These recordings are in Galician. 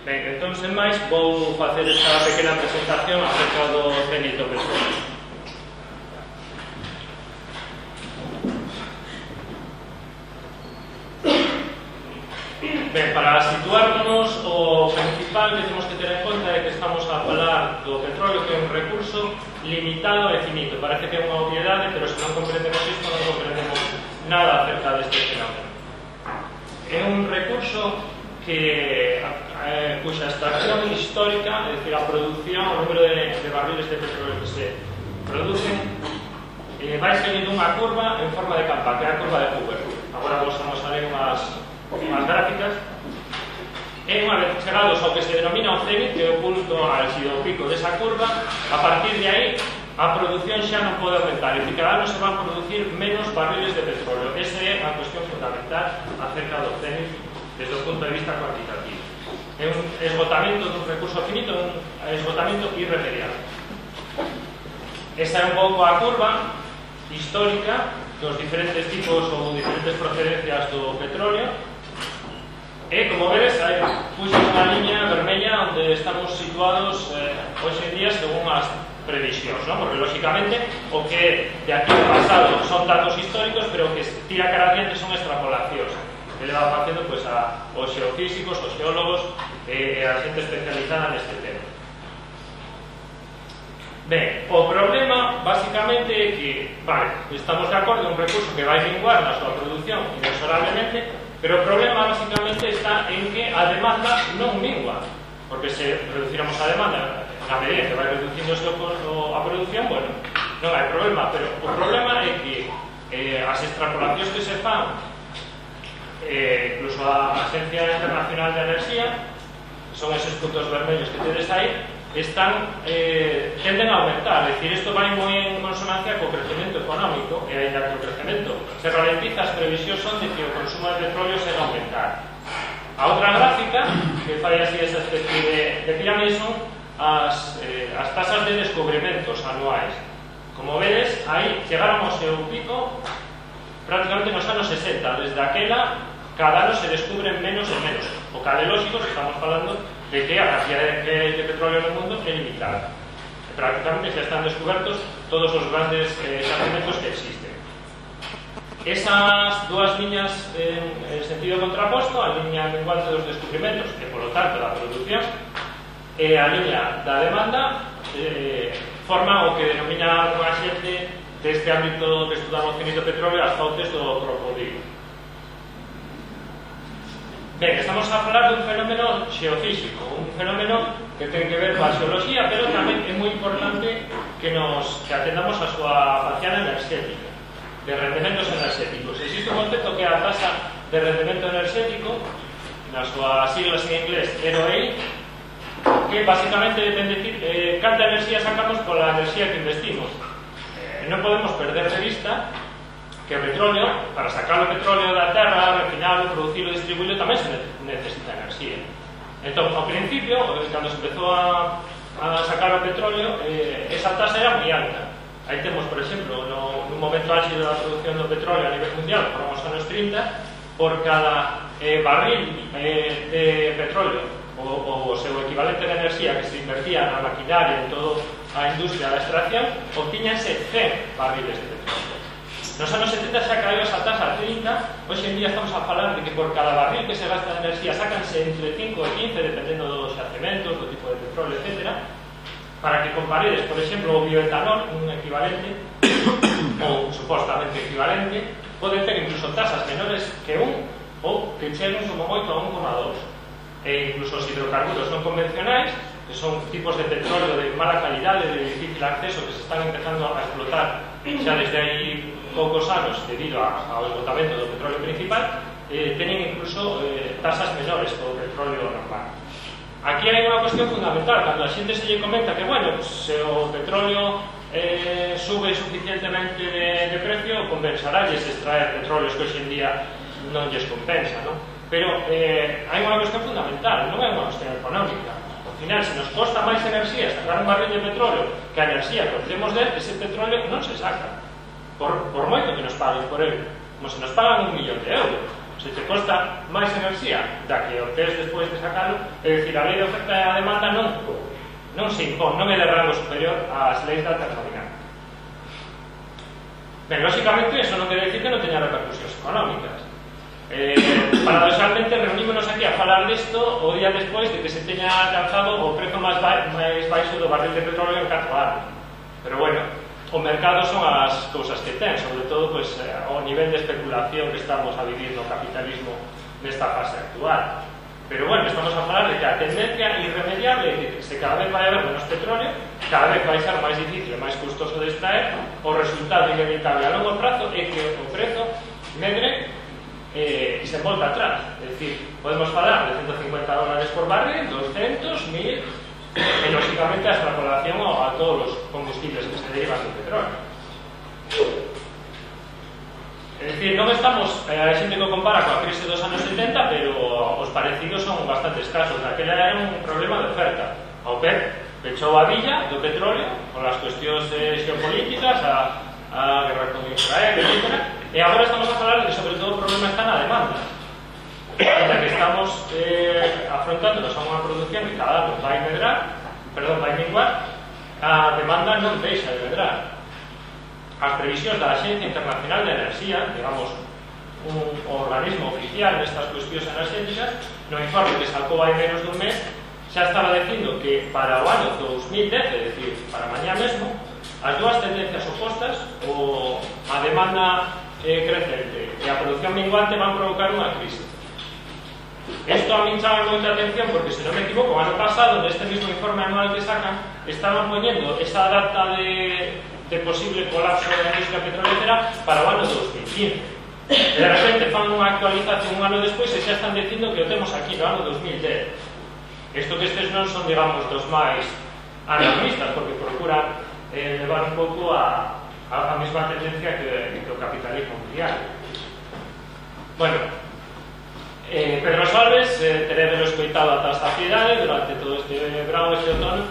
Ben, entón, sen máis, vou facer esta pequena presentación acerca do cenit do petróleo. Ben, para situarnos, o principal que temos que ter en conta é que estamos a falar do petróleo, que é un recurso limitado e finito. Parece que é unha obviedade, pero se non comprendemos isto, non comprendemos nada acerca deste fenómeno. É un recurso que cuxa extracción histórica, é dicir, a producción, o número de barriles de petróleo que se producen, vai seguindo unha curva en forma de campa, que é a curva de Hoover. Agora vos vamos a ver unhas gráficas. E unha vez chegados ao que se denomina o cenit, que é o punto álxido, o pico desa curva, a partir de aí a produción xa non pode aumentar, e cada ano se van a producir menos barriles de petróleo. Esa é a cuestión fundamental acerca do cenit desde o punto de vista cuantitativo. É un esgotamento dun recurso finito, un esgotamento irremediable. Esta é un pouco a curva histórica dos diferentes tipos ou diferentes procedencias do petróleo. E, como vedes, hai puxo unha liña vermella onde estamos situados hoxe en día según as previsións, non? Porque, lógicamente, o que de aquí ao pasado son datos históricos, pero o que tira cara adiante son extrapolacións que le van facendo pues, aos xeofísicos, aos geólogos e a xente especializada neste tema. Ben, o problema, basicamente, é que, vale, estamos de acordo en un recurso que vai minguar na súa produción inexorablemente, pero o problema, basicamente, está en que a demanda non mingua, porque se reduciramos a demanda na medida que vai reducindo a produción, bueno, non hai problema, pero o problema é que as extrapolacións que se fan, incluso a Agencia Internacional de Enerxía, que son esos puntos vermellos que tedes aí, tenden a aumentar. É dicir, isto vai moi en consonancia co crecemento económico, e ainda que o crecemento se ralentiza, as previsións son de que o consumo de petróleo se va a aumentar. A outra gráfica, que fai así esa especie de pirámide, son as tasas de descubrimentos anuais. Como vedes, aí chegaron ao seu pico prácticamente nos anos 60. Desde aquela, cada ano se descubren menos e menos. O que é lógico, estamos falando de que a cantidad de petróleo no mundo é limitada. Prácticamente xa están descubertos todos os grandes xacementos que existen. Esas dúas liñas en sentido contraposto, a liña menguante dos descubrimentos e, polo tanto, da produción, e a liña da demanda, forman o que denomina unha xente deste ámbito que estudamos cenit do petróleo as fontes do crocodilo. Ben, estamos a falar dun fenómeno xeofísico, un fenómeno que ten que ver coa xeoloxía, pero tamén é moi importante que atendamos a súa faciana enerxética, de rendementos enerxéticos. Existe un concepto que é a tasa de rendemento enerxético, nas súas siglas en inglés ROE, que basicamente depende de canta enerxía sacamos pola enerxía que investimos. Non podemos perder de vista que o petróleo, para sacar o petróleo da terra, refinarlo, producirlo, distribuirlo, tamén se necesita enerxía. Entón, ao principio, cando se empezou a sacar o petróleo, esa tasa era moi alta. Aí temos, por exemplo, nun momento álxido da produción do petróleo a nivel mundial, por os anos 30, por cada barril de petróleo, o seu equivalente de enerxía que se invertía na maquinaria en toda a industria da extracción, obtíñanse 100 barriles de petróleo. Nos anos 70 xa caeu esa tasa a 30, hoxe en día estamos a falar de que por cada barril que se gasta de enerxía sácanse entre 5 e 15, dependendo dos xacementos, do tipo de petróleo, etc. Para que comparedes, por exemplo, o bioetanol, un equivalente, ou supostamente equivalente, pode ter incluso tasas menores que 1, ou que cheguen como moito a 1,2. E incluso os hidrocarburos non convencionais, que son tipos de petróleo de mala calidade, de difícil acceso, que se están empezando a explotar xa desde aí poucos anos debido ao esgotamento do petróleo principal, teñen incluso tasas menores que o petróleo normal. Aquí hai unha cuestión fundamental. Cando a xente se lle comenta que, bueno, se o petróleo sube suficientemente de precio, compensaralles extraer petróleos que hoxe en día non lles compensa, non? Pero hai unha cuestión fundamental, non é unha cuestión económica. Ao final, se nos costa máis enerxía sacar un barril de petróleo que a enerxía que obtemos del, ese petróleo non se saca. Por moito que nos paguen por ele, como se nos pagan 1 millón de euros. O Se te costa máis enerxía da que obtes despois de sacalo, é dicir, a lei de oferta e a demanda non se impón, non é de rango superior ás leis da termodinámica. Ben, lóxicamente, eso non quere decir que non teña repercusións económicas. Paradoxalmente, reunímonos aquí a falar disto o día despois de que se teña alcanzado o prezo máis baixo do barril de petróleo en 4 anos. Pero bueno, o mercado son as cousas que ten, sobre todo pues, o nivel de especulación que estamos a vivir no capitalismo nesta fase actual. Pero bueno, estamos a falar de que a tendencia irremediable é que se cada vez vai haber menos petróleo, cada vez vai ser máis difícil e máis custoso de extraer, o resultado inevitable a longo prazo é que o prezo medre e se volta atrás. É dicir, podemos falar de $150 por barril, 200, 1000, e lógicamente a extrapolación a todos os combustibles que se derivan do petróleo. É dicir, non estamos, a xente que o compara coa crise dos anos 70, pero os parecidos son bastante escasos. Aquela era un problema de oferta. A OPEP pechou a villa do petróleo con as cuestións xeopolíticas, a guerra con Israel, etc. E agora estamos a falar de que sobre todo o problema está na demanda. En que estamos afrontándonos a unha produción que cada ano vai menguar, a demanda non deixa de medrar. As previsións da Axencia Internacional de Enerxía, digamos, un organismo oficial nestas cuestións enerxéticas, no informe que sacou hai menos dun mes, xa estaba dicindo que para o ano 2010, é dicir, para mañá mesmo, as dúas tendencias opostas, a demanda crecente e a produción menguante, van provocar unha crise. Isto a min chama moita atención porque, se non me equivoco, o ano pasado, neste mismo informe anual que sacan, estaban poñendo esa data de posible colapso da industria petrolera para o ano 2015. E de repente fan unha actualización un ano despois e xa están dicindo que o temos aquí no ano 2010. Isto que estes non son, digamos, dos máis alarmistas, porque procuran levar un pouco a mesma tendencia que o capitalismo mundial. Bueno, Pedro Solbes, terédelo escoitado ata a saciedade durante todo este verano, este outono,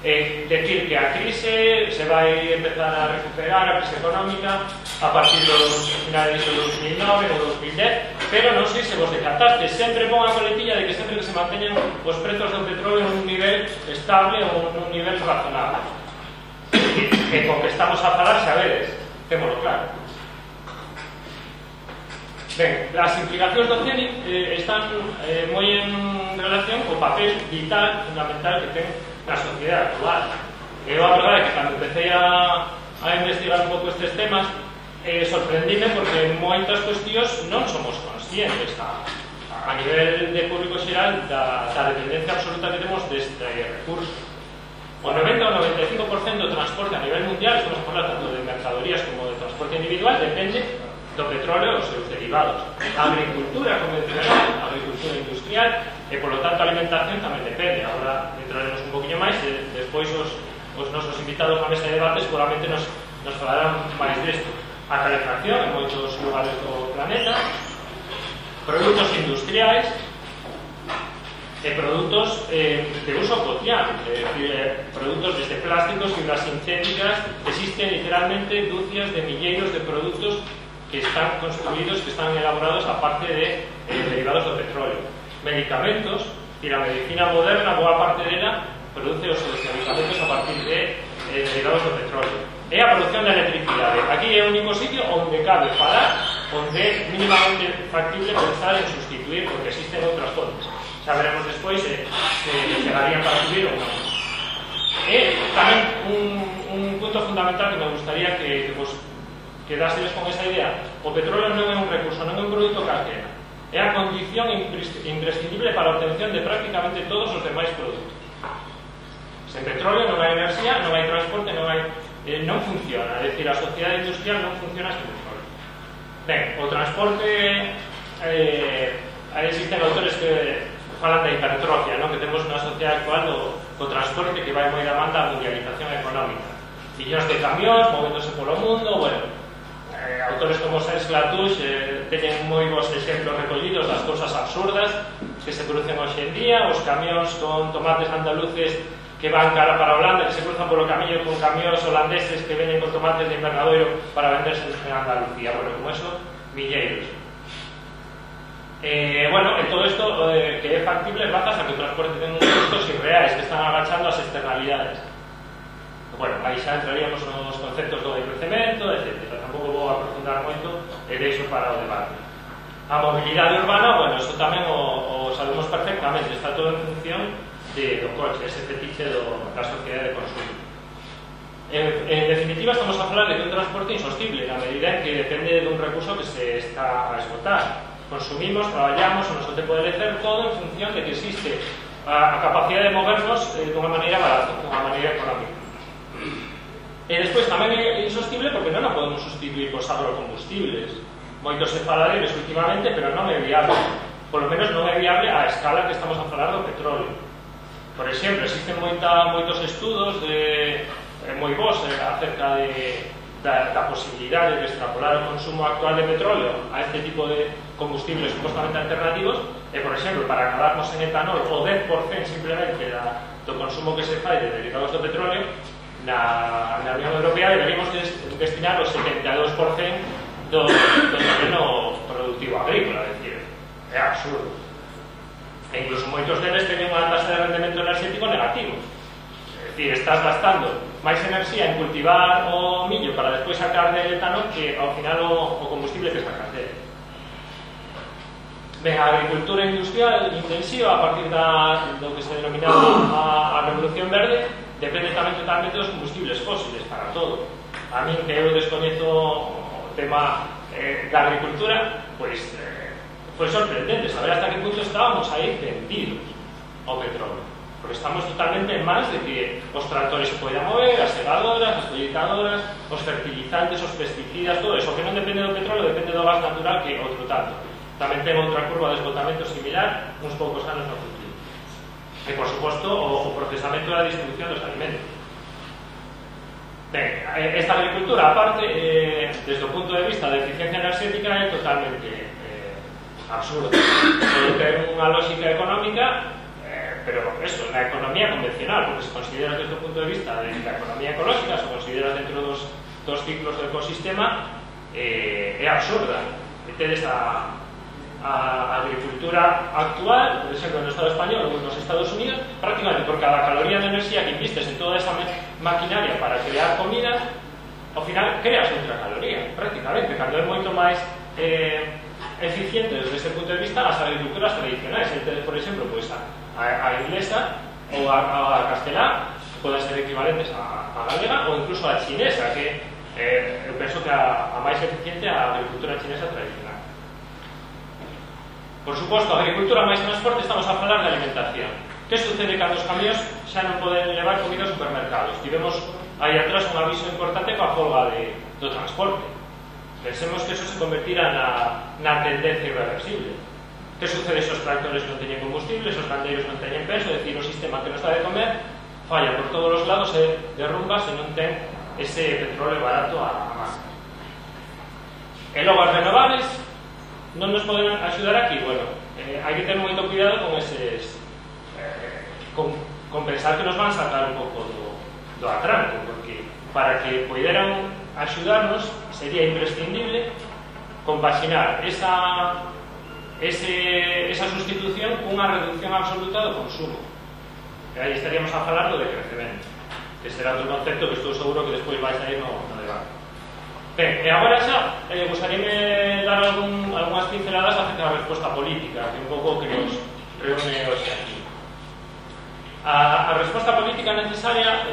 decir que a crise se vai empezar a recuperar, a crise económica, a partir dos finales do 2009 ou 2010, pero non sei se vos decantaste, sempre pon a coletilla de que sempre que se manteñen os prezos do petróleo en un nivel estable ou en un nivel razonable. E con que estamos a falar, xa vedes, témolo claro. Ben, as implicacións do CENIC están moi en relación co papel vital, fundamental que ten na sociedade actual. Eu a verdade é que cando empecé a investigar un pouco estes temas, sorprendíme porque moitas cuestións non somos conscientes a nivel de público xeral da dependencia absoluta que temos deste recurso. O 90 ou 95% do transporte a nivel mundial, estamos a falar tanto de mercadorías como de transporte individual, depende do petróleo e os seus derivados. A agricultura convencional, a agricultura industrial e, polo tanto, a alimentación tamén depende. Agora entraremos un poquinho máis e despois os nosos invitados na mesa de debates seguramente nos falarán máis desto. A calefacción en moitos lugares do planeta, produtos industriais e produtos de uso cotidiano, produtos desde plásticos, fibras sintéticas. Existen literalmente dúcias de milleiros de produtos que están construídos, que están elaborados a parte de derivados do petróleo. Medicamentos, e a medicina moderna, boa parte dela produce os seus medicamentos a partir de derivados do petróleo. É a produción de electricidade. Aquí é o único sitio onde cabe parar, onde é mínimamente factible pensar en sustituir, porque existen outras fontes. Xa veremos despois se chegarían para subir ou non. E tamén un punto fundamental que me gustaría que vos quedásedes con esa idea: o petróleo non é un recurso, non é un produto calquera, é a condición imprescindible para a obtención de prácticamente todos os demais produtos. Sen petróleo non hai enerxía, non hai transporte, non funciona. É dicir, a sociedade industrial non funciona sen petróleo. Ben, o transporte, existen autores que falan da hipertrofia, non? Que temos unha sociedade actual do transporte que vai moi da man da mundialización económica. Millóns de camións movéndose polo mundo, bueno, autores como Serge Latouche teñen moi bons exemplos recollidos das cousas absurdas que se producen hoxe en día, os camións con tomates andaluces que van cara para Holanda, que se cruzan polo camiño con camións holandeses que venen con tomates de invernadoiro para venderse en Andalucía. Bueno, como eso, milleiros. Bueno, en todo isto que é factible grazas a que o transporte ten uns custos irreais que están agachando as externalidades. Bueno, aí xa entraríamos nos conceptos do decrecemento, etc. Tampouco vou aprofundar moito e deixo para o debate. A mobilidade urbana, bueno, eso tamén o sabemos perfectamente, está todo en función do coche, ese fetiche da sociedade de consumo. En definitiva, estamos a falar de que un transporte insostible, na medida en que depende dun recurso que se está a esgotar. Consumimos, traballamos, o noso tempo de lecer, todo en función de que existe a capacidade de movernos dunha maneira barata, dunha maneira económica. E despois tamén é insostible porque non a podemos sustituir cos agrocombustibles. Moito se fala deles últimamente, pero non é viable. Por lo menos non é viable a escala que estamos a falar do petróleo. Por exemplo, existen moitos estudos moi bons acerca da posibilidade de extrapolar o consumo actual de petróleo a este tipo de combustibles supostamente alternativos e, por exemplo, para acabarnos en etanol o 10% simplemente do consumo que se fai de derivados do petróleo na Unión Europea deberíamos destinar o 72% do terreno productivo agrícola, é dicir, é absurdo. E incluso moitos deles teñen unha tasa de rendemento enerxético negativo. É dicir, estás gastando máis enerxía en cultivar o millo para despois sacar del etanol que ao final o combustible que sacas dele. Ben, a agricultura industrial intensiva a partir do que se denominaba a Revolución Verde depende tamén totalmente dos combustibles fósiles para todo. A min que eu descoñezo o tema da agricultura, pois foi sorprendente saber hasta que punto estábamos aí vendidos ao petróleo. Porque estamos totalmente en mans de que os tractores se poidan mover, as segadoras, as colleitadoras, os fertilizantes, os pesticidas, todo eso que non depende do petróleo, depende do gas natural que outro tanto. Tamén ten outra curva de esgotamento similar uns poucos anos no futuro. E, por suposto, o procesamento e a distribución dos alimentos. Ben, esta agricultura, aparte, desde o punto de vista da eficiencia enerxética, é totalmente absurda. Pode ter unha lógica económica, pero eso, na economía convencional, porque se considera desde o punto de vista da economía ecológica, se considera dentro dos ciclos do ecosistema, é absurda. Tedes a agricultura actual, por exemplo, no Estado español ou nos Estados Unidos, prácticamente por cada caloría de enerxía que investes en toda esa maquinaria para crear comida, ao final creas outra caloría, prácticamente, cando é moito máis eficiente desde ese punto de vista as agriculturas tradicionais. Entonces, por exemplo, pues, a inglesa ou a castelá poden ser equivalentes a galega ou incluso a chinesa, que eu penso que a máis eficiente a agricultura chinesa tradicional. Por suposto, a agricultura máis transporte, estamos a falar de alimentación. Que sucede cando os camións xa non poden levar comida aos supermercados? Tivemos aí atrás un aviso importante coa folga do transporte. Pensemos que eso se convertirá na tendencia irreversible. Que sucede se os tractores non teñen combustible, se os gandeiros non teñen peso, é dicir, o sistema que nos dá de comer falla por todos os lados e derrumba se non ten ese petróleo barato a masa. E logo as renovables non nos poden axudar aquí. Bueno, hai que ter moito cuidado con eses con pensar que nos van sacar un pouco do atranco, porque para que poideran axudarnos sería imprescindible compaxinar esa sustitución cunha reducción absoluta do consumo. E aí estaríamos a falar do decrecemento, que será outro concepto que estou seguro que despois vais a ir no debate. Ben, e agora xa gustaríame dar algunhas pinceladas acerca da resposta política, que un pouco que nos reúne hoxe aquí. A resposta política necesaria,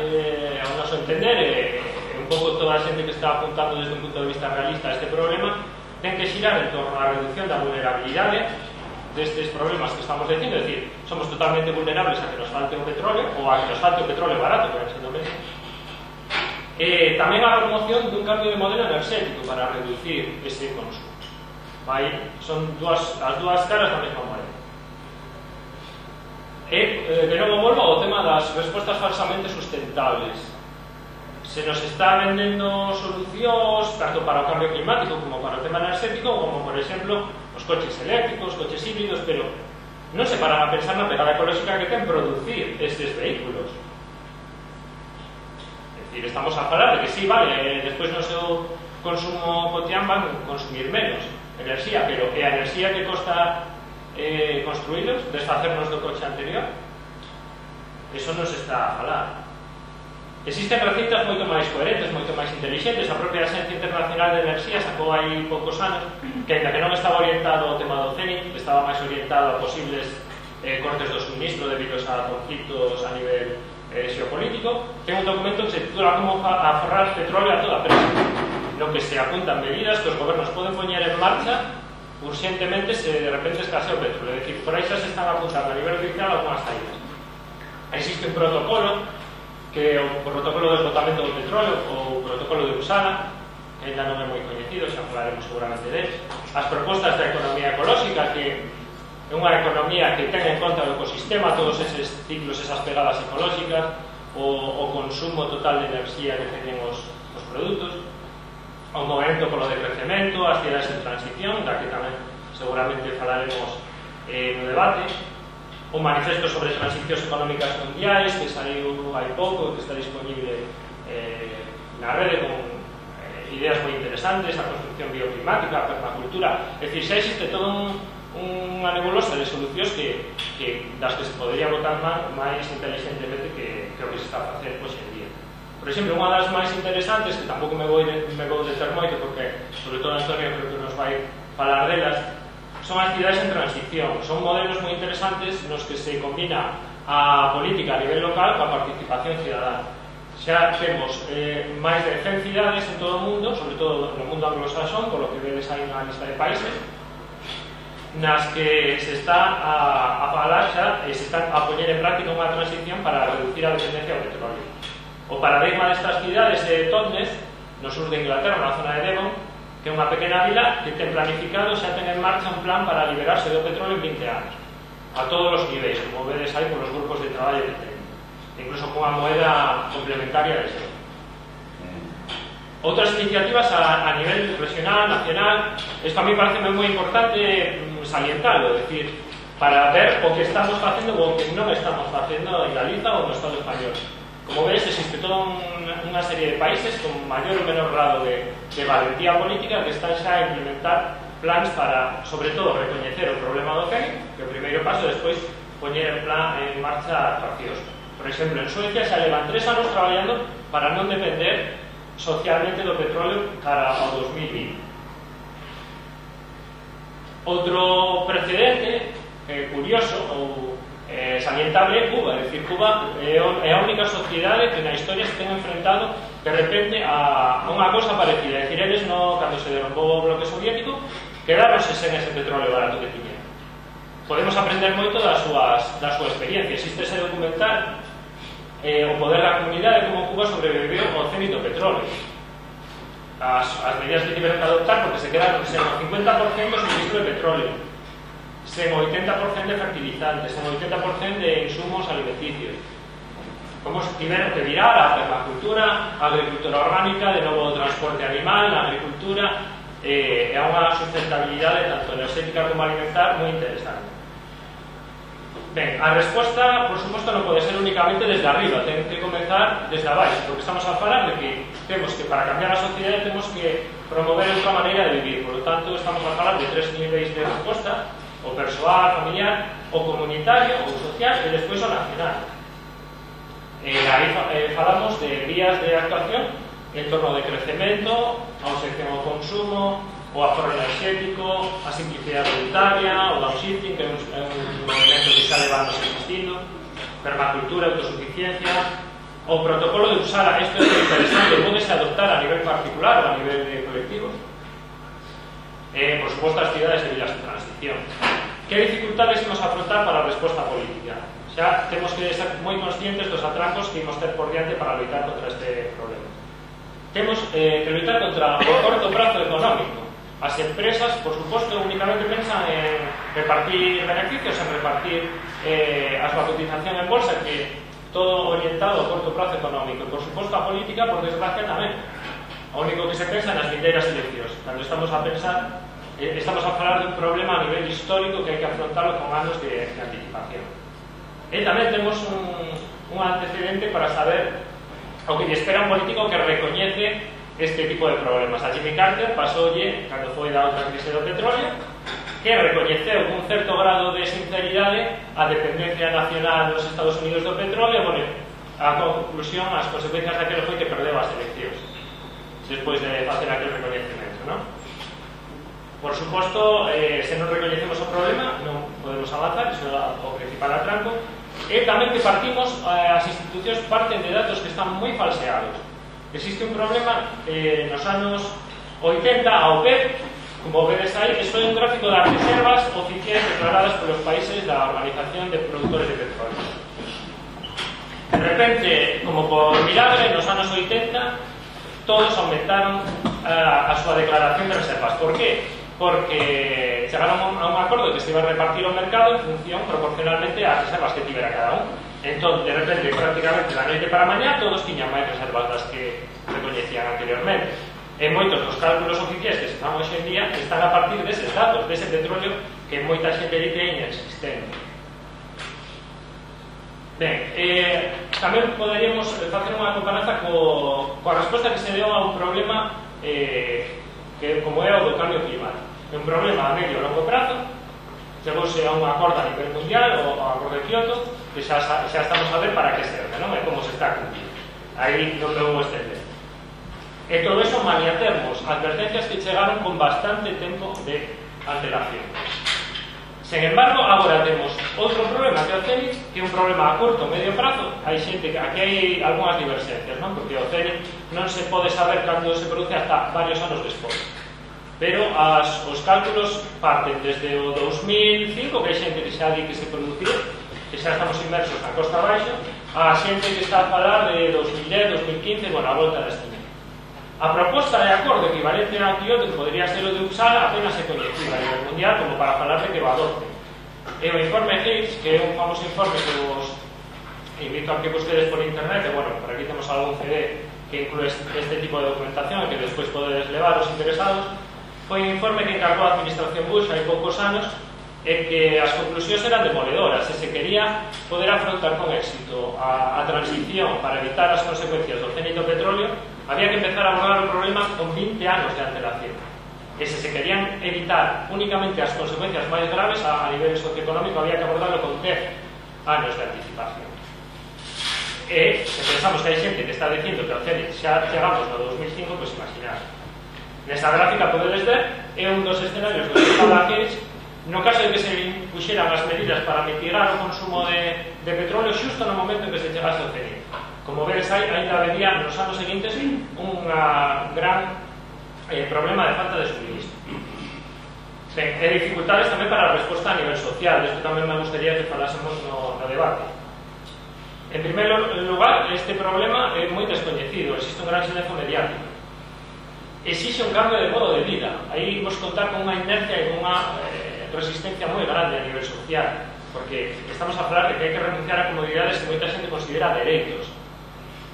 ao noso entender, un pouco toda a xente que está apuntando desde un punto de vista realista a este problema, ten que xirar en torno á reducción da vulnerabilidade destes problemas que estamos dicindo, é dicir, somos totalmente vulnerables a que nos falte o petróleo ou a que nos falte o petróleo barato, por exemplo, tamén a promoción dun cambio de modelo enerxético para reducir ese consumo. Son as dúas caras da mesma moeda. De novo volvo ao tema das respostas falsamente sustentables. Se nos está vendendo solucións tanto para o cambio climático como para o tema enerxético, como por exemplo os coches eléctricos, coches híbridos, pero non se paran a pensar na pegada ecolóxica que ten producir estes vehículos. Estamos a falar de que sí, vale, despois no seu consumo cotián van consumir menos enerxía, pero é a enerxía que costa construílos, desfacernos do coche anterior. Eso non se está a falar. Existen recintas moito máis coherentes, moito máis intelixentes. A propia Axencia Internacional de Enerxía sacou hai poucos anos que, ainda que non estaba orientado ao tema do CENIC, estaba máis orientado a posibles cortes do suministro debido a conflictos a nivel xeopolítico, ten un documento que se titula Como aforrar petróleo a toda presa, no que se apuntan medidas que os gobernos poden poñer en marcha urxentemente se de repente escasea o petróleo. É dicir, por aí xa se están apuntando a nivel oficial algunhas saídas. Existe un protocolo que é o protocolo de esgotamento do petróleo ou o protocolo de Uppsala, que ainda non é moi coñecido, xa falaremos seguramente dele. As propostas da economía ecolóxica, que é unha economía que ten en conta o ecosistema, todos eses ciclos, esas pegadas ecolóxicas, o consumo total de enerxía que teñen os produtos, o movimento polo decrecemento, as cidades en transición, da que tamén seguramente falaremos no debate, o manifesto sobre transicións económicas mundiais que saiu hai pouco, que está disponible na rede con ideas moi interesantes, a construcción bioclimática, a permacultura. É dicir, xa existe todo unha nebulosa de solucións das que se podría botar máis inteligentemente que o que se está a facer hoxe en día. Por exemplo, unha das máis interesantes, que tampouco me vou deter moito porque sobre todo Antonio creo que nos vai falar delas, son as cidades en transición. Son modelos moi interesantes nos que se combina a política a nivel local coa participación cidadana. Xa temos máis de 100 cidades en todo o mundo, sobre todo no mundo anglosaxón, polo que vedes aí na lista de países, nas que se está a falar xa e se está a poñer en práctica unha transición para reducir a dependencia ao petróleo. O paradigma destas cidades é Totnes, no sur de Inglaterra, na zona de Devon, que é unha pequena vila que ten planificado, xa ten en marcha un plan para liberarse do petróleo en 20 anos, a todos os niveis, como vedes aí por os grupos de traballo que ten, incluso con a moeda complementaria de eso. Outras iniciativas a nivel regional, nacional, isto a mí parece moi importante salientalo, é dicir, para ver o que estamos facendo ou o que non estamos facendo en Galiza ou no Estado español. Como ves, existe toda unha serie de países con maior ou menor grado de valentía política que están xa a implementar plans para, sobre todo, recoñecer o problema do CENIC, que o primeiro paso despois poñer en marcha actuacións. Por exemplo, en Suecia xa levan 3 anos traballando para non depender socialmente do petróleo cara ao 2020. Outro precedente curioso ou salientable é Cuba, é dicir, Cuba é a única sociedade que na historia se ten enfrentado de repente a unha cosa parecida, é dicir, eles cando se derrumbou o bloque soviético quedáronse sen ese petróleo barato que tiñan. Podemos aprender moito da súa experiencia. Existe ese documental o poder da comunidade como Cuba sobreviveu ao cenit do petróleo, as medidas que tiveron que adoptar porque se quedaron sen o 50% do suministro de petróleo, sen o 80% de fertilizantes, sen o 80% de insumos alimenticios. Como tiveron que virar a permacultura, a agricultura orgánica, de novo o transporte animal, a agricultura, é unha sustentabilidade tanto enerxética como alimentar moi interesante. Ben, a resposta, por suposto, non pode ser únicamente desde arriba, ten que comenzar desde abaixo, porque estamos a falar de que temos que, para cambiar a sociedade, temos que promover outra maneira de vivir. Por lo tanto, estamos a falar de 3 niveis de resposta: o persoal, familiar, o comunitario, o social e despois o nacional. Aí falamos de vías de actuación en torno ao decrecemento, a obxección ao consumo, o aforro enerxético, a simplicidade tributaria, o downshifting, que é un movimento que xa levamos existindo, permacultura, autosuficiencia, o protocolo de Uppsala. Isto é interesante, pódese adoptar a nivel particular ou a nivel de colectivos. Por suposto, as cidades de vilas de transición. Que dificultades imos afrontar para a resposta política? Xa temos que ser moi conscientes dos atrancos que imos ter por diante para loitar contra este problema. Temos que loitar contra o corto prazo económico. As empresas, por suposto, únicamente pensan en repartir beneficios, en repartir a súa cotización en bolsa, que todo orientado ao corto prazo económico. E, por suposto, a política, por desgracia, tamén. O único que se pensa nas vindeiras eleccións. Cando estamos a pensar, estamos a falar de un problema a nivel histórico que hai que afrontarlo con anos de anticipación. E tamén temos un antecedente para saber o que lle espera un político que recoñece este tipo de problemas. A Jimmy Carter pasoulle, cando foi da outra crise do petróleo, que recoñeceu con certo grado de sinceridade a dependencia nacional dos Estados Unidos do petróleo. Bueno, a conclusión, as consecuencias daquilo foi que perdeu as eleccións despois de facer aquel recoñecemento, non? Por suposto, se non recoñecemos o problema non podemos avanzar, iso é o principal atranco. E tamén que partimos, as institucións parten de datos que están moi falseados. Existe un problema nos anos 80, a OPEP, como vedes aí, que é un gráfico das reservas oficiais declaradas polos países da Organización de Productores de Petróleo. De repente, como por milagre, nos anos 80 todos aumentaron a súa declaración de reservas. Por qué? Porque chegaron a un acordo que se iba a repartir o mercado en función proporcionalmente ás reservas que tivera cada un. Entón, de repente, prácticamente da noite para mañá, todos tiñan máis reservas das que recoñecían anteriormente. E moitos dos cálculos oficiais que se fan hoxe en día están a partir deses datos, dese petróleo que moita xente di que é inexistente. Ben, tamén poderíamos facer unha comparanza coa resposta que se deu a un problema que como é o do cambio climático. É un problema a medio e longo prazo. Chegouse a un acordo a nivel mundial, o acordo de Kyoto, que xa estamos a ver para que serve, non? E como se está cumplindo. Aí non me vou estender. E todo eso malia termos advertencias que chegaron con bastante tempo de antelación. Sen embargo, agora temos outro problema que é o CENIC, que é un problema a curto, medio prazo. Hai xente que aquí hai algunhas diverxencias, non? Porque o CENIC non se pode saber cando se produce hasta varios anos despois. Pero os cálculos parten desde o 2005, que hai xente que xa di que se produciu, que xa estamos inmersos na costa baixa, a xente que está a falar de 2010, 2015, bueno, a volta da esquina. A proposta de acordo equivalente a Kyoto, que podría ser o de Uppsala, apenas se coñecía a nivel mundial como para falar de que va a 12. E o informe Hayes, que é un famoso informe que vos invito a que busquedes por internet, e bueno, por aquí temos algún CD que inclúe este tipo de documentación que despois podedes levar os interesados. Foi un informe que encargou a administración Bush hai poucos anos e que as conclusións eran demoledoras. E se quería poder afrontar con éxito a transición para evitar as consecuencias do cénito petróleo, había que empezar a abordar o problema con 20 anos de antelación. E se querían evitar únicamente as consecuencias máis graves a nivel socioeconómico, había que abordarlo con 10 anos de anticipación. E se pensamos que hai xente que está dicindo que ao cénito xa chegamos no 2005, pois imaginar. Nesta gráfica podedes ver, é un dos escenarios do que fala Hayes, no caso de que se impuxeran as medidas para mitigar o consumo de petróleo xusto no momento en que se chegase ao cénito. Como vedes aí, ainda había nos anos seguintes un gran problema de falta de suministro. Ben, e dificultades tamén para a resposta a nivel social. Isto tamén me gustaría que falásemos no debate. En primeiro lugar, este problema é moi descoñecido. Existe un gran silencio mediático. Exixe un cambio de modo de vida. Aí vos contar con unha inercia e con unha resistencia moi grande a nivel social, porque estamos a falar de que hai que renunciar a comodidades que moita xente considera dereitos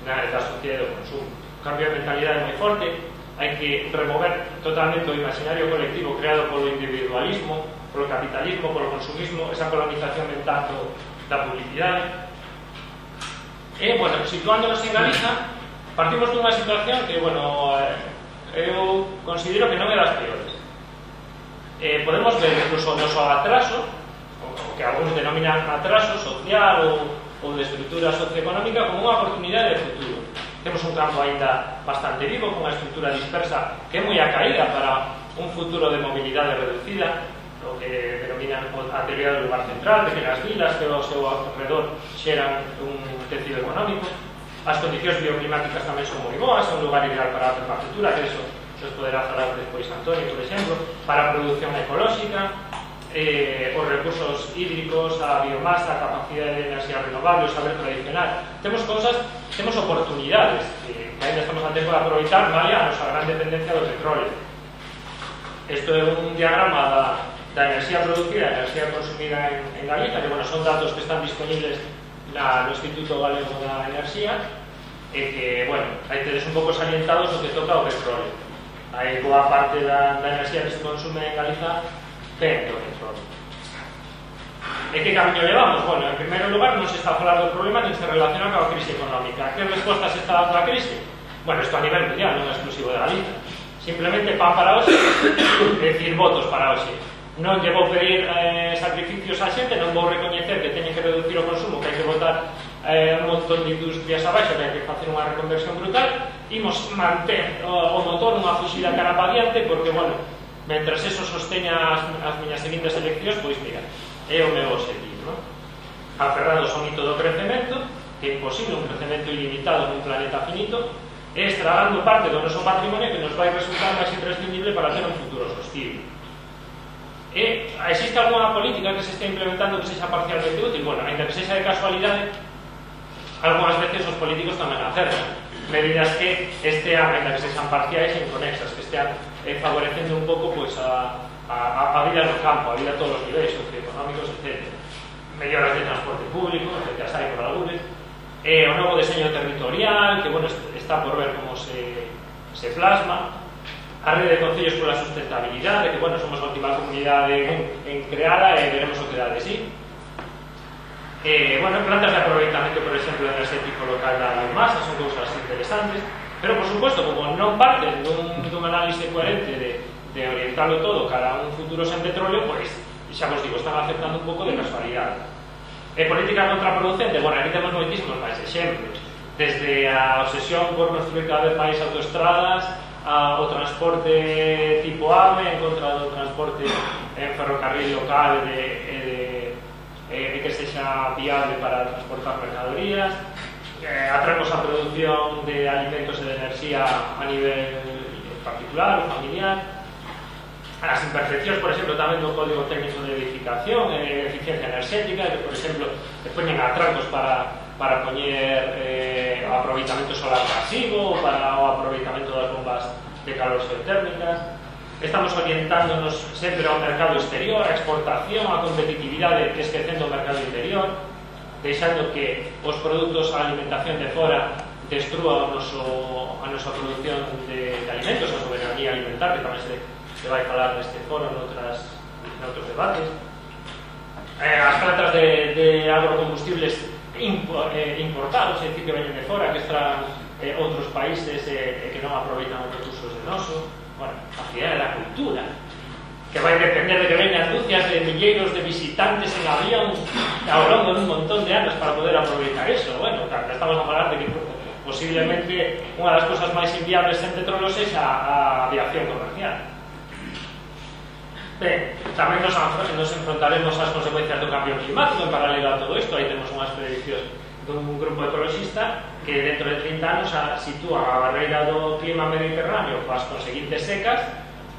da sociedade do consumo. O cambio de mentalidade moi forte, hai que remover totalmente o imaginario colectivo creado polo individualismo, polo capitalismo, polo consumismo, esa colonización mental da publicidade. E, bueno, situándonos en Galiza, partimos dunha situación que, bueno, eu considero que non é das peores. Podemos ver incluso o noso atraso, o que algúns denominan atraso social ou de estrutura socioeconómica, como unha oportunidade de futuro. Temos un campo ainda bastante vivo, con unha estrutura dispersa que é moi acaída para un futuro de mobilidade reducida, o que denominan a teoría do lugar central, pequenas vilas que ao seu alrededor xeran un tecido económico. As condicións bioclimáticas tamén son moi boas, é un lugar ideal para a permacultura, que eso se poderá falar despois Antonio, por exemplo, para a produción ecolóxica, os recursos hídricos, a biomasa, a capacidade de enerxía renovable, o saber tradicional. Temos cousas, temos oportunidades que ainda estamos a tempo de aproveitar, vale a nosa gran dependencia do petróleo. Isto é un diagrama da enerxía producida e enerxía consumida en Galiza, que, bueno, son datos que están disponibles no Instituto Galego da Enerxía, e que, bueno, aí tedes un pouco salientados o que toca o petróleo. Hai boa parte da enerxía que se consume en Galiza dentro do petróleo. E que camiño levamos? Bueno, en primeiro lugar, non se está a falar do problema nin se relaciona coa crise económica. Que resposta se está dando a crise? Bueno, isto a nivel mundial, non é exclusivo de Galiza. Simplemente pan para hoxe, decir votos para hoxe. non lle vou pedir sacrificios á xente, non vou recoñecer que teñen que reducir o consumo, que hai que botar un montón de industrias abaixo, que hai que facer unha reconversión brutal. Imos manter o motor unha fuxida cara pa diante, porque, bueno, mentras eso sosteña as miñas seguintes eleccións, pois mira, é o meu objetivo, non? Aferrados ao mito do crecemento, que é imposible un crecemento ilimitado nun planeta finito, e estragando parte do noso patrimonio que nos vai resultar máis imprescindible para ter un futuro sostible. Existe alguna política que se está implementando que sexa parcialmente útil? Bueno, ainda que sexa de casualidade, algunhas veces os políticos tamén acertan medidas que estean, ainda que sexan parciais e inconexas, que estean favorecendo un pouco pois, a vida no campo, a vida a todos os niveis socioeconómicos, etc. Melloras de transporte público, que as hai por algures, o novo deseño territorial, que, bueno, está por ver como se plasma, a rede de concellos pola sustentabilidade, que, bueno, somos a última comunidade en creada e veremos o que dá de sí. Bueno, plantas de aproveitamento, por exemplo, energético local da biomasa, son cousas interesantes, pero, por suposto, como non parten dun análise coherente de orientalo todo cara a un futuro sen petróleo, pois, xa vos digo, están aceptando un pouco de casualidade. Política contraproducente, bueno, aquí temos moitísimos máis exemplos, desde a obsesión por construir cada vez máis autoestradas, ao transporte tipo AVE en contra do transporte en ferrocarril local que sexa viable para transportar mercadorías, atracos a produción de alimentos e de enerxía a nivel particular ou familiar, as imperfeccións, por exemplo, tamén do Código Técnico de Edificación, eficiencia enerxética, que, por exemplo, poñen atracos para poñer aproveitamento solar pasivo, para o aproveitamento das bombas de calor geotérmicas. Estamos orientándonos sempre ao mercado exterior, a exportación, a competitividade, esquecendo o mercado interior, deixando que os produtos a alimentación de fora destrúa a nosa produción de alimentos, a soberanía alimentar, que tamén se vai falar neste foro noutros debates. As plantas de agrocombustibles importados, é dicir, que veñen de fora, que extraen outros países e que non aproveitan os recursos de noso. Bueno, a cidade da cultura, que vai depender de que veñan dúcias de milleiros de visitantes en avión ao longo dun montón de anos para poder aproveitar eso. Bueno, estamos a falar de que posiblemente unha das cousas máis inviables en petróleo sexa a aviación comercial. Ben, tamén nos enfrontaremos ás consecuencias do cambio climático en paralelo a todo isto. Aí temos unhas prediccións dun grupo ecologista que dentro de 30 anos sitúa a barreira do clima mediterráneo coas conseguintes secas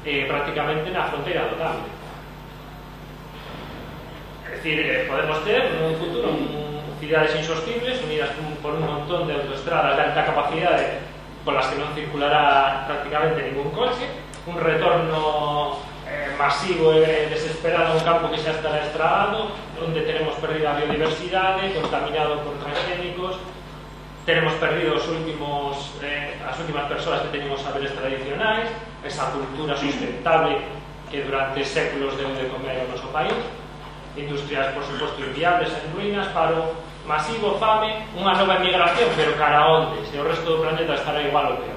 prácticamente na fronteira do cambio. É dicir, podemos ter nun futuro cidades insostibles unidas por un montón de autoestradas de alta capacidade polas que non circulará prácticamente ningún coche, un retorno masivo e desesperado a un campo que xa estará estragado, onde teremos perdida a biodiversidade, contaminado por transgénicos, teremos perdido as últimas persoas que teñen os saberes tradicionais, esa cultura sustentable que durante séculos deu de comer o noso país, industrias, por suposto, inviables, en ruínas, paro masivo, fame, unha nova emigración, pero cara a onde? Se o resto do planeta estará igual ou peor.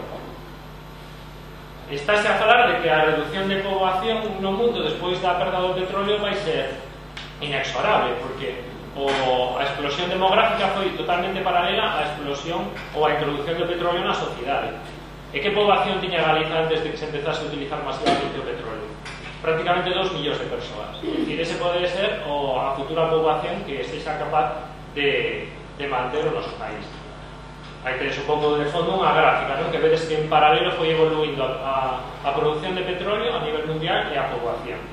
Estáse a falar de que a reducción de poboación no mundo despois da perda do petróleo vai ser inexorable, porque a explosión demográfica foi totalmente paralela á explosión ou á introducción do petróleo na sociedade. E que poboación tiña Galiza antes de que se empezase a utilizar masivamente o petróleo? Prácticamente 2 millóns de persoas. É dicir, ese pode ser a futura poboación que sexa capaz de manter o noso país. Aí tenes un pouco de fondo unha gráfica, non? Que vedes que en paralelo foi evoluindo a produción de petróleo a nivel mundial e a poboación.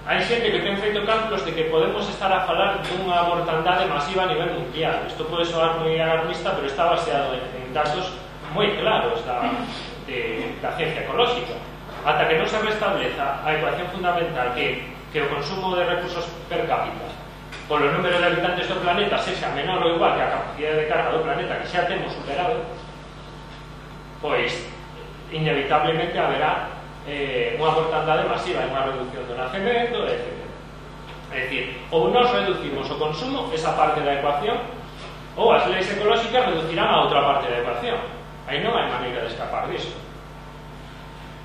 Hai xente que ten feito cálculos de que podemos estar a falar dunha mortandade masiva a nivel mundial. Isto pode soar moi alarmista, pero está baseado en datos moi claros da ciencia ecolóxica. Ata que non se restableza a ecuación fundamental que o consumo de recursos per cápita polo número de habitantes do planeta sexa menor ou igual que a capacidade de carga do planeta que xa temos superado, pois inevitablemente haberá unha mortandade masiva, unha reducción do nacemento, etc. É dicir, ou nós reducimos o consumo, esa parte da ecuación, ou as leis ecolóxicas reducirán a outra parte da ecuación. Aí non hai maneira de escapar disso.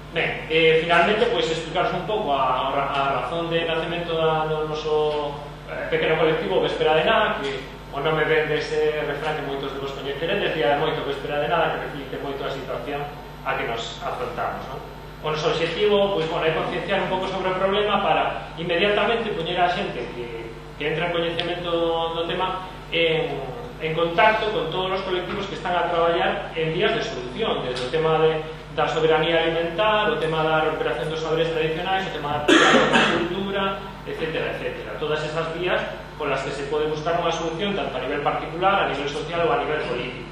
Ben, finalmente, pois, explicaros un pouco a razón de nacemento do noso pequeno colectivo Véspera de Nada, que o nome ven dese refrán que moitos de vos coñeceredes, día de moito Véspera de Nada, que reflicte moito a situación a que nos afrontamos, non? O noso objetivo, pois, bueno, é concienciar un pouco sobre o problema para inmediatamente poñer a xente que entra en coñecemento do tema en contacto con todos os colectivos que están a traballar en vías de solución, desde o tema da soberanía alimentar, o tema da recuperación dos saberes tradicionais, o tema da cultura, etc. Todas esas vías con las que se pode buscar unha solución tanto a nivel particular, a nivel social ou a nivel político,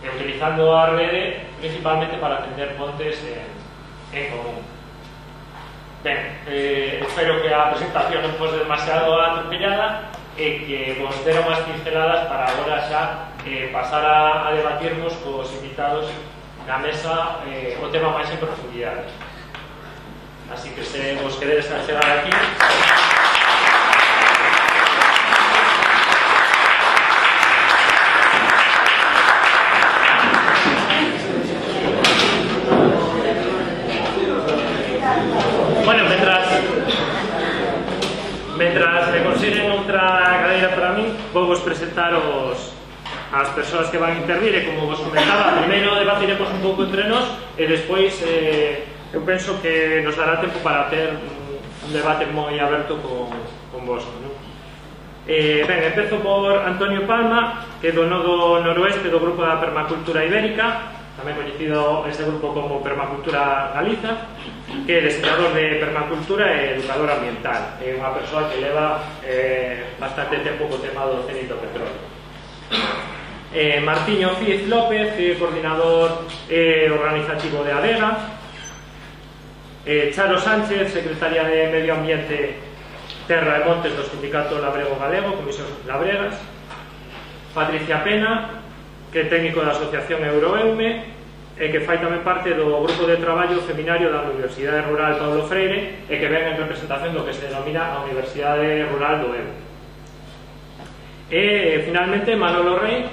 e utilizando a rede principalmente para tender pontes en común. Ben, espero que a presentación non fose demasiado atropellada e que vos deron as pinceladas para agora xa pasar a debatirnos cos invitados na mesa o tema máis en profundidade. Así que se vos queredes a chegar aquí. Bueno, mentras me consiguen outra cadeira para mí, vou vos presentar as persoas que van a intervir e, como vos comentaba, primeiro debatiremos un pouco entre nós e despois eu penso que nos dará tempo para ter un debate moi aberto con vos, non? Ben, empezo por Antonio Palma, que é do nodo noroeste do grupo da Permacultura Ibérica, tamén coñecido este grupo como Permacultura Galiza, que é diseñador de permacultura e educador ambiental. É unha persoa que leva bastante tempo co tema do océano e do petróleo. Martiño Fiz López, que é coordinador organizativo de ADEGA. Charo Sánchez, secretaria de Medio Ambiente, Terra e Montes do Sindicato Labrego Galego, Comisións Labregas. Patricia Pena, que é técnico da Asociación Euroeume e que fai tamén parte do grupo de traballo seminario da Universidade Rural Paulo Freire e que ven en representación do que se denomina a Universidade Rural do Evo. E finalmente Manolo Rey,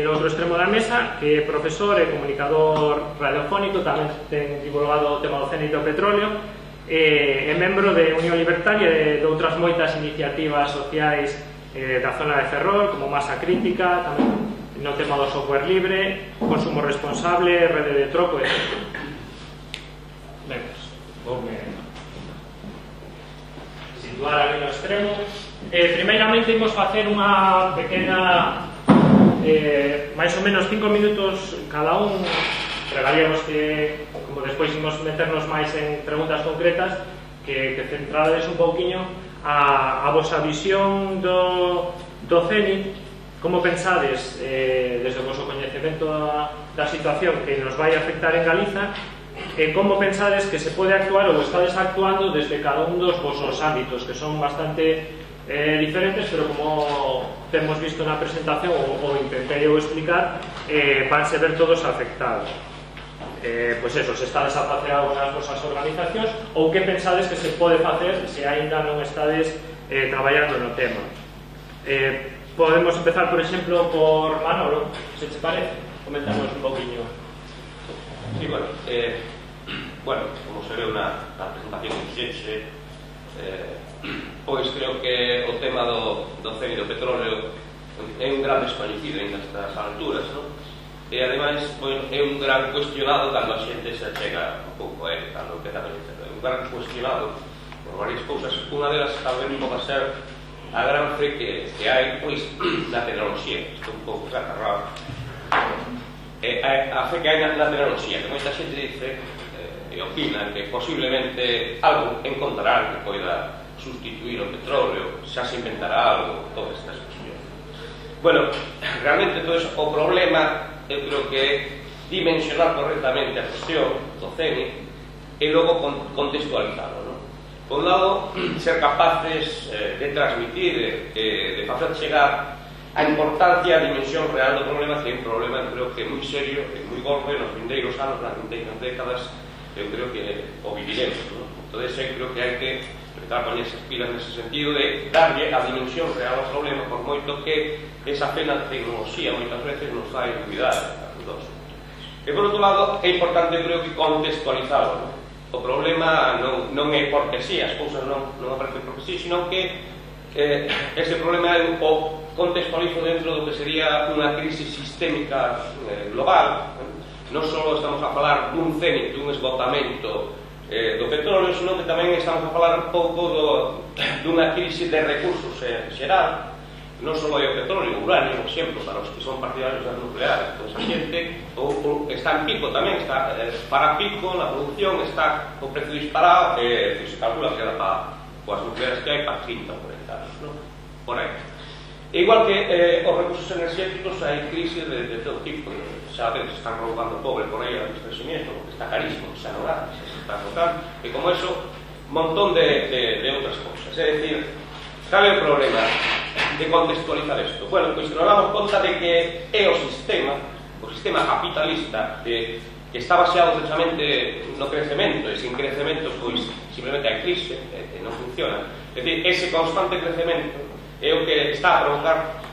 no outro extremo da mesa, que é profesor e comunicador radiofónico, tamén ten divulgado o tema do océano e do petróleo, é membro de Unión Libertaria e de outras moitas iniciativas sociais da zona de Ferrol, como Masa Crítica, tamén no tema do software libre, consumo responsable, rede de troco, etc. Ben, voume situar aquí no extremo. Primeiramente, imos facer unha pequena, máis ou menos 5 minutos cada un. Pregaríamos que, como despois imos meternos máis en preguntas concretas, que centrades un pouquiño a vosa visión do CENIT. Como pensades, desde o vosso coñecemento da situación que nos vai afectar en Galiza, como pensades que se pode actuar ou estades actuando desde cada un dos vosos ámbitos, que son bastante diferentes, pero como temos visto na presentación ou intentei eu explicar, vanse ver todos afectados. Pois eso, se estades a facer algo nas vosas organizacións, ou que pensades que se pode facer se aínda non estades traballando no tema. Podemos empezar, por exemplo, por Manolo, se te parece, comentarnos un poquinho. Sí, bueno, como se ve na presentación que fixeche, pois creo que o tema do océano e do petróleo é un gran descoñecido en estas alturas, non? E ademais, bueno, é un gran cuestionado cando a xente se chega un pouco a él, cando empeza a coñecerlo. É un gran cuestionado por varias cousas. Unha delas talvez pode ser a gran fe que hai, pois, na tecnoloxía. Isto un pouco raro. A fe que hai na tecnoloxía, que moita xente dice e opina que posiblemente algo encontrará que poida sustituir o petróleo, xa se inventará algo, todas estas cuestiones. Bueno, realmente todo eso, o problema, eu creo que é dimensionar correctamente a cuestión do CENI e logo contextualizarlo, non? Por un lado, ser capaces de transmitir, de facer chegar a importancia, a dimensión real do problema, que é un problema, creo que moi serio e moi gordo, nos vindeiros anos, nas vindeiras décadas, eu creo que o viviremos, non? Entón, eu creo que hai que empezar a poñer esas pilas nese sentido de darlle a dimensión real ao problema, por moito que esa pena tecnoloxía moitas veces nos fai olvidar a todos. E por outro lado, é importante, eu creo que contextualizarlo, non? o problema non é porque sí, as cousas non aparecen porque sí, sino que ese problema o contextualizo dentro do que sería unha crise sistémica global. Non só estamos a falar dun cénit, dun esgotamento do petróleo, sino que tamén estamos a falar un pouco dunha crise de recursos xeral. Non só é o petróleo, o uranio, por exemplo, para os que son partidarios das nucleares, pois a xente está en pico tamén, está para pico na produción, está o precio disparado, se calcula que para as nucleares que hai para 30 ou 40 anos, non? Por aí. Igual que os recursos enerxéticos, hai crisis de todo tipo. Xa veces están roubando pobre por aí a dispersionista, porque está carísimo, xa non dá, xa se está rogando, e como eso, un montón de outras cousas. É dicir, cal é o problema de contextualizar isto? Bueno, pois nos damos conta de que é o sistema capitalista que está baseado precisamente no crecemento, e sin crecemento, pois, simplemente hai crise, non funciona. É dicir, ese constante crecemento é o que está a provocar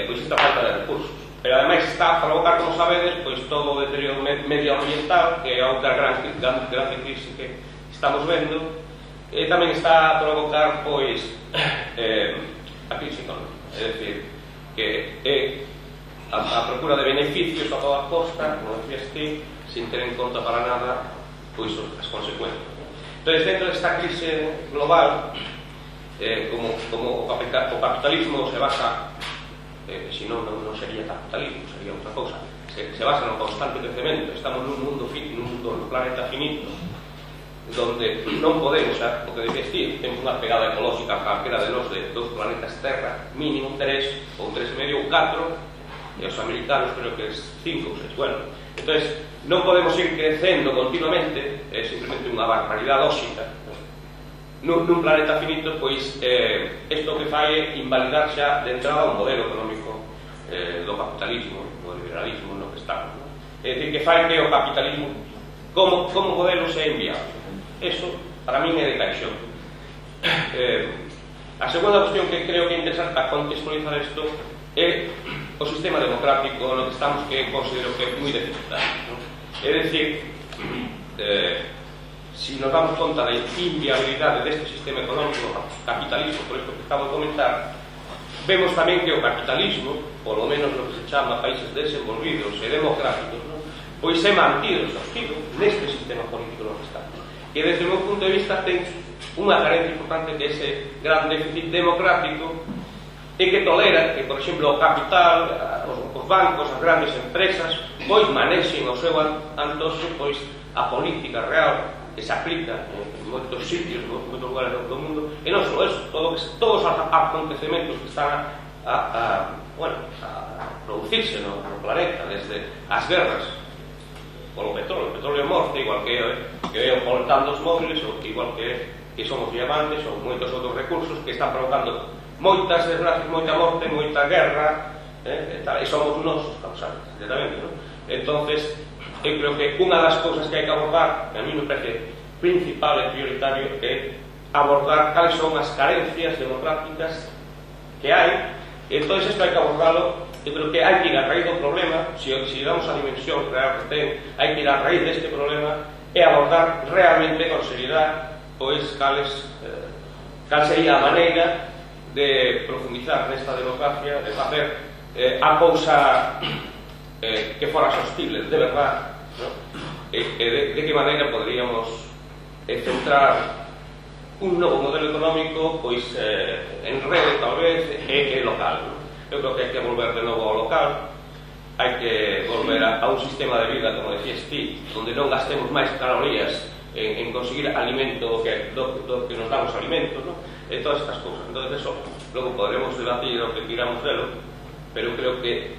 pois esta falta de recursos, pero ademais está a provocar, como sabedes, pois todo o deterioro medioambiental, que é outra grande crise que estamos vendo, e tamén está a provocar pois a crise económica, é dicir, que é a procura de beneficios a toda costa, como decías ti, sin ter en conta para nada pois as consecuencias. Entón, dentro desta crise global, como o capitalismo se basa, se non sería capitalismo, sería outra cousa, se basa no constante crecemento. Estamos nun mundo planeta finito, donde non podemos, o que decías ti, temos unha pegada ecolóxica a calquera de nós de dos planetas Terra, mínimo 3 ou 3,5 ou 4, e os americanos creo que é 5 ou 6. Bueno, entón, non podemos ir crecendo continuamente, é simplemente unha barbaridade óxica. Nun planeta finito, pois, isto que fai é invalidar xa de entrada o modelo económico do capitalismo, do liberalismo no que estamos. É dicir, que fai que o capitalismo como modelo sea inviable. Eso, para min, é de caixón. A segunda cuestión que creo que é interesante para contextualizar isto é o sistema democrático no que estamos, que considero que é moi deficitario. É dicir, si nos damos conta da inviabilidade deste sistema económico, capitalismo, por isto que acabo de comentar, vemos tamén que o capitalismo, polo menos no que se chama países desenvolvidos e democráticos, pois é mantido, sostido neste sistema político no que estamos. E desde o meu punto de vista ten unha carencia importante que ese gran déficit democrático e que tolera que, por exemplo, o capital, os bancos, as grandes empresas, pois manexen o seu antoso, pois a política real que se aplica en moitos sitios, en moitos lugares do mundo, e non só eso, todos os acontecementos que están a producirse no planeta, desde as guerras polo petróleo, o petróleo é morte, igual que é o coltán dos móviles, ou igual que son os diamantes, ou moitos outros recursos que están provocando moitas desgracias, moita morte, moita guerra, e somos nós os causantes, directamente, non? Entonces, eu creo que unha das cousas que hai que abordar, que a mí me parece principal e prioritario, é abordar cales son as carencias democráticas que hai, e entón isto hai que abordarlo. Eu creo que hai que ir a raíz do problema, se damos a dimensión real que ten, hai que ir a raíz deste problema e abordar realmente con seriedade pois cal sería a maneira de profundizar nesta democracia, de facer a cousa que fora sostible, de verdade, ¿no? De que maneira poderíamos centrar un novo modelo económico pois en rede, tal vez, e local, ¿no? Eu creo que hai que volver de novo ao local, hai que volver a un sistema de vida, como decías ti, onde non gastemos máis calorías en conseguir alimento do que nos damos alimentos, ¿no? E todas estas cousas. Entón, eso, logo podremos debatir o que tiramos delo, pero creo que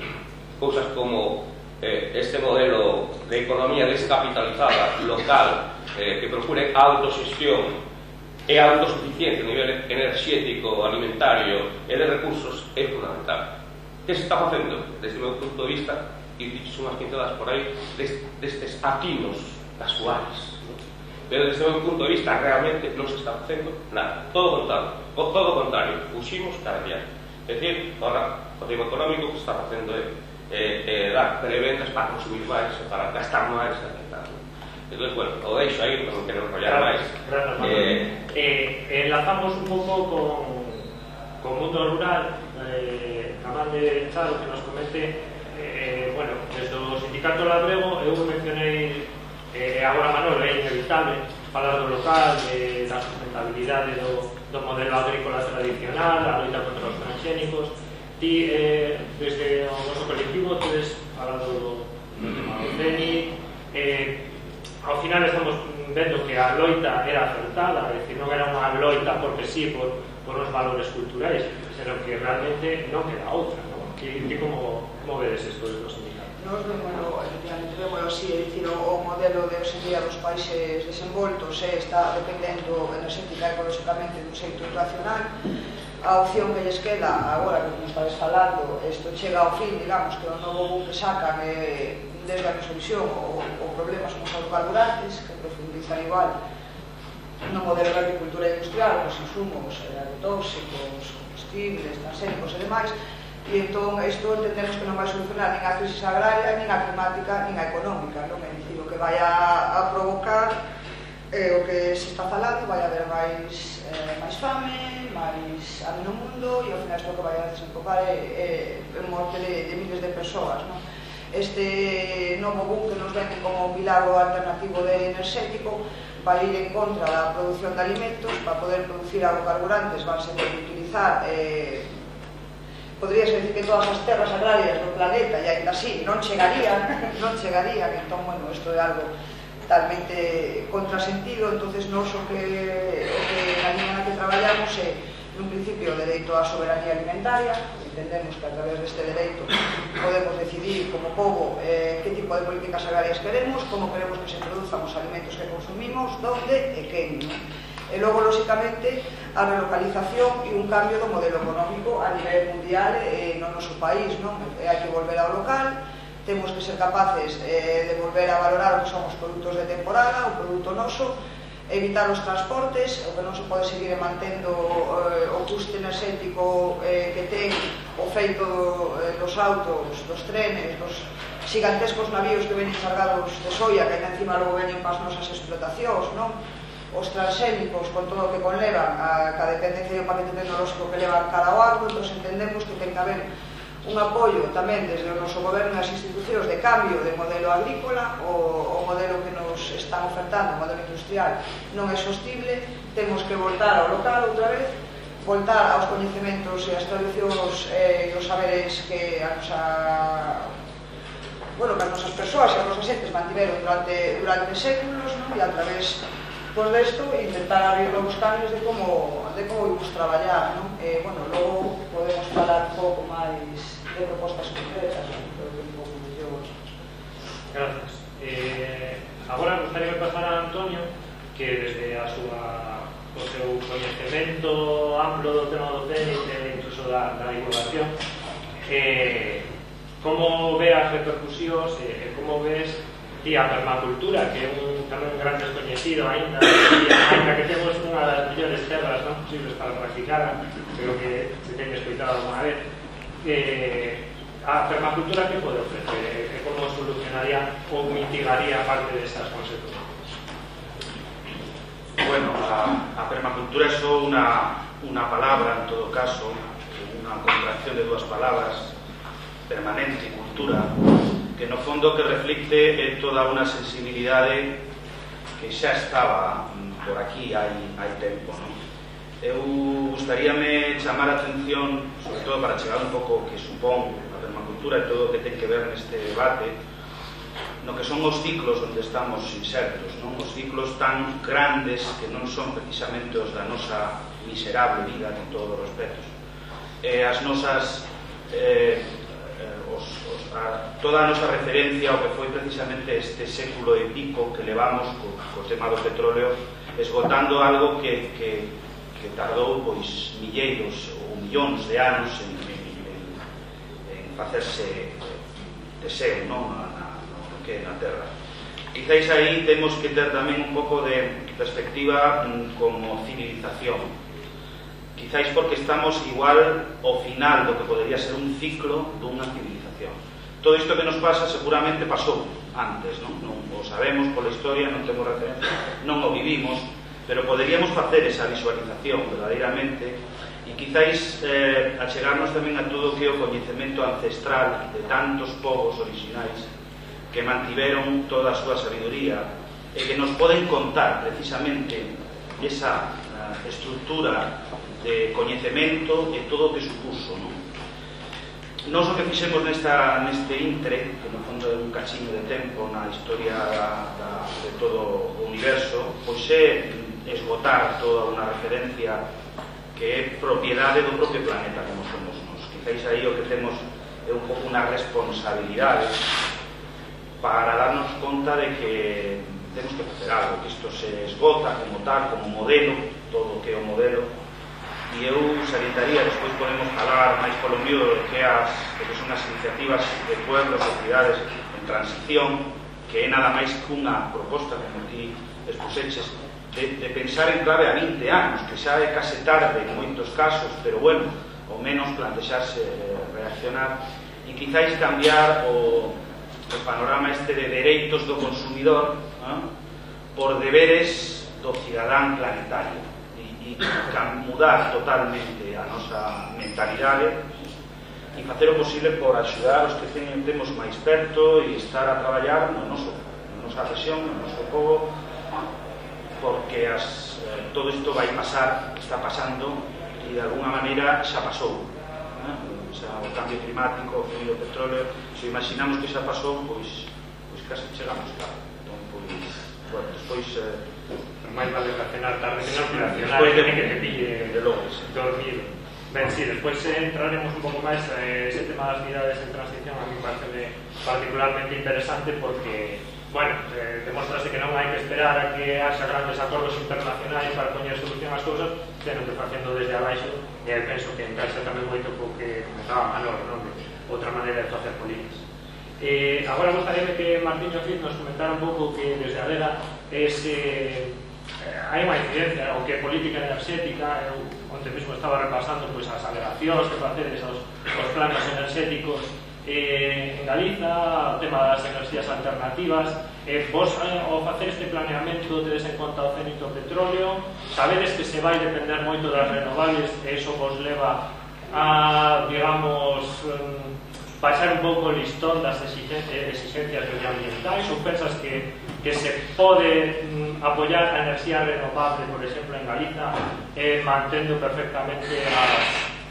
cousas como este modelo de economía descapitalizada, local, que procure autoxestión e autosuficiencia a nivel enerxético, alimentario e de recursos é fundamental. Que se está facendo, desde o meu punto de vista, e dichos unhas pintadas por aí, destes atinos casuais, ¿no? Pero desde o meu punto de vista realmente non se está facendo nada, todo o contrario, fuximos cada día. É dicir, ahora o tema económico que se está facendo é dar preventas para consumir máis, para gastar máis, etc. Entón, bueno, o deixo aí, non quero enrollar máis. Enlazamos un pouco con o mundo rural, acaban de echar o que nos comente, bueno, desde o Sindicato Labrego, eu mencionei agora Manolo, é inevitable falar do local, da sustentabilidade do modelo agrícola tradicional, a loita contra os transgénicos. Ti, desde o noso colectivo, tedes falado do tema do CENI. Ao final estamos vendo que a loita era acertada, é dicir, non era unha loita porque sí, por os valores culturais, senón que realmente non queda outra, non? Que como vedes isto dos sindicatos? Nos vémoslo así, é dicir, o modelo de hoxe en día dos países desenvoltos está dependendo enerxética e ecolóxicamente dun xeito racional. A opción que lles queda, agora que nos estades falando, isto chega ao fin, digamos, que o novo boom que sacan desde a nosa visión o problema son os carburantes, que profundizan igual no modelo de agricultura industrial, os insumos agrotóxicos, combustibles, transgénicos e demais. E entón, isto entendemos que non vai solucionar nin a crisis agraria, nin a climática, nin a económica, non? É dicir, o que vai a provocar o que se está falando, vai haber máis fame, máis hambre no mundo, e ao final isto que vai a desembocar é morte de miles de persoas, non? Este novo boom que nos vende como un milagro alternativo de enerxético vai ir en contra da produción de alimentos. Para poder producir agrocarburantes vanse ter que utilizar podríase decir que todas as terras agrarias do planeta, e ainda así non chegarían, entón, bueno, isto é algo totalmente contrasentido. Entonces, nos o que na liña na que traballamos é, nun principio, o dereito á soberanía alimentaria. Entendemos que a través deste dereito podemos decidir como pobo que tipo de políticas agrarias queremos, como queremos que se produzan os alimentos que consumimos, donde e quen, non? E logo, lóxicamente, a relocalización e un cambio do modelo económico a nivel mundial no noso país, non? Hai que volver ao local, temos que ser capaces de volver a valorar o que son os produtos de temporada, o produto noso, evitar os transportes, o que non se pode seguir mantendo o custe enerxético que ten o feito dos autos, dos trenes, dos gigantescos navíos que venen cargados de soia, que ainda encima logo veñen para as nosas explotacións, non? Os transgénicos, con todo o que conlevan a dependencia do paquete tecnolóxico que levan cara ao agro. Entón, entendemos que ten que haber un apoio tamén desde o noso goberno e as institucións de cambio de modelo agrícola. O modelo que nos están ofertando, o modelo industrial, non é sostible. Temos que voltar ao local outra vez, voltar aos coñecementos e as tradicións e os saberes que as nosas persoas e as nosas xentes mantiveron durante séculos, non? E a través desto intentar abrir novos caminos de como imos traballar, non? Logo podemos falar un pouco máis de propostas concretas, non? Pero un pouco mellor. Gracias. Agora gustaría pasar a Antonio, que desde o seu coñecemento amplo do tema do CENI e incluso da divulgación, como ve as repercusións e como ves ti a permacultura, que é tamén un gran descoñecido ainda que temos unha das millores terras non posibles para practicar, pero que se ten escoitado alguna vez. A permacultura que pode ofrecer? Como solucionaría ou mitigaría parte destas consecuencias? Bueno, a permacultura é só unha palabra, en todo caso, unha contracción de dúas palabras, permanente e cultura, que no fondo que reflicte é toda unha sensibilidade que xa estaba por aquí hai tempo, non? Eu gustaríame chamar a atención, sobre todo para chegar un pouco que supón a permacultura e todo o que ten que ver neste debate, no que son os ciclos onde estamos insertos, non? Os ciclos tan grandes que non son precisamente os da nosa miserable vida con todos os respetos. As nosas toda a nosa referencia ao que foi precisamente este século e pico que levamos co tema do petróleo, esgotando algo que tardou pois milleiros ou millóns de anos en facerse deseo, non? No que é na Terra. Quizáis aí temos que ter tamén un pouco de perspectiva como civilización. Quizáis porque estamos igual ao final do que podería ser un ciclo dunha civilización. todo isto que nos pasa seguramente pasou antes, non o sabemos pola historia, non temos referencia, non o vivimos, pero poderíamos facer esa visualización verdadeiramente e quizáis achegarnos tamén a todo o que é o coñecemento ancestral de tantos povos orixinais que mantiveron toda a súa sabiduría e que nos poden contar precisamente esa estructura de coñecemento e todo o que supuso, non? Nos o que fixemos neste intre, que no fondo é un cachiño de tempo na historia de todo o universo, pois é esgotar toda unha referencia que é propiedade do propio planeta como somos nos. Quizáis aí o que temos é un pouco unha responsabilidade para darnos conta de que temos que facer algo, que isto se esgota como tal, como modelo, todo o que é o modelo. E eu salientaría, despois podemos falar máis polo mío do que son as iniciativas de pueblos e cidades en transición, que é nada máis que unha proposta, como ti expuseches, de pensar en clave a 20 anos, que xa é case tarde en moitos casos, pero bueno, ao menos plantexarse reaccionar e quizáis cambiar o panorama este de dereitos do consumidor por deberes do cidadán planetario. E mudar totalmente a nosa mentalidade e facer o posible por axudar os que temos máis perto e estar a traballar na nosa rexión, no noso povo, porque todo isto vai pasar, está pasando e de alguna maneira xa pasou. O cambio climático, o fluido do petróleo, se imaginamos que xa pasou, pois casi chegamos lá. Entón, pois, despois máis vale racionar tarde que non racionar que te pille dormido. Ben, si, despois entraremos un pouco máis ese tema das cidades en transición. A mí parece particularmente interesante porque, bueno, demostrase que non hai que esperar a que haxa grandes acordos internacionais para poñer solución ás cousas, senón que facendo desde abaixo, e penso que encaixa tamén moito co que comentaba Manolo, non? Outra maneira de facer políticas. Agora gostaríame que Martín e Cid nos comentara un pouco que desde a DERA hai unha incidencia, o que é política enerxética. Eu onte mesmo estaba repasando as alegacións que facedes aos planos enerxéticos en Galiza, o tema das enerxías alternativas. Vos, ao facer este planeamento, tedes en conta o cénito petróleo, sabedes que se vai depender moito das renovables e iso vos leva a, digamos, baixar un pouco o listón das exigencias medioambientais, ou pensas que se pode apoiar a enerxía renovable, por exemplo, en Galiza, mantendo perfectamente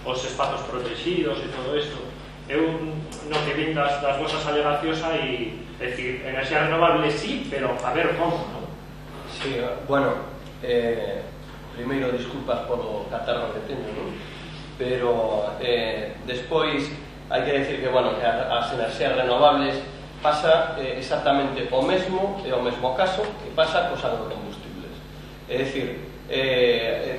os espazos protegidos e todo isto? Eu no que vin das vosas alegacións hai, é dicir, enerxía renovable sí, pero a ver como, non? Sí, bueno, primeiro disculpas polo catarro que teño, non? Pero despois hai que decir que, bueno, que as enerxías renovables pasa exactamente o mesmo, e o mesmo caso que pasa cos agrocombustibles. É dicir,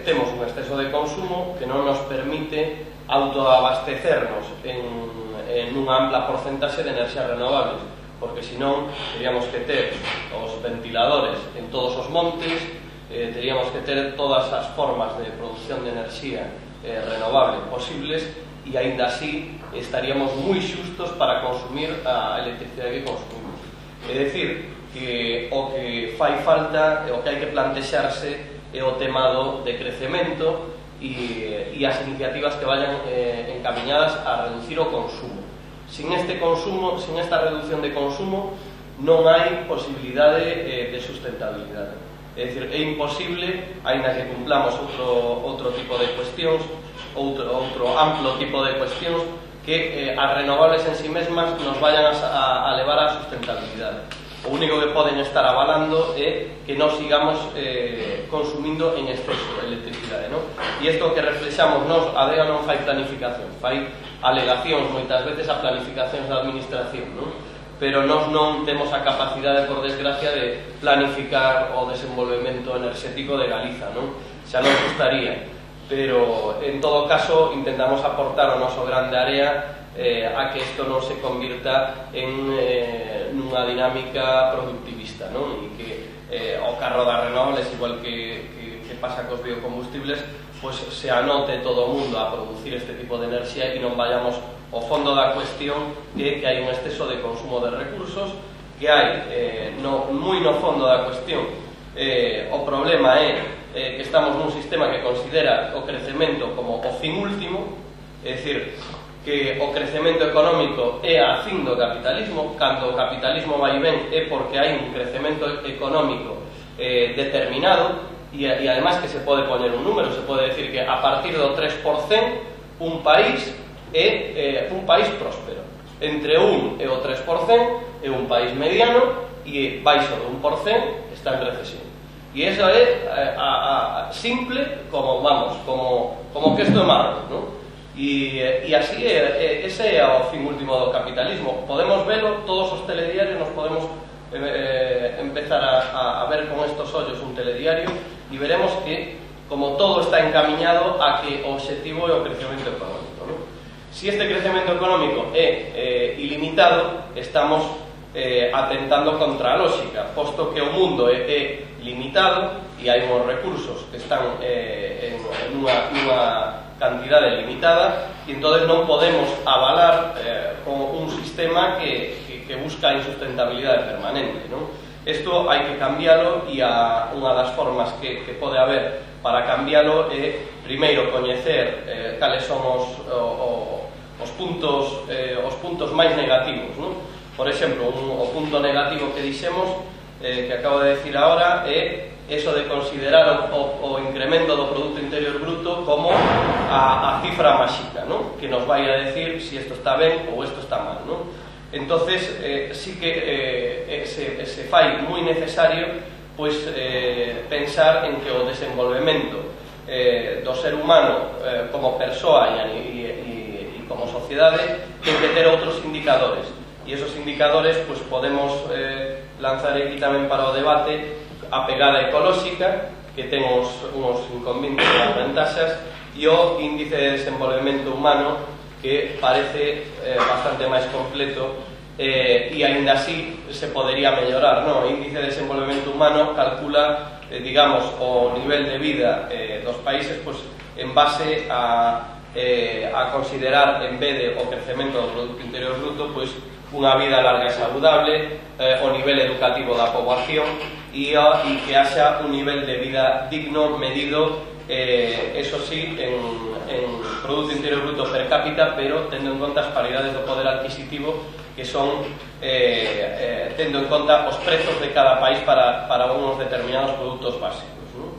temos un exceso de consumo que non nos permite autoabastecernos en unha ampla porcentaxe de enerxías renovables, porque senón teríamos que ter os ventiladores en todos os montes, teríamos que ter todas as formas de producción de enerxía renovable posibles, e aínda así estaríamos moi xustos para consumir a electricidade que consumimos. É dicir, que o que fai falta, o que hai que plantexarse é o tema do decrecemento e as iniciativas que vayan encamiñadas a reducir o consumo. Sin este consumo, sin esta reducción de consumo, non hai posibilidade de sustentabilidade. É dicir, é imposible, aínda que cumplamos outro tipo de cuestións, outro amplo tipo de cuestións, que as renovables en si mesmas nos vayan a levar á sustentabilidade. O único que poden estar avalando é que non sigamos consumindo en exceso de electricidade, non? E isto que reflexamos nos, a DEA non fai planificación, fai alegacións moitas veces a planificacións da administración, non? Pero nós non temos a capacidade, por desgracia, de planificar o desenvolvemento enerxético de Galiza, non? Xa non gustaría, pero en todo caso intentamos aportar o noso grande área a que isto non se convirta en nunha dinámica productivista, non? E que o carro das renovables, igual que pasa cos biocombustibles, pues se anote todo o mundo a producir este tipo de enerxía e non vayamos o fondo da cuestión é que hai un exceso de consumo de recursos, que hai moi no fondo da cuestión o problema é que estamos nun sistema que considera o crecemento como o fin último, é dicir, que o crecemento económico é a fin do capitalismo. Cando o capitalismo vai ben é porque hai un crecemento económico determinado, e además que se pode poner un número, se pode decir que a partir do 3% un país é un país próspero. Entre 1 e o 3% é un país mediano, e baixo do 1% está en recesión. E iso é simple como, vamos, como que isto é marrón, non? E así ese é o fin último do capitalismo. Podemos velo, todos os telediarios nos podemos empezar a ver con estos ollos un telediario e veremos que como todo está encaminado a que o obxectivo é o crecemento económico, non? Si este crecemento económico é ilimitado, estamos atentando contra a lógica, posto que o mundo é limitado e hai uns recursos que están en unha cantidade limitada, e entón non podemos avalar con un sistema que busca a insustentabilidade permanente, non? Isto hai que cambiálo, e unha das formas que pode haber para cambiálo é primeiro coñecer cales son os puntos máis negativos, non? Por exemplo, o punto negativo que dixemos, que acabo de decir agora, é eso de considerar o incremento do Producto Interior Bruto como a cifra máxica, ¿no? Que nos vai a decir si esto está ben ou esto está mal, ¿no? Entonces, sí que se fai moi necesario pois pensar en que o desenvolvemento do ser humano como persoa e como sociedade ten que ter outros indicadores. E esos indicadores pues, podemos lanzar aquí tamén para o debate a pegada ecolóxica, que ten uns inconvenientes e unhas ventaxas, e o índice de desenvolvemento humano, que parece bastante máis completo, e aínda así se podería mellorar, non? O índice de desenvolvemento humano calcula, digamos, o nivel de vida dos países pues, en base a considerar, en vez de o crecemento do Producto Interior Bruto, pues, unha vida larga e saludable, o nivel educativo da poboación e que haxa un nivel de vida digno medido, eso sí, en Producto Interior Bruto per cápita, pero tendo en conta as paridades do poder adquisitivo, que son tendo en conta os prezos de cada país para unos determinados produtos básicos, ¿no?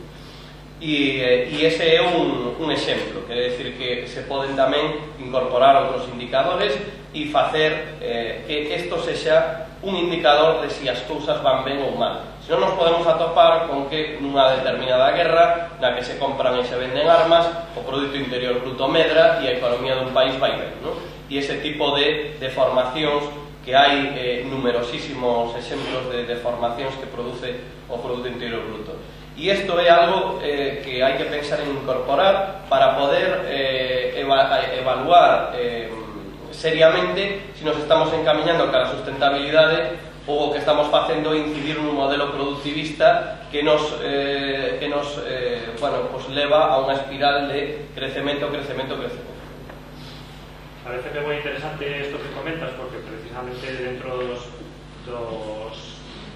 E ese é un exemplo, quer decir que se poden tamén incorporar outros indicadores e facer que isto sexa un indicador de si as cousas van ben ou mal. Se non nos podemos atopar con que nunha determinada guerra na que se compran e se venden armas, o Producto Interior Bruto medra e a economía dun país vai ben, ¿no? E ese tipo de formacións, que hai numerosísimos exemplos de formacións que produce o Producto Interior Bruto. E isto é algo que hai que pensar en incorporar para poder evaluar seriamente se nos estamos encamiñando cara a sustentabilidade ou o que estamos facendo é incidir nun modelo productivista que nos pues leva a unha espiral de crecemento. Parece que é moi interesante isto que comentas, porque precisamente dentro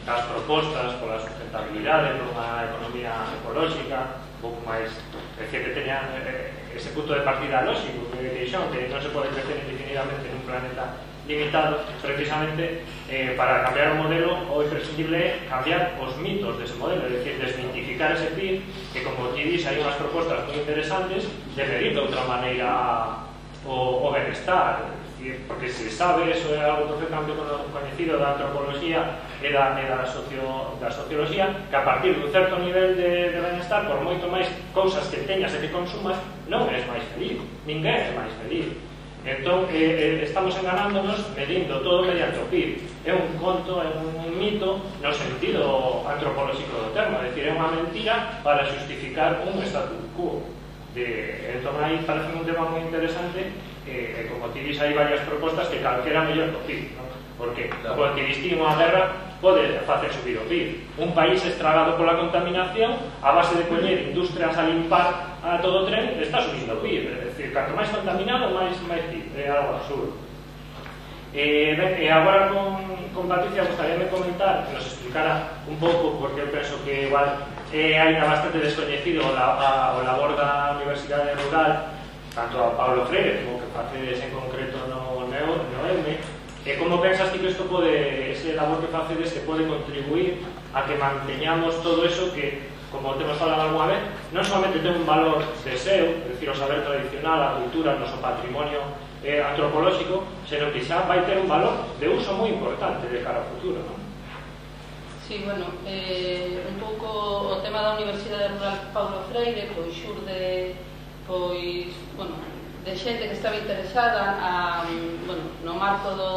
das propostas pola sustentabilidade, por unha economía ecolóxica, un pouco máis, que teñan ese punto de partida lógico que dixón, que non se pode crecer indefinidamente nun planeta limitado, precisamente para cambiar o modelo o imprescindible é cambiar os mitos dese modelo, é dicir, desmitificar ese PIB, que como ti dis hai unhas propostas moi interesantes de medir de outra maneira o benestar, porque se sabe, eso é algo perfectamente coñecido da antropoloxía e da socioloxía, que a partir dun certo nivel de benestar, por moito máis cousas que teñas e que consumas, non és máis feliz, ninguén é máis feliz. Entón, estamos enganándonos medindo todo mediante o PIB. É un conto, é un mito no sentido antropolóxico do termo, é dicir, é unha mentira para justificar un statu quo. Entón, aí parece un tema moi interesante, como ti dis, hai varias propostas que calquera mellor do PIB, non? Porque, como ti dis, unha guerra pode facer subir o PIB. Un país estragado pola contaminación, a base de poñer industrias a limpar a todo o tren, está subindo o PIB. É dicir, canto máis contaminado, máis PIB. É algo absurdo. E agora con Patricia gustaríame comentar que nos explicara un pouco, porque eu penso que igual é ainda bastante descoñecido o labor da Universidade Rural, tanto a Paulo Freire como que facedes en concreto no EUME, e como pensas ti que isto pode, ese labor que facedes, que pode contribuir a que manteñamos todo eso que, como temos falado alguna vez, non solamente ten un valor de seu, é dicir, o saber tradicional, a cultura, o noso patrimonio antropolóxico, senón que xa vai ter un valor de uso moi importante de cara ao futuro, non? Sí, bueno, un pouco o tema da Universidade Rural Paulo Freire, pois xurde, pois, bueno, de xente que estaba interesada no marco do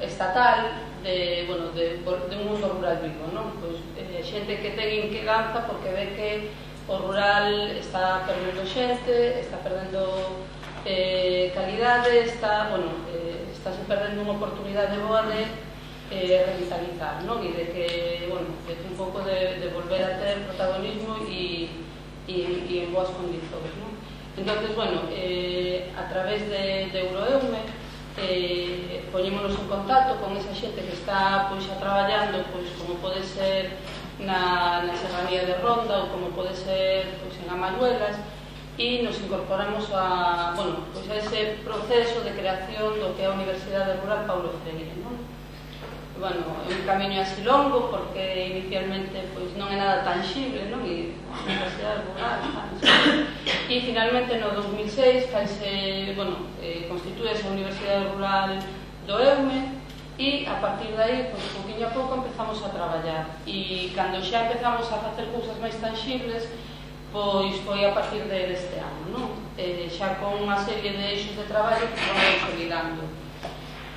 estatal de un mundo rural vivo, non? Pois xente que ten inquedanza porque ve que o rural está perdendo xente, está perdendo calidade, está se perdendo unha oportunidade boa de revitalizar, non? E de que, bueno, de un pouco de volver a ter protagonismo e en boas condicións, non? Entonces, bueno, a través de EuroEume poñémonos en contacto con esa xente que está pois a traballando, pois como pode ser na Serranía de Ronda ou como pode ser pois en Amayuelas, e nos incorporamos a ese proceso de creación do que é a Universidade Rural Paulo Freire, non? Bueno, é un camiño así longo porque inicialmente pois non é nada tangible, non? E a Universidade Rural e finalmente no 2006 constitúese a Universidade Rural do EUME e a partir de aí, pois, pouquinho a pouco empezamos a traballar e cando xa empezamos a facer cousas máis tangibles, pois foi a partir deste ano, non? Xa con unha serie de eixos de traballo que vamos consolidando.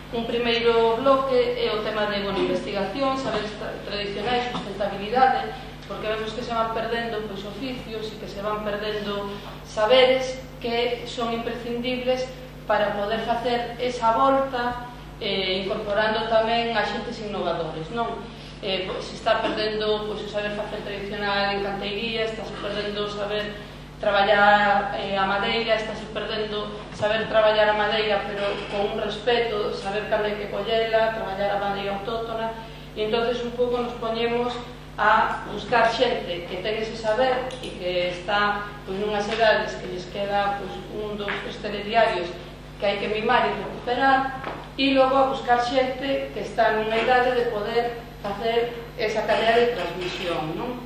Un primeiro bloque é o tema de investigación, saberes tradicionais, sustentabilidade, porque vemos que se van perdendo pois, oficios e que se van perdendo saberes que son imprescindibles para poder facer esa volta incorporando tamén axentes innovadores, non? Se está perdendo pois, o saber facer tradicional en canteiría, está se perdendo o saber traballar a madeira, está se perdendo saber traballar a madeira pero con un respeto, saber cando hai que collela, traballar a madeira autóctona e entonces un pouco nos poñemos a buscar xente que ten ese saber e que está pois, nunhas edades que lles queda pois, un dos telediarios que hai que mimar e recuperar e logo a buscar xente que está nunha idade de poder facer esa cadea de transmisión, non?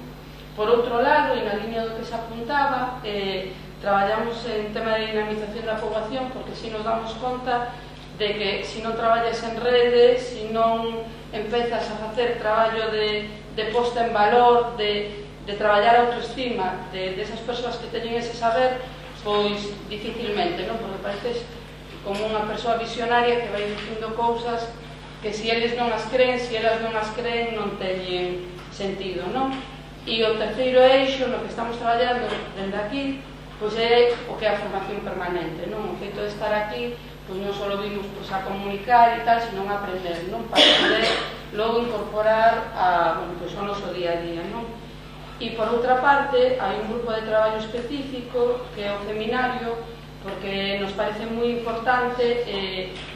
Por outro lado, e na liña do que se apuntaba, traballamos en tema de dinamización da poboación porque si nos damos conta de que se non traballas en rede, se non empezas a facer traballo de posta en valor, de traballar a autoestima de esas persoas que teñen ese saber, pois dificilmente, non? Porque pareces como unha persoa visionaria que vai dicindo cousas que se eles non as creen, se elas non as creen, non teñen sentido, non? E o terceiro eixo no que estamos traballando dende aquí, pois é o que é a formación permanente, non? O feito de estar aquí, pois non só vimos pois, a comunicar e tal, senón a aprender, non? Para poder logo incorporar pois, ao noso día a día, non? E por outra parte, hai un grupo de traballo específico que é o seminario, porque nos parece moi importante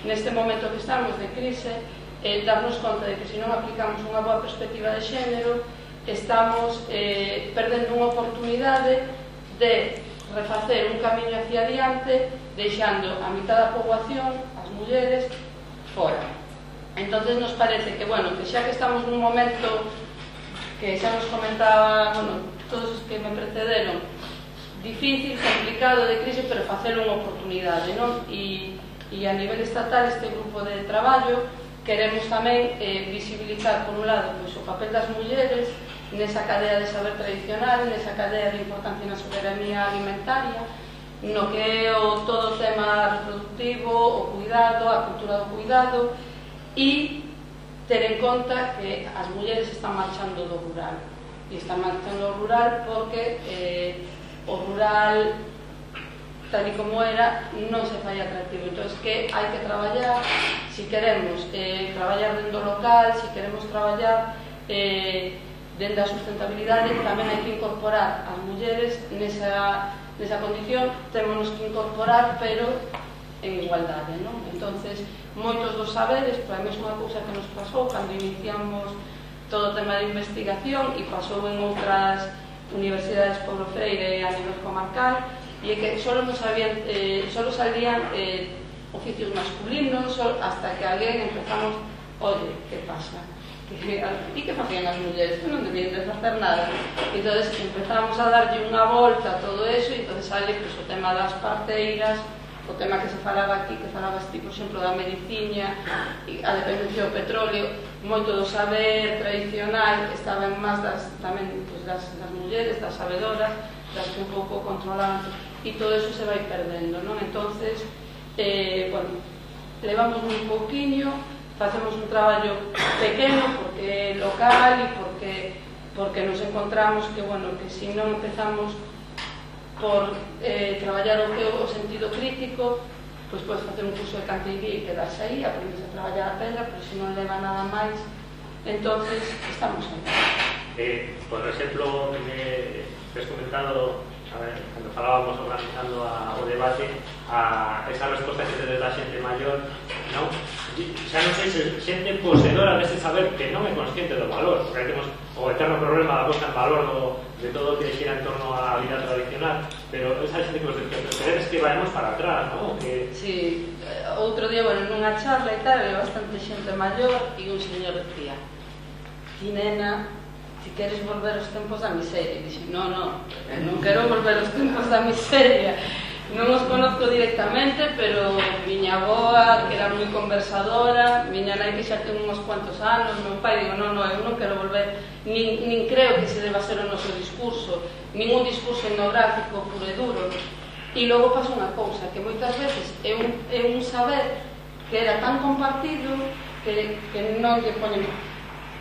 neste momento que estamos de crise darnos conta de que se non aplicamos unha boa perspectiva de xénero estamos perdendo unha oportunidade de refacer un camiño hacia adiante deixando a mitad da poboación, as mulleres, fora. Entonces nos parece que, bueno, que xa que estamos nun momento que xa nos comentaba, bueno, todos os que me precederon, difícil, complicado, de crise, pero facelo unha oportunidade, non? E a nivel estatal este grupo de traballo queremos tamén visibilizar, por un lado, pois, o papel das mulleres nesa cadea de saber tradicional, nesa cadea de importancia na soberanía alimentaria, no que é todo o tema reproductivo, o cuidado, a cultura do cuidado, e ter en conta que as mulleres están marchando do rural. E están marchando do rural porque o rural tal y como era, non se fai atractivo. Entón, que hai que traballar, se queremos traballar dentro local, se queremos traballar dentro da sustentabilidade, tamén hai que incorporar as mulleres nesa condición, temos que incorporar, pero en igualdade, non? Entonces, moitos dos saberes, para mí é unha cousa que nos pasou cando iniciamos todo o tema de investigación e pasou en outras universidades Paulo Freire a nivel comarcal, e é que solo salían oficios masculinos hasta que alguén empezamos, oye, que pasa? E que facían as mulleres? Que non debían de facer nada. Entón empezamos a darlle unha volta a todo eso, e entón sale pues, o tema das parteiras, o tema que se falaba aquí, que falabas ti, por exemplo, da mediciña, a dependencia do petróleo, moito do saber tradicional estaba en más tamén pues, das mulleres, das sabedoras, das que un pouco controlaban, e todo eso se vai perdendo, non? Entonces, bueno, levamos un pouquiño, facemos un traballo pequeno porque é local e porque nos encontramos que, bueno, que se non empezamos por traballar o sentido crítico, pois podes facer un curso de cantería e quedarse aí, aprendes a traballar a pedra, pero se non leva nada máis, entonces estamos aí. Por exemplo, que has comentado, a ver, cando falábamos organizando o debate, esa resposta que te dá a xente maior, non? Xa non sei se xente poseedora dese saber que non é consciente do valor, porque temos o eterno problema da posta en valor de todo o que xira en torno á vida tradicional, pero esa xente que vos decía, pero queredes que vaemos para atrás, non? Que... Sí, outro día, bueno, nunha charla e tal, había bastante xente maior e un señor decía, ti nena, si queres volver aos tempos da miseria. E dixe, non quero volver aos tempos da miseria. Non os conozco directamente, pero miña avoa, que era moi conversadora, miña nai que xa ten uns cuantos anos, meu pai, digo, non, eu non quero volver, nin creo que se deba ser o noso discurso, nin un discurso etnográfico puro e duro. E logo pasa unha cousa, que moitas veces é un saber que era tan compartido que non lle poñen...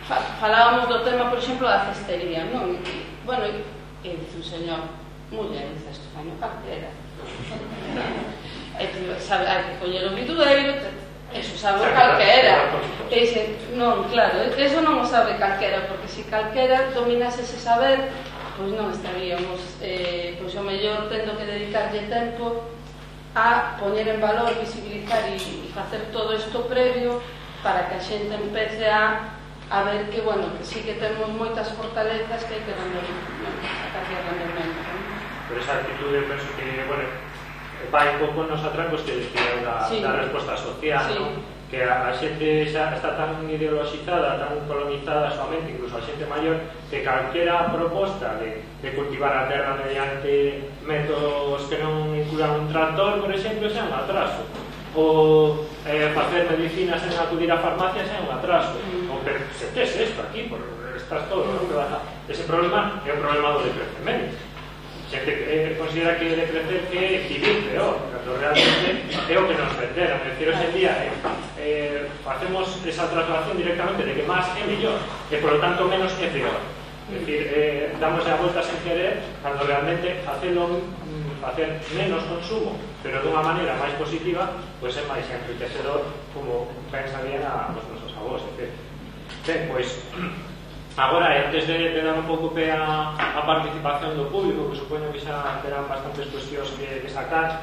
Falábamos do tema, por exemplo, da cestería, non? Bueno, e dice un señor, muller, dice, isto fai no calquera. Hai que coller o bidueiro, eso sabe calquera. E dice, non, claro, eso non o sabe calquera, porque se calquera dominase ese saber, pois non estaríamos, pois o mellor tendo que dedicarlle tempo a poñer en valor, visibilizar e facer todo isto previo para que a xente empece a ver que, bueno, que sí que temos moitas fortalezas que hai que sacar de rendemento. Pero esa actitude, penso que, bueno, vai un pouco nos atrancos que decía da resposta social, sí. Non? Que a xente xa está tan ideologizada, tan colonizada somente, incluso a xente maior, que calquera proposta de cultivar a terra mediante métodos que non incluan un tractor, por exemplo, xa é un atraso. Ou facer medicinas en acudir a farmacias é un atraso. Ou pero se tes isto aquí, estás todo, non? Ese problema é o problema do decrecemento. Xente que considera que decrecer que é vivir peor, cando realmente é o que nos venderon. É dicir, hoxe en día facemos esa traslación directamente de que máis é mellor e, por lo tanto, menos é peor. É dicir, damos a volta sen querer, cando realmente facer menos consumo, pero dunha maneira máis positiva, pois é máis enriquecedor, como pensarían os nosos avós. Ben, pois, agora, antes de dar un pouco pé a participación do público, que supoño que xa terán bastantes cuestións que sacar,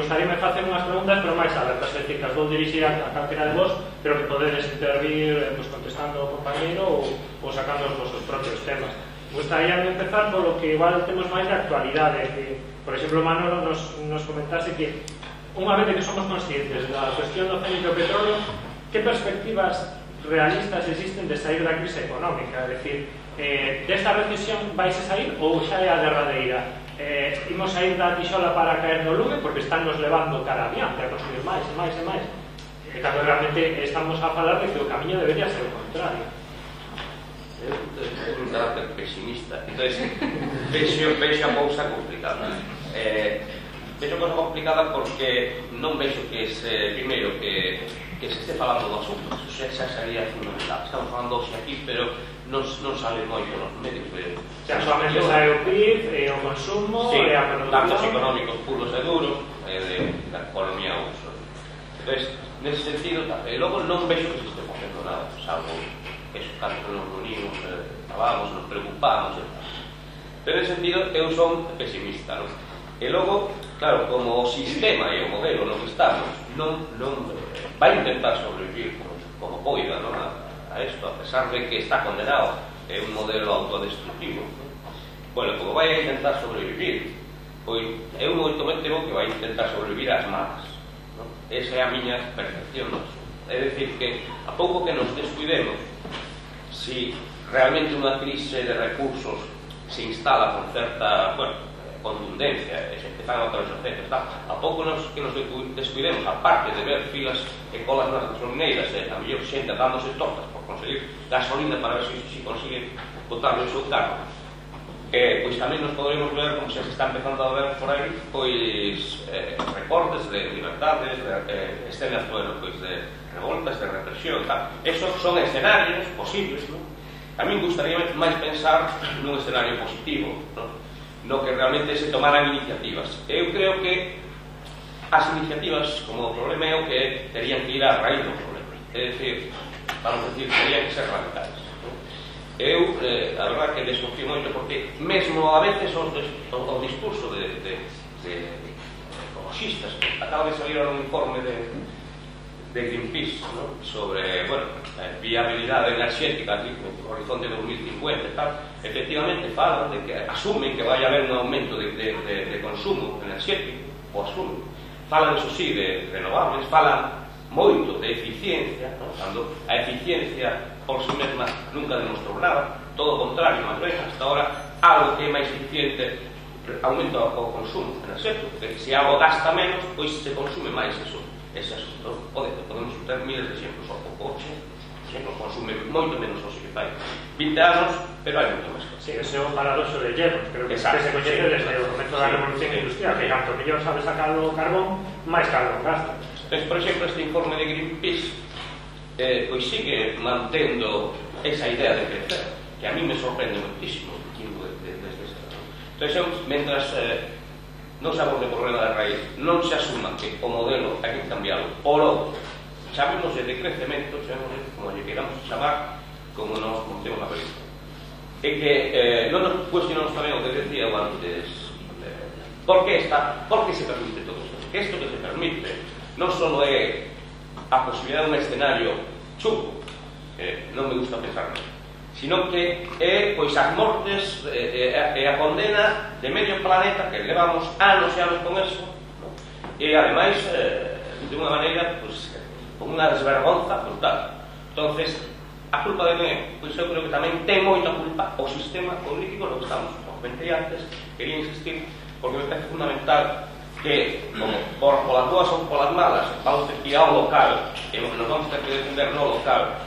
gostaríame facer unhas preguntas, pero máis abertas, é dicir, que as vou dirixir a calquera de vos, pero que podedes intervir contestando ao compañero ou sacando os vosos propios temas. Gostaríame empezar polo que igual temos máis de actualidade, que, por exemplo, Manolo nos comentase que unha vez que somos conscientes da cuestión do cénito petróleo, que perspectivas realistas existen de sair da crise económica? É dicir, desta recesión vais a sair ou xa é a derradeira? Imos sair da tixola para caer no lume porque están nos levando cara adiante a consumir máis e máis e máis, cando realmente estamos a falar de que o camiño debería ser o contrario. Eu un carácter pesimista, entón vexo a cousa complicada. Vexo a cousa complicada porque non vexo que primeiro que que se este falando do asunto, eso xa sería fundamental. Estamos falando hoxe aquí, pero non sale moito nos medios de... Xa solamente sae o PIB, o consumo, sí, e a producción... datos económicos puros e duros, da economía uso. Entón, nese sentido, e logo non vexo que se este facendo nada, salvo eso, cando nos reunimos, falamos, nos preocupamos, pero nese sentido eu son pesimista, non? E logo, claro, como o sistema e o modelo no que estamos non vai intentar sobrevivir como poida, non? A isto, a pesar de que está condenado, é un modelo autodestructivo. Bueno, como vai a intentar sobrevivir, pois eu moito me temo que vai a intentar sobrevivir ás malas, non? Esa é a miña percepción, non? É dicir, que a pouco que nos descuidemos, si realmente unha crise de recursos se instala con certa, bueno, contundencia, e se empezan outras ofertas, a pouco que nos descuidemos, aparte de ver filas e colas nas gasolineiras, a mellor xente dándose tortas por conseguir gasolina para ver se consigue botar o seu carro, pois tamén nos podremos ver, como xa se está empezando a ver por aí, pois recortes de libertades, escenas pois, de revoltas, de represión, tal. Esos son escenarios posibles, non? A mí gustaría máis pensar nun escenario positivo, non? No que realmente se tomaran iniciativas. Eu creo que as iniciativas, como o problema é o que terían que ir a raíz do problema. É dicir, vamos decir, terían que ser radicales. Eu, a verdad que desconfío moito, porque mesmo a veces o discurso de ecologistas, acaba de salir un informe de Greenpeace, ¿no? Sobre, bueno, viabilidade enerxética aquí, no horizonte de 2050 e tal, efectivamente falan de que asumen que vai haber un aumento de consumo enerxético, o asumen, falan, eso sí, de renovables, falan moito de eficiencia, ¿no? Cando a eficiencia por si mesma nunca demostrou nada, todo o contrario, máis ben, hasta ahora algo que é máis eficiente aumenta o consumo enerxético, que se algo gasta menos, pois se consume máis eso. Ese asunto, podemos ter miles de exemplos. O coche, consume moito menos hoxe que fai 20 anos, pero hai moito máis. Sí, ese é o paradoxo de hierro, creo que se coñece desde o momento da revolución industrial, que canto mellor sabe sacar o carbón, máis carbón gasta. Entón, por exemplo, este informe de Greenpeace pois sigue mantendo esa idea de crecer, que a mí me sorprende muitísimo desde esta. Entón, mentras non se aborde o problema de raíz, non se asuma que o modelo hai que cambiarlo por outro, chamémosle de crecemento, chamémosle como lle queramos chamar, como nos montemos a película, e que non nos cuestionamos tamén o que decía antes, por que se permite todo isto, que isto que se permite non só é a posibilidade de un escenario chungo, non me gusta pensar nada, sino que é pois as mortes e a condena de medio planeta, que levamos anos e anos con eso, ¿no? E ademais de unha maneira pois, con unha desvergonza brutal. Entonces, a culpa de quen? Pois eu creo que tamén ten moita culpa o sistema político no que estamos. Como comentei antes, quería insistir, porque me parece fundamental que, como polas boas ou polas malas, vamos ter que ir ao local, e nos vamos ter que defender no local.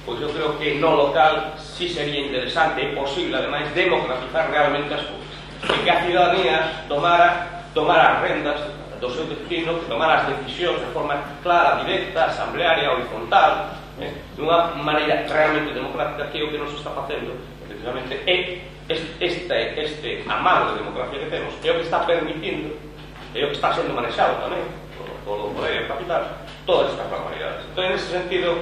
Pois eu creo que no local sí sería interesante e posible, ademais, democratizar realmente as cousas. E que a ciudadanía tomara as rendas do seu destino, que tomara as decisións de forma clara, directa, asamblearia, horizontal, dunha maneira realmente democrática, que é o que nos está facendo, precisamente, é este amado de democracia que temos, é o que está permitindo, é o que está sendo manexado tamén polo poder capital, todas estas barbaridades. Entón, nesse sentido,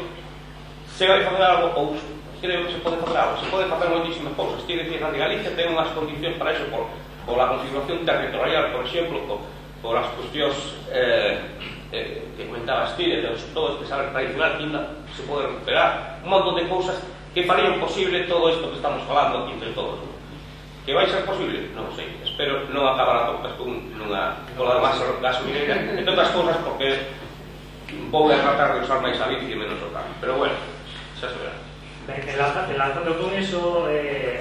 se vai facer algo, ou creo que se pode facer algo, se pode facer moitísimas cousas. Quer decir, na Galicia ten unhas condicións para eso, por a configuración territorial, por exemplo, por as cuestións que comentaba Stile, todo este saber tradicional que ainda se pode recuperar, un montón de cousas que farían posible todo isto que estamos falando aquí entre todos. Que vai ser posible? Non sei, espero non acabar a tocas nunha cola máis gasolineira, entre outras cousas porque vou a tratar de usar máis a bici e menos o carro, pero bueno, xa se verá. Ben, enlazando con eso,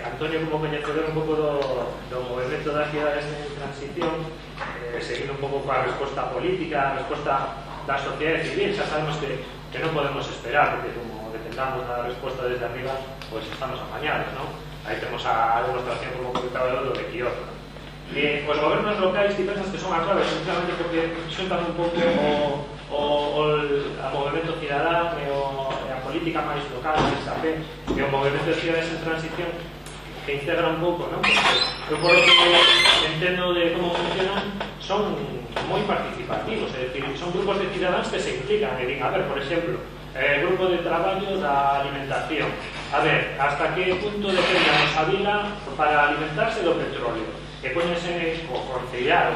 Antonio, como coñecedor un pouco do movimento das cidades en transición, seguindo un pouco coa resposta política, a resposta da sociedade civil, xa sabemos que non podemos esperar, porque como dependamos da resposta desde arriba, pois estamos apañados, non? Aí temos a demostración, como comentaba do de Kioto. Os gobernos locais, ti pensas que son a clave, precisamente porque xuntan un pouco a movimento cidadán e a política máis local, sabe? E o movimento de cidades en transición que integra un pouco, non? Eu por lo que entendo de como funcionan son moi participativos, é dicir, son grupos de cidadáns que se implican e din, a ver, por exemplo, grupo de traballo da alimentación, a ver, hasta que punto dependamos a vila para alimentarse do petróleo, e poñense co concellar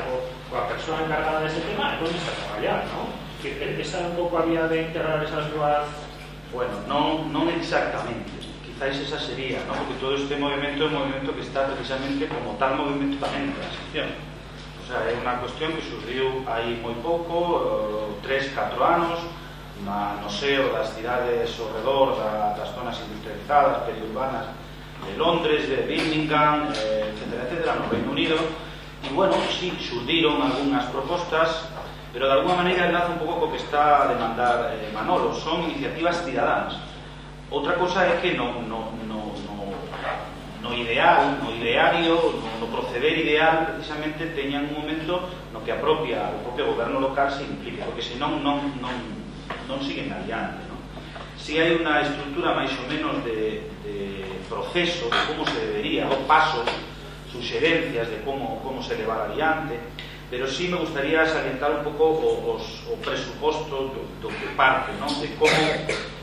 coa persoa encargada dese tema e poñense a traballar, non? Esa é un pouco a vía de integrar esas dúas... Bueno, non exactamente. Quizáis esa sería, ¿no? Porque todo este movimento é un movimento que está precisamente como tal movimento tamén en transición. O sea, é unha cuestión que surgiu aí moi pouco, 3-4 anos, no seo das cidades ao redor das zonas industrializadas, periurbanas de Londres, de Birmingham, etcétera, no Reino Unido. E, bueno, sí, surdiron algunhas propostas, pero de alguna maneira enlaza un pouco co que está a demandar Manolo. Son iniciativas cidadáns. Outra cosa é que no ideal, no ideario, no proceder ideal, precisamente teñan un momento no que o propio goberno local se implique, porque senón non siguen adiante, non? Si hai unha estructura máis ou menos de proceso de como se debería, ou pasos, suxerencias de como se levar adiante, pero sí me gustaría salientar un pouco o presuposto do que parte, non? De como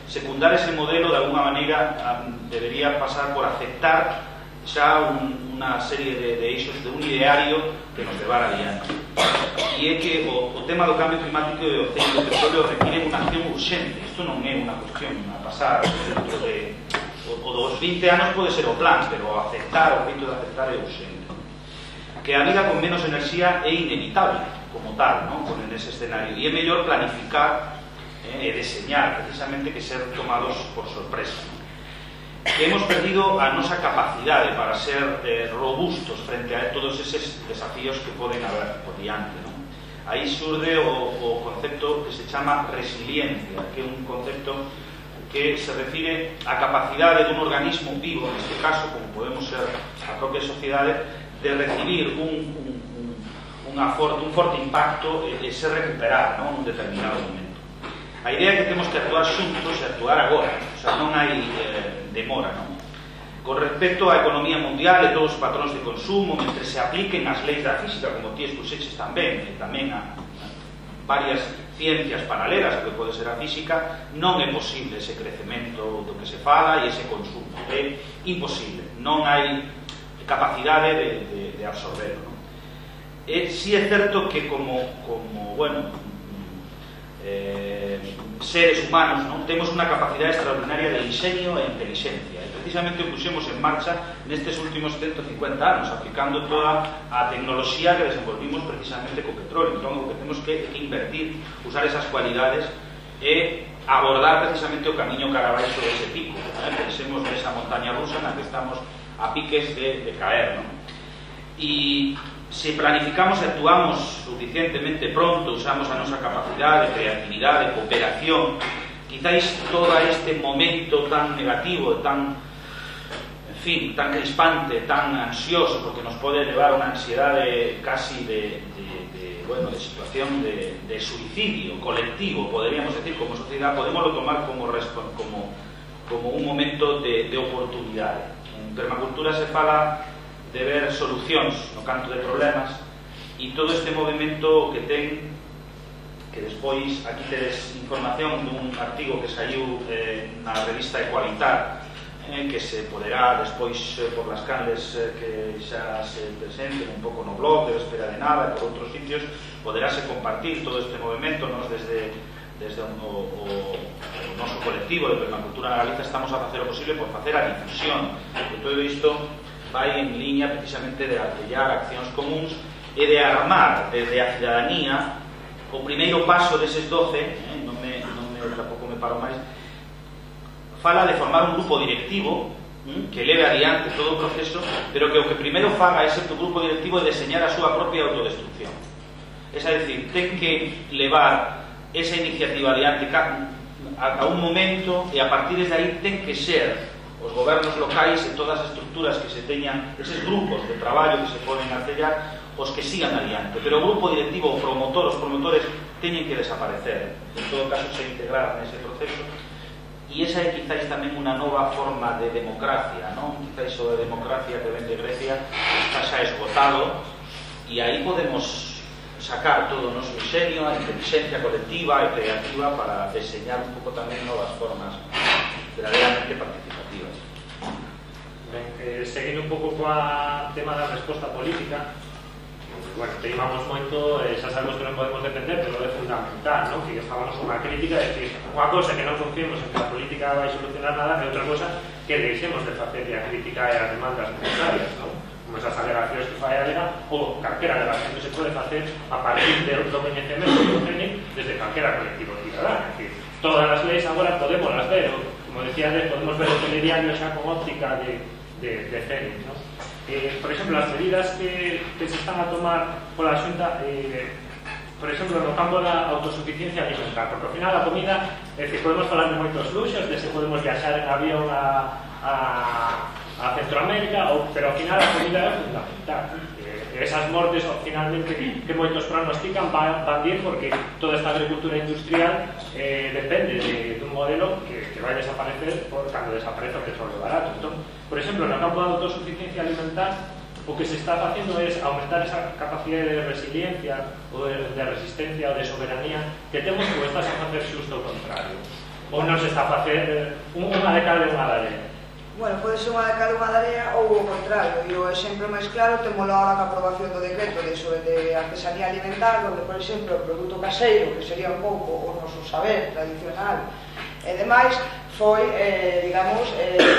secundar ese modelo de alguna maneira debería pasar por aceptar xa unha serie de eixos de un ideario que nos levar adiante. E é que o tema do cambio climático e o ciclo do petróleo requiere unha acción urxente. Isto non é unha cuestión a pasar dentro de... O dos 20 anos pode ser o plan, pero o feito de aceptar é urxente. Que a vida con menos enerxía é inevitable, como tal, non? Con ese escenario. E é mellor planificar e deseñar, precisamente, que ser tomados por sorpresa. Que hemos perdido a nosa capacidade para ser robustos frente a todos eses desafíos que poden haber por diante, non? Aí surde o concepto que se chama resiliencia, que é un concepto que se refire á capacidade dun organismo vivo, neste caso, como podemos ser a propia sociedade, de recibir un forte impacto e se recuperar, non? Un determinado momento. A idea é que temos que actuar xuntos e actuar agora, o sea, non hai demora, non? Con respecto á economía mundial e todos os patróns de consumo, mentre se apliquen as leis da física, como ti expuxeches tamén, e tamén a varias ciencias paralelas, que pode ser a física, non é posible ese crecemento do que se fala e ese consumo. É imposible, non hai capacidade de absorberlo, non? Si é certo que como seres humanos, non temos unha capacidade extraordinaria de ingenio e inteligencia, e precisamente o puxemos en marcha nestes últimos 150 anos, aplicando toda a tecnoloxía que desenvolvimos precisamente co petróleo. Entón, o que temos que invertir, usar esas cualidades e abordar precisamente o camiño cara abaixo dese pico, pensemos nesa montaña rusa na que estamos a piques de caer, non? E se planificamos e actuamos suficientemente pronto, usamos a nosa capacidade, creatividade, cooperación, quizáis todo este momento tan negativo, tan crispante, tan ansioso, porque nos pode levar a unha ansiedade casi de situación de suicidio colectivo, poderíamos decir, como sociedade, podemos tomar como un momento de oportunidade. En permacultura se fala de ver solucións no canto de problemas, e todo este movimento que ten, que despois aquí tedes información dun artigo que saiu na revista Equalitar, que se poderá despois por las canles que xa se presenten un pouco no blog de Espera de Nada e por outros sitios, poderase compartir todo este movimento. Nos desde o noso colectivo de Permacultura na Galiza estamos a facer o posible por facer a difusión de todo isto. Vai en liña precisamente de artellar accións comuns e de armar desde a cidadanía o primeiro paso deses 12, tampouco me paro máis, fala de formar un grupo directivo que leve adiante todo o proceso, pero que o que primeiro faga ese grupo directivo é deseñar a súa propia autodestrucción. É dicir, ten que levar esa iniciativa adiante a un momento, e a partir de aí ten que ser os gobernos locais e todas as estructuras que se teñan, eses grupos de traballo que se poden artellar, os que sigan adiante, pero o grupo directivo, o promotor, os promotores teñen que desaparecer, en todo caso se integrar nese proceso. E esa é quizáis tamén unha nova forma de democracia, non? Quizáis o de democracia que ven de Grecia está xa esgotado, e aí podemos sacar todo o noso ingenio, a inteligencia colectiva e creativa para deseñar un pouco tamén novas formas verdadeiramente participativas. Ben, seguindo un pouco coa tema da resposta política, bueno, teimamos moito, xa sabemos que non podemos depender, pero é fundamental, non? Que estábamos unha crítica, é dicir, unha cosa que non confiemos en que a política vai solucionar nada, e outra cosa que deixemos de facer a crítica e as demandas necesarias, non? Como esas alegacións que fai a Lega, ou calquera alegación que se pode facer a partir do coñecemento que obtenen desde calquera colectivo cidadano. É dicir, todas as leis agora podemos las ver, ou, como decía, podemos ver o telediario xa con óptica de Félix, non? Por exemplo, as medidas que se están a tomar pola Xunta, por exemplo, no campo da autosuficiencia alimentar, porque ao final a comida, podemos falar de moitos luxos, de se podemos viaxar en avión a Centroamérica, pero ao final a comida é fundamental. Esas mortes, finalmente, que moitos pronostican van bien, porque toda esta agricultura industrial depende dun modelo que vai desaparecer cando desaparece o petróleo barato. Entón, por exemplo, no campo da autosuficiencia alimentar, o que se está facendo é aumentar esa capacidade de resiliencia ou de resistencia ou de soberanía que temos, ou está a facer xusto o contrario, ou non se está a facer unha de cal e unha de arena. Bueno, pode ser unha de cal e unha de area ou o contrario, e o exemplo máis claro temos agora ca aprobación do decreto de artesanía alimentar, onde, por exemplo, o produto caseiro, que sería un pouco o noso saber tradicional e demais, foi, digamos,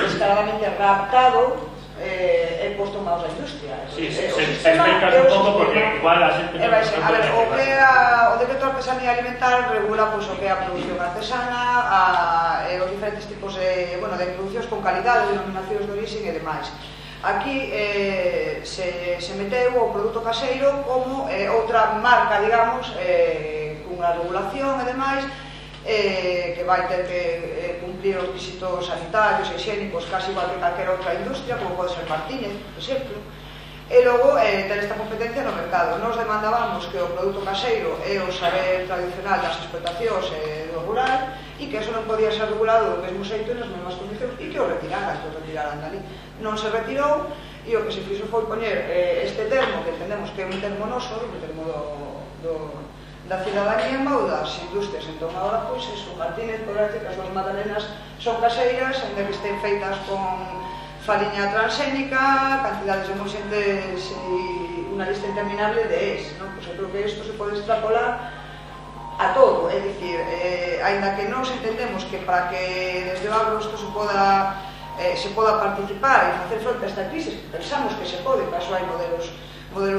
descaradamente raptado e posto en maus da industria. Sí, se explica un pouco porque igual a xente non... A ver, o decreto de artesanía alimentar regula o que é a produción artesana, os diferentes tipos de producións con calidade, denominacións de origen e demais. Aquí se meteu o produto caseiro como outra marca, digamos, cunha regulación e demais, que vai ter que cumplir os requisitos sanitarios e higiénicos casi igual que calquera outra industria, como pode ser Martínez, por exemplo, e logo ter esta competencia no mercado. Nos demandábamos que o produto caseiro é o saber tradicional das explotacións do rural, e que eso non podía ser regulado do mesmo xeito e nas mesmas condicións, e que o retiraran dali. Non se retirou, e o que se fixo foi poñer este termo, que entendemos que é un termo noso, un termo da cidadanía en mau das industrias. Entón, agora, pois, eso, Martínez, por decir que as súas magdalenas son caseiras, en que estén feitas con fariña transgénica, cantidades emulsientes e unha lista interminable de non? Pois eu creo que isto se pode extrapolar a todo, é dicir, aínda que nós entendemos que para que desde o agro isto se poda participar e facer fronte a esta crisis, pensamos que se pode, para iso hai modelos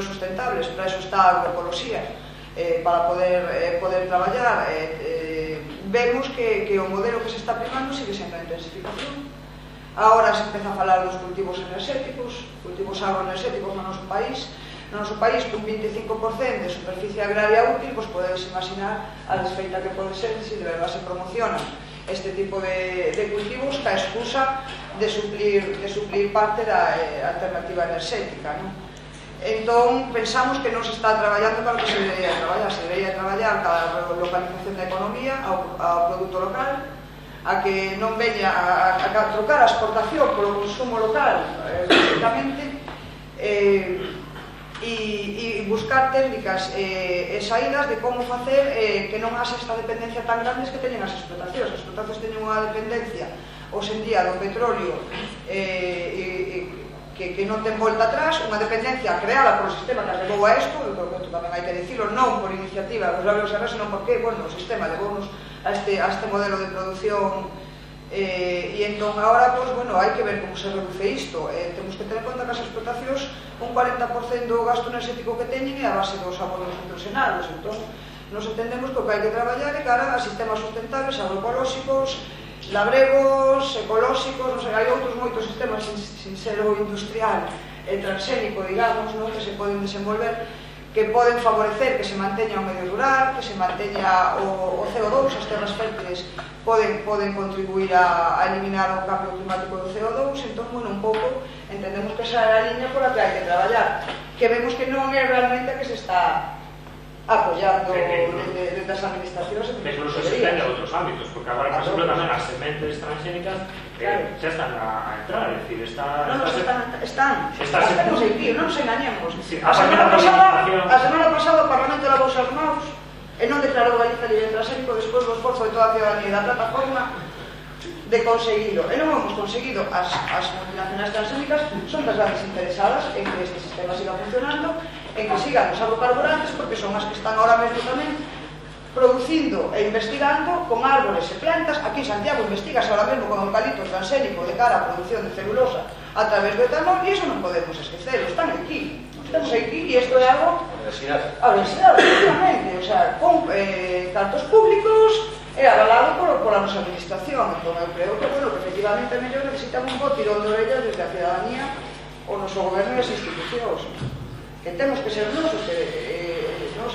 sustentables, para iso está a agroecoloxía, para poder traballar, vemos que o modelo que se está primando sigue sendo a intensificación. Agora se empeza a falar dos cultivos enerxéticos, cultivos agroenerxéticos no noso país, con 25% de superficie agraria útil, pois podedes imaginar a desfeita que pode ser se de verdade se promociona este tipo de cultivos ca excusa de suplir parte da alternativa enerxética, non? Entón, pensamos que non se está traballando para o que se debería traballar cada localización da economía ao produto local, a que non veña a trocar a exportación polo consumo local, basicamente, e buscar técnicas e saídas de como facer que non haxa esta dependencia tan grandes que teñen as explotacións. As explotacións teñen unha dependencia hoxe en día do petróleo que non ten volta atrás, unha dependencia creada por o sistema que as levou a isto, eu creo que tamén hai que dicilo, non por iniciativa dos labios de senón porque, o sistema levounos a este modelo de producción, e entón agora, hai que ver como se reduce isto. Temos que ter en conta que as explotacións un 40% do gasto enerxético que teñen é a base dos abonos nutricionados, entón nos entendemos que o que hai que traballar é cara a sistemas sustentables, agroecolóxicos, labregos, ecolóxicos, hai outros moitos sistemas sin ser o industrial e transgénico, digamos, que se poden desenvolver, que poden favorecer que se manteña o medio rural, que se manteña o CO2, as terras fértiles poden contribuir a eliminar o cambio climático do CO2, entón, un pouco, entendemos que esa é a liña pola que hai que traballar. que vemos que non é realmente a que se está apoyando desde as administracións. Incluso se ten en outros ámbitos, porque agora, por exemplo, tamén as sementes transgénicas xa están a entrar, é dicir, están. Estamos aquí, non nos engañemos. A semana pasada o Parlamento lavou as mãos e non declarou Galicia libre transgénico despois do esforzo de toda a ciudadanía da plataforma de conseguilo. E non hemos conseguido. As multinacionais transgénicas son das grandes interesadas en que este sistema siga funcionando, en que sigan os agrocarburantes, porque son as que están ahora mesmo tamén producindo e investigando con árboles e plantas. Aquí en Santiago investigase ahora mesmo con eucalipto transgénico de cara a produción de celulosa a través do etanol, e iso non podemos esquecer, están aquí. Estamos aquí e isto é algo... A universidade, efectivamente, o sea, con cartos públicos e avalado por a nosa administración. Entón, eu creo que, bueno, que efectivamente é mellor necesitamos un bo tirón de orellas desde a ciudadanía, o noso goberno e as institucións. Que temos que ser nos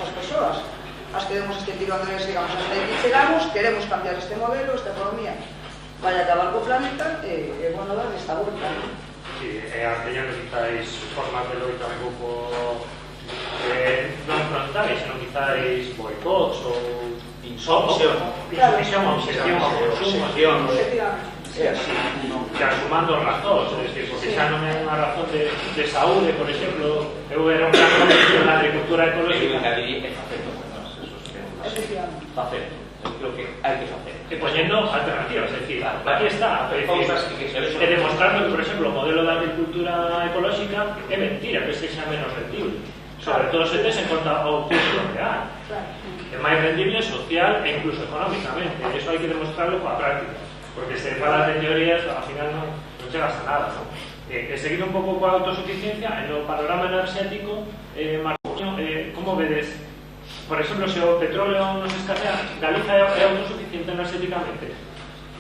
as persoas as que demos este tirón de orellas, digamos, hasta aquí chegamos, queremos cambiar este modelo, esta economía vai acabar co planeta e, bueno, dar esta volta, non? Sí, e artellando quizáis formas de loita un pouco non frontais, senón quizáis boicots ou insumisión ou obsesión, que asumando razóns, é dicir, porque xa non é unha razón de saúde, por exemplo. Eu era un gran convencido na agricultura ecológica. Facer, eu creo que hai que facer. E poñendo alternativas, é dicir, aquí está, e demostrando que, por exemplo, o modelo da agricultura ecolóxica é mentira, que este xa menos rendible, sobre todo se tes en conta o custo real, é máis rendible social e incluso económicamente. Eso hai que demostrarlo coa práctica, porque se falas de teorías, ao final non chegas a nada, non? E seguindo un pouco coa autosuficiencia, en o panorama enerxético, como vedes? Por exemplo, se o petróleo nos escasea, Galicia é autosuficiente enerxéticamente?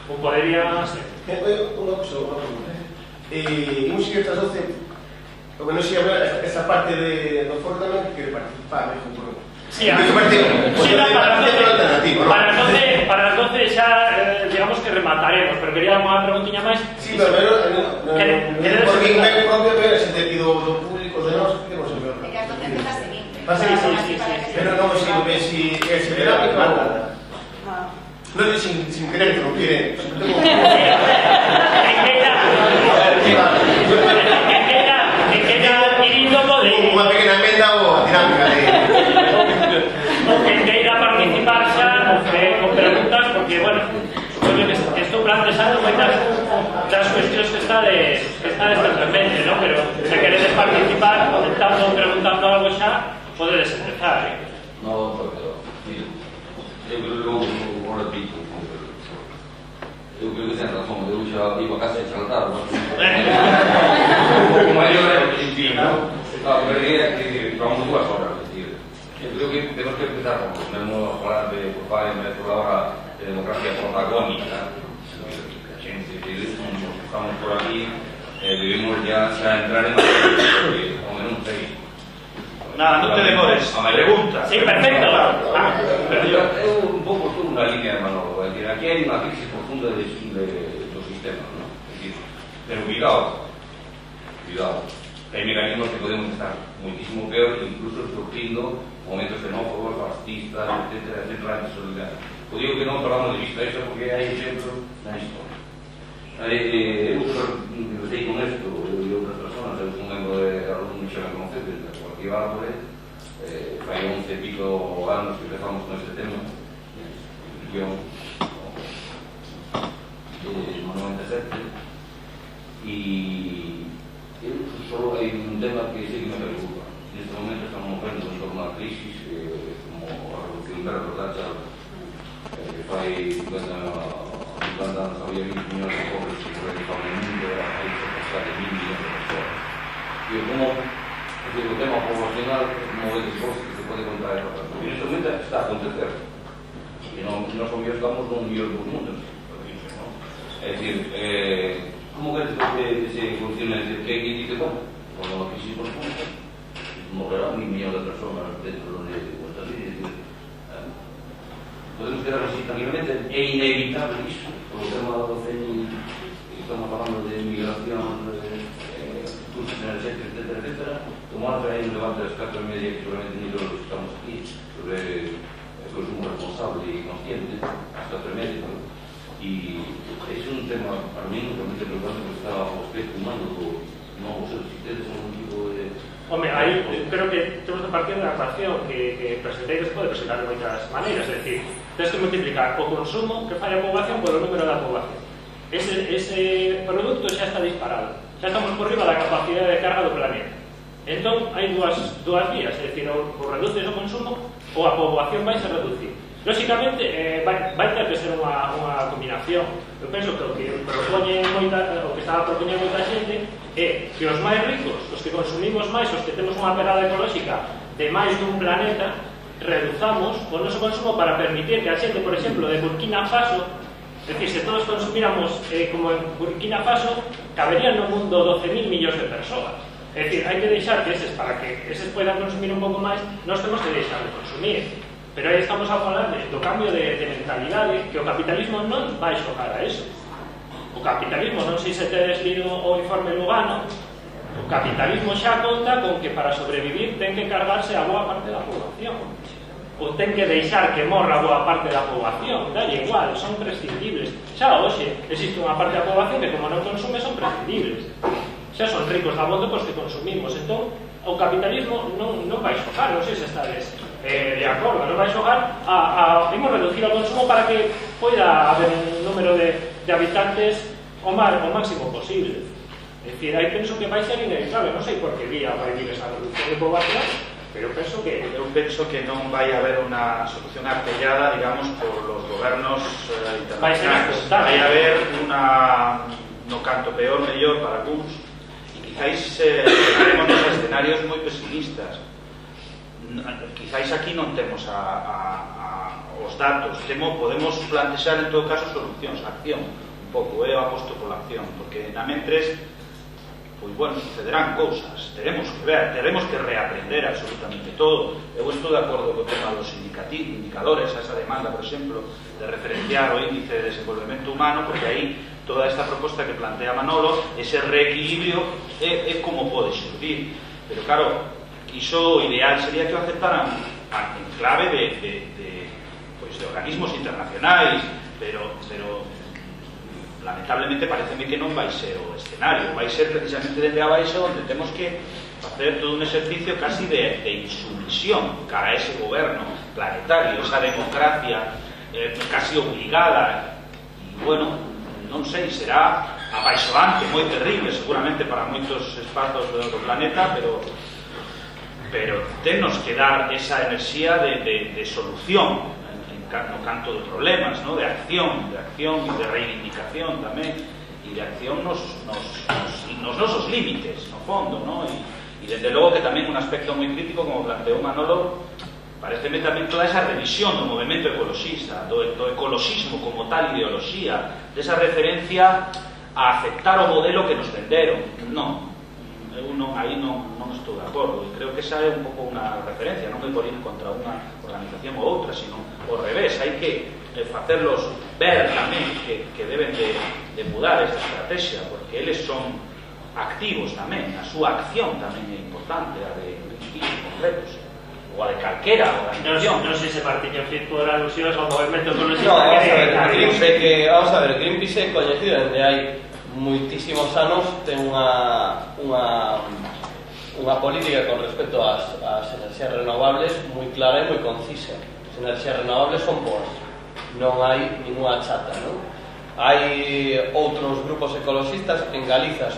Ou podería ser? Unha cousa, imos seguir estas 12, o que non sei hablar, esa parte do foro tamén que quere participar, Sí, para as 12 xa, digamos que remataremos, pero quería unha preguntiña máis. Sí, pero porque un medio propio que se te pido do público de nós, que non se ve. E que as 12 tentas seguir. Sí. Pero non se ve si é dinámico ou nada. Non é sin querer interrumpir, unha pequena emenda ou a dinámica de... O que queira participar xa con preguntas, porque, bueno, que estou plantexando moitas das cuestións que está en mente, ¿no? Pero se queredes participar comentando ou preguntando algo xa, podedes empezar, No, pero eu creo que o repito. Eu creo que ten razón, eu xa iba a casa e saltar, un pouco maior en fin, non? Pero é que vamos 2 horas, es decir, eu creo que temos que empezar con mesmo falar de, por ahora, de democracia protagónica, a xente que estamos por aquí, debemos ya entrar en materia, porque non sei. Nada, non te demores. Pregunta. Sí, perfecto. Pero yo un pouco estou unha línea de Manolo, é dicir, aquí hai unha crisis profunda do sistema, non? É dicir, pero cuidado, hai mecanismos que podemos estar muitísimo peor, incluso surgindo momentos xenófobos, fascistas, etcétera, o digo que non falamos de vista eso porque hai exemplos na historia. Eu sei con esto, eu e outras personas, eu son membro de algún xa me conocedes, de cualquier árbore, fai 11 e pico anos que empezamos con este tema, no 97, e solo hai un tema que sí que me preocupa. En este momento estamos vendo en torno a crisis como a revolución verde por Thatcher, que fai 50 anos había 20 millones de pobres que realizaban el mundo, aí se pasa de 1.000 millones de personas. E como o tema poblacional como é de cosas que se pode contar en este momento está a acontecer. E nós estamos nun millón dos mundos. É dicir, como queres que se funcione? Que hai que dice, bueno, cuando a crisis profunda, morrerá 1.000 millones de personas dentro de vuestras vidas. Podemos quedar así tranquilamente, é inevitable iso, por o tema do CENI, estamos falando de migración, energéticos, etcétera. Tomamos aí un debate das 4:30 que seguramente ni los que estamos aquí sobre el consumo responsable y consciente, las 4:30, ¿no? Y es un tema para mí realmente preocupante porque está o aspecto humano no vos ustedes son un tipo de... Home, aí creo que temos de partir da ecuación que presentei despois de presentar de moitas maneiras, é dicir, tens que multiplicar o consumo que fai a poboación polo número da poboación. Ese produto xa está disparado, xa estamos por riba da capacidade de carga do planeta. Entón, hai dúas vías, é dicir, ou reduces o consumo ou a poboación vai se reducir. Lóxicamente, vai ter que ser unha combinación. Eu penso que o que estaba propoñendo moita xente é que os máis ricos, os que consumimos máis, os que temos unha pegada ecolóxica de máis dun planeta, reduzamos o noso consumo para permitir que a xente, por exemplo, de Burkina Faso, é dicir, se todos consumíramos como en Burkina Faso, caberían no mundo 12.000 millóns de persoas. É dicir, hai que deixar que para que eses poidan consumir un pouco máis, nós temos que deixar de consumir. Pero aí estamos a falar do cambio de mentalidade, que o capitalismo non vai xogar a eso. O capitalismo, non sei se tedes lido o informe Lugano, o capitalismo xa conta con que para sobrevivir ten que cargarse a boa parte da poboación. Ou ten que deixar que morra boa parte da poboación, dalle igual, son prescindibles. Xa hoxe existe unha parte da poboación que como non consume son prescindibles. Xa son ricos da bondo pois que consumimos. Entón, o capitalismo non vai xogar, non sei se estades de acordo, non vai xogar imos reducir o consumo para que poida haber un número de habitantes o máximo posible. É dicir, aí penso que vai ser inevitable, non sei por que vía vai vir esa reducción de poboación, pero penso que non vai haber unha solución artellada, digamos, por los gobernos internacionales. Vai haber no canto peor, mellor para algúns, e quizáis haremos nos escenarios moi pesimistas. Quizáis aquí non temos os datos, podemos plantexar en todo caso solucións, acción, un pouco, eu aposto pola acción, porque na mentres, pois bueno, sucederán cousas, teremos que ver, teremos que reaprender absolutamente todo. Eu estou de acordo co tema dos indicadores, a esa demanda, por exemplo, de referenciar o índice de desenvolvemento humano, porque aí toda esta proposta que plantea Manolo, ese reequilibrio é como pode xurdir, pero claro, iso ideal sería que o aceptaran en clave de organismos internacionais, pero lamentablemente pareceme que non vai ser o escenario, vai ser precisamente dende abaixo onde temos que facer todo un exercicio casi de insumisión cara a ese goberno planetario, esa democracia casi obligada, e bueno, non sei, será apaixonante, moi terrible seguramente para moitos espazos do planeta, pero tennos que dar esa enerxía de solución no canto de problemas, ¿no? de acción e de reivindicación tamén, e de acción nos nosos límites, no fondo, ¿no? E desde logo que tamén un aspecto moi crítico, como planteou Manolo, pareceme tamén toda esa revisión do movimento ecologista, do ecologismo como tal ideoloxía, desa referencia a aceptar o modelo que nos venderon. Non, eu aí non estou de acordo, e creo que esa é un pouco unha referencia, non é por ir contra unha organización ou outra, sino ao revés, hai que facerlos ver tamén que deben de mudar esta estrategia, porque eles son activos tamén, a súa acción tamén é importante, a de Greenpeace concretos, ou a de calquera organización. Non sei se partiño por alusións ao movimento ecologista. Vamos a ver, Greenpeace é coñecido dende hai moitísimos anos, ten unha política con respecto ás enerxías renovables moi clara e moi concisa. As enerxías renovables son boas, non hai ninguna chata, non? Hai outros grupos ecologistas, en Galiza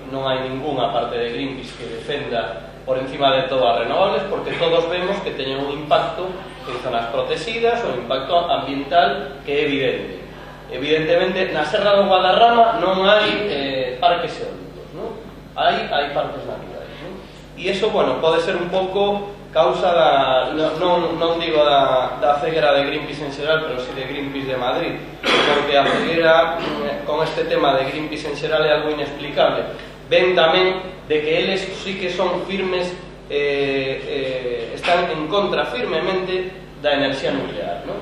non hai ningunha parte de Greenpeace que defenda por encima de todo as renovables, porque todos vemos que teñen un impacto en zonas protegidas, un impacto ambiental que é evidente. Evidentemente, na Serra do Guadarrama non hai parques eólicos, non? Hai parques naturales, non? E iso, bueno, pode ser un pouco causa non digo da ceguera de Greenpeace en xeral, pero si de Greenpeace de Madrid, porque a ceguera con este tema de Greenpeace en xeral é algo inexplicable. Ven tamén de que eles sí que son firmes, están en contra firmemente da enerxía nuclear, non?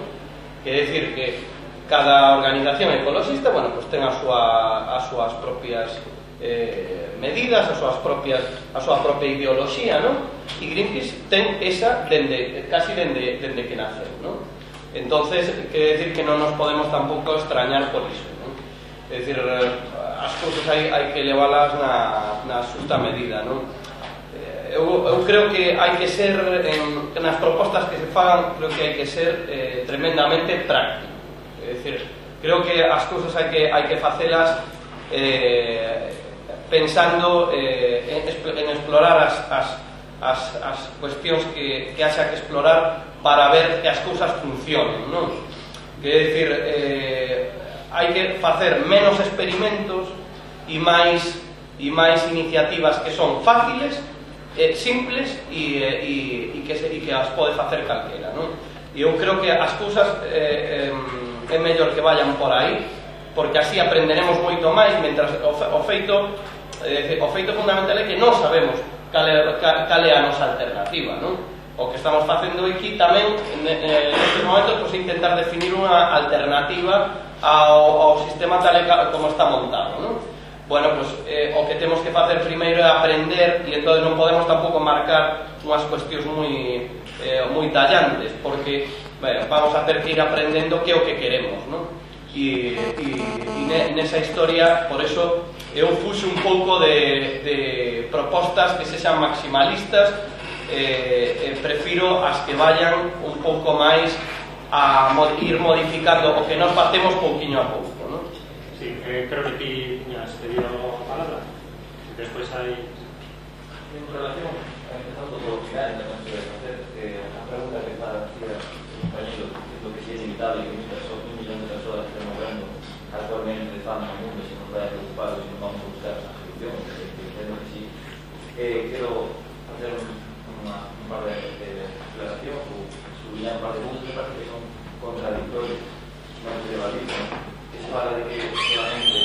Quer decir que cada organización ecologista, bueno, pues ten as súas propias medidas, a súa propia ideoloxía, non? E Greenpeace ten esa casi dende que naceu, non? Entonces, quere decir que non nos podemos tampouco extrañar por iso, non? É dicir, as cousas hai que leválas na xusta medida, non? Eu creo que hai que ser, nas propostas que se fagan, creo que hai que ser tremendamente práctico. É dicir, creo que as cousas hai que facelas pensando en explorar as cuestións que haxa que explorar para ver que as cousas funcionen, non? Quer decir, hai que facer menos experimentos e máis iniciativas que son fáciles, simples e que as pode facer calquera, non? E eu creo que as cousas é mellor que vayan por aí, porque así aprenderemos moito máis, mentras o feito fundamental é que non sabemos cal é a nosa alternativa, non? O que estamos facendo aquí tamén nestes momentos é intentar definir unha alternativa ao sistema tal como está montado, non? Bueno, pues o que temos que facer primeiro é aprender, e entón non podemos tampouco marcar unhas cuestións moi tallantes, porque vamos a ter que ir aprendendo que é o que queremos, non? E nesa historia, por eso eu fuxo un pouco de propostas que sexan maximalistas, prefiro as que vayan un pouco máis a ir modificando o que nos facemos pouquiño a pouco, non? Sí, creo que ti tiñas pedido a palabra. Despois hai... En relación, empezando por lo final, de hacer a pregunta que para decir a su compañero, que es lo que sí es inevitable, que 1 millón de personas estén muriendo actualmente de fama en el mundo, si nos vaya a preocupar o si nos vamos a buscar una solución, es lo que sí. Quiero hacer un par de declaraciones o subrayar un par de puntos que parece que son contradictorios, no es debatible, ¿no? Que se habla de que solamente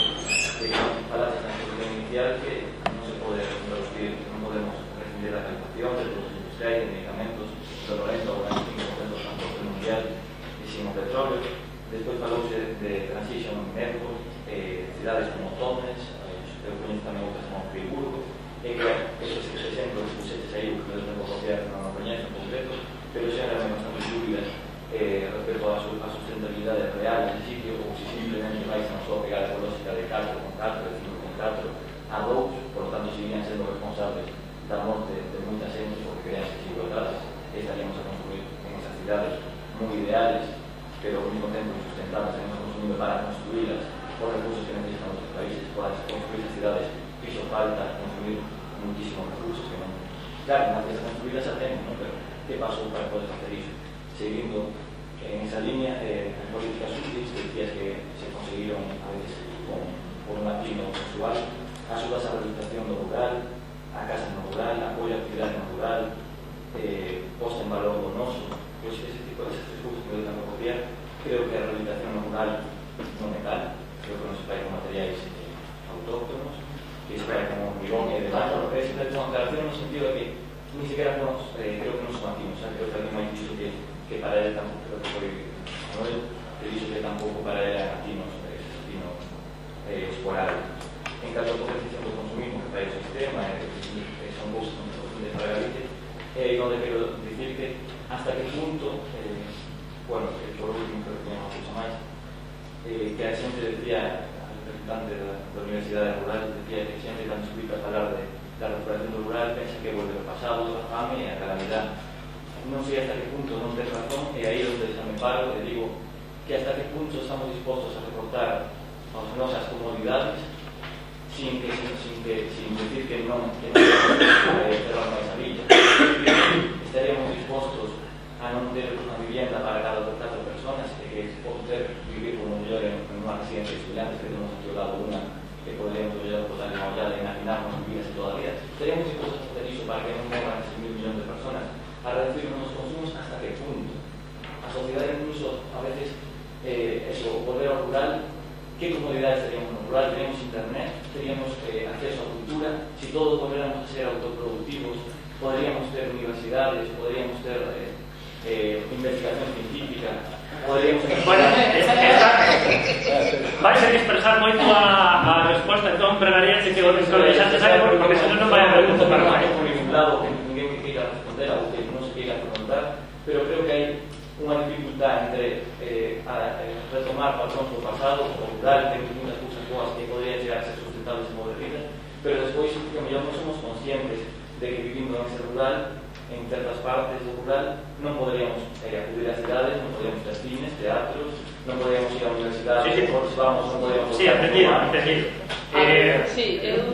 falacias en la solución inicial que no se puede reducir, no podemos rescindir la calefacción de productos industriales, de medicamentos, del 90 o 95% del transporte mundial y sin petróleo. Despois falouse de transition network, cidades como Tomes, eu coñezo tamén outras como Friburgo, e que esos exemplos que puxetes aí, que eu non vou copiar, non o coñezo en concreto, pero xa eran bastante dúbidas respecto a sustentabilidade real desse sitio, ou se simplemente vais a súa pegada ecolóxica de 4 con 4, de 5 con 4, a 2, por lo tanto, seguirían sendo responsables da morte de moita xente porque crean desigualdades, estaríamos a construir en esas cidades moi ideales, pero ao mesmo tempo insustentables, tenemos consumido para construirlas os recursos que necesitan os países, para construir as cidades, hizo falta consumir muchísimos recursos que non... Claro, antes de construirlas xa temos, ¿no? Pero que pasou para poder facer iso? Seguindo en esa línea, en políticas útiles, que decías que se conseguiron a veces por un atino sexual, axudas a rehabilitación do rural, a casa no rural, apoio a actividade no rural, posta en valor do noso, pois ese tipo de recursos que eu tamén copiar. Creo que a rehabilitación no rural non é tal, creo que non se fai con materiais autóctonos, que se fai con hormigón e demás, pero é sempre unha aclaración no sentido de que ni siquiera creo que non son activos, creo que alguén máis dixo que para ele tampouco, creo que foi Manuel, que dixo que tampouco para ele eran activos, esporádicos. En caso de potenciación do consumismo que fai o sistema, son cousas que non se para Galicia, e onde quero dicir que hasta que punto, bueno, por último creo que teníamos mucho máis, que a xente decía, a representante da Universidade Rural, decía que a xente tan subida a falar da recuperación do rural, pensa que volve o pasado, a fame e a calamidade. Non sei hasta que punto non ten razón, e aí onde xa me paro e digo que hasta que punto estamos dispostos a recortar as nosas comodidades sin decir que non cerrar máis a villa. Estaríamos dispostos a non ter unha vivienda para cada 4 personas e que se poder vivir como mellor en unha residencia de estudiantes que temos aquí ao lado unha que podríamos mellor botar unha ollada e imaginarnos vividas todavía. Estaríamos dispostos a facer iso para que non morran 6.000 millóns de personas, a reducir os nosos consumos hasta que punto. A sociedade incluso a veces volver ao rural. ¿Qué comodidades teníamos en el rural? Teníamos internet, teníamos acceso a cultura, si todos volviéramos a ser autoproductivos, podríamos ter universidades, podríamos ter investigación científica, Poderíamos... Bueno, vais a dispersar moito a resposta, entón pregaría que o deixaste saber, porque senón non vai haber punto para máis. Por ningún lado que ninguén que queira responder ou que non se queira preguntar, pero creo que hai unha dificultad entre retomar patróns do pasado, o rural, ten muitas cousas boas que podrían chegar a ser sustentables e modernitas, pero despois que mellor non somos conscientes de que vivindo en ese rural, en certas partes do rural, non poderíamos acudir ás cidades, non poderíamos ter cines, teatros, non poderíamos ir á universidade, vamos, non poderíamos... Sí, entendido. Eu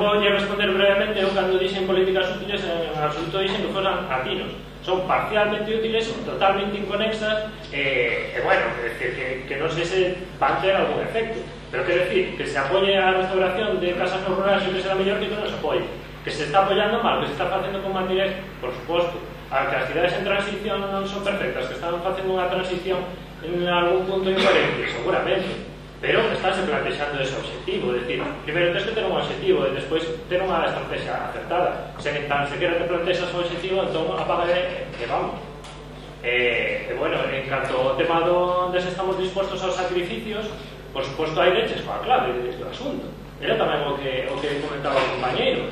vou responder brevemente. Eu cando dixen políticas útiles, en absoluto dixen que foran atinos. Son parcialmente útiles, totalmente inconexas, bueno, que non sei se van ter algún efecto. Pero quero decir, que se apoie a restauración de casas no rural sempre será mellor que non se apoie. Que se está apoyando mal, que se está facendo con materiais, por suposto, a que as cidades en transición non son perfectas, que están facendo unha transición en algún punto incoherente, seguramente, pero estáse plantexando ese objetivo. É dicir, primeiro tens que ter un objetivo e despois ter unha estrategia acertada. Se tan sequera te plantexas o objetivo, entón apaga e vamos. Bueno, en canto ao tema onde estamos dispostos aos sacrificios, por suposto hai leches coa clave do asunto. Era tamén o que comentaba o compañeiro.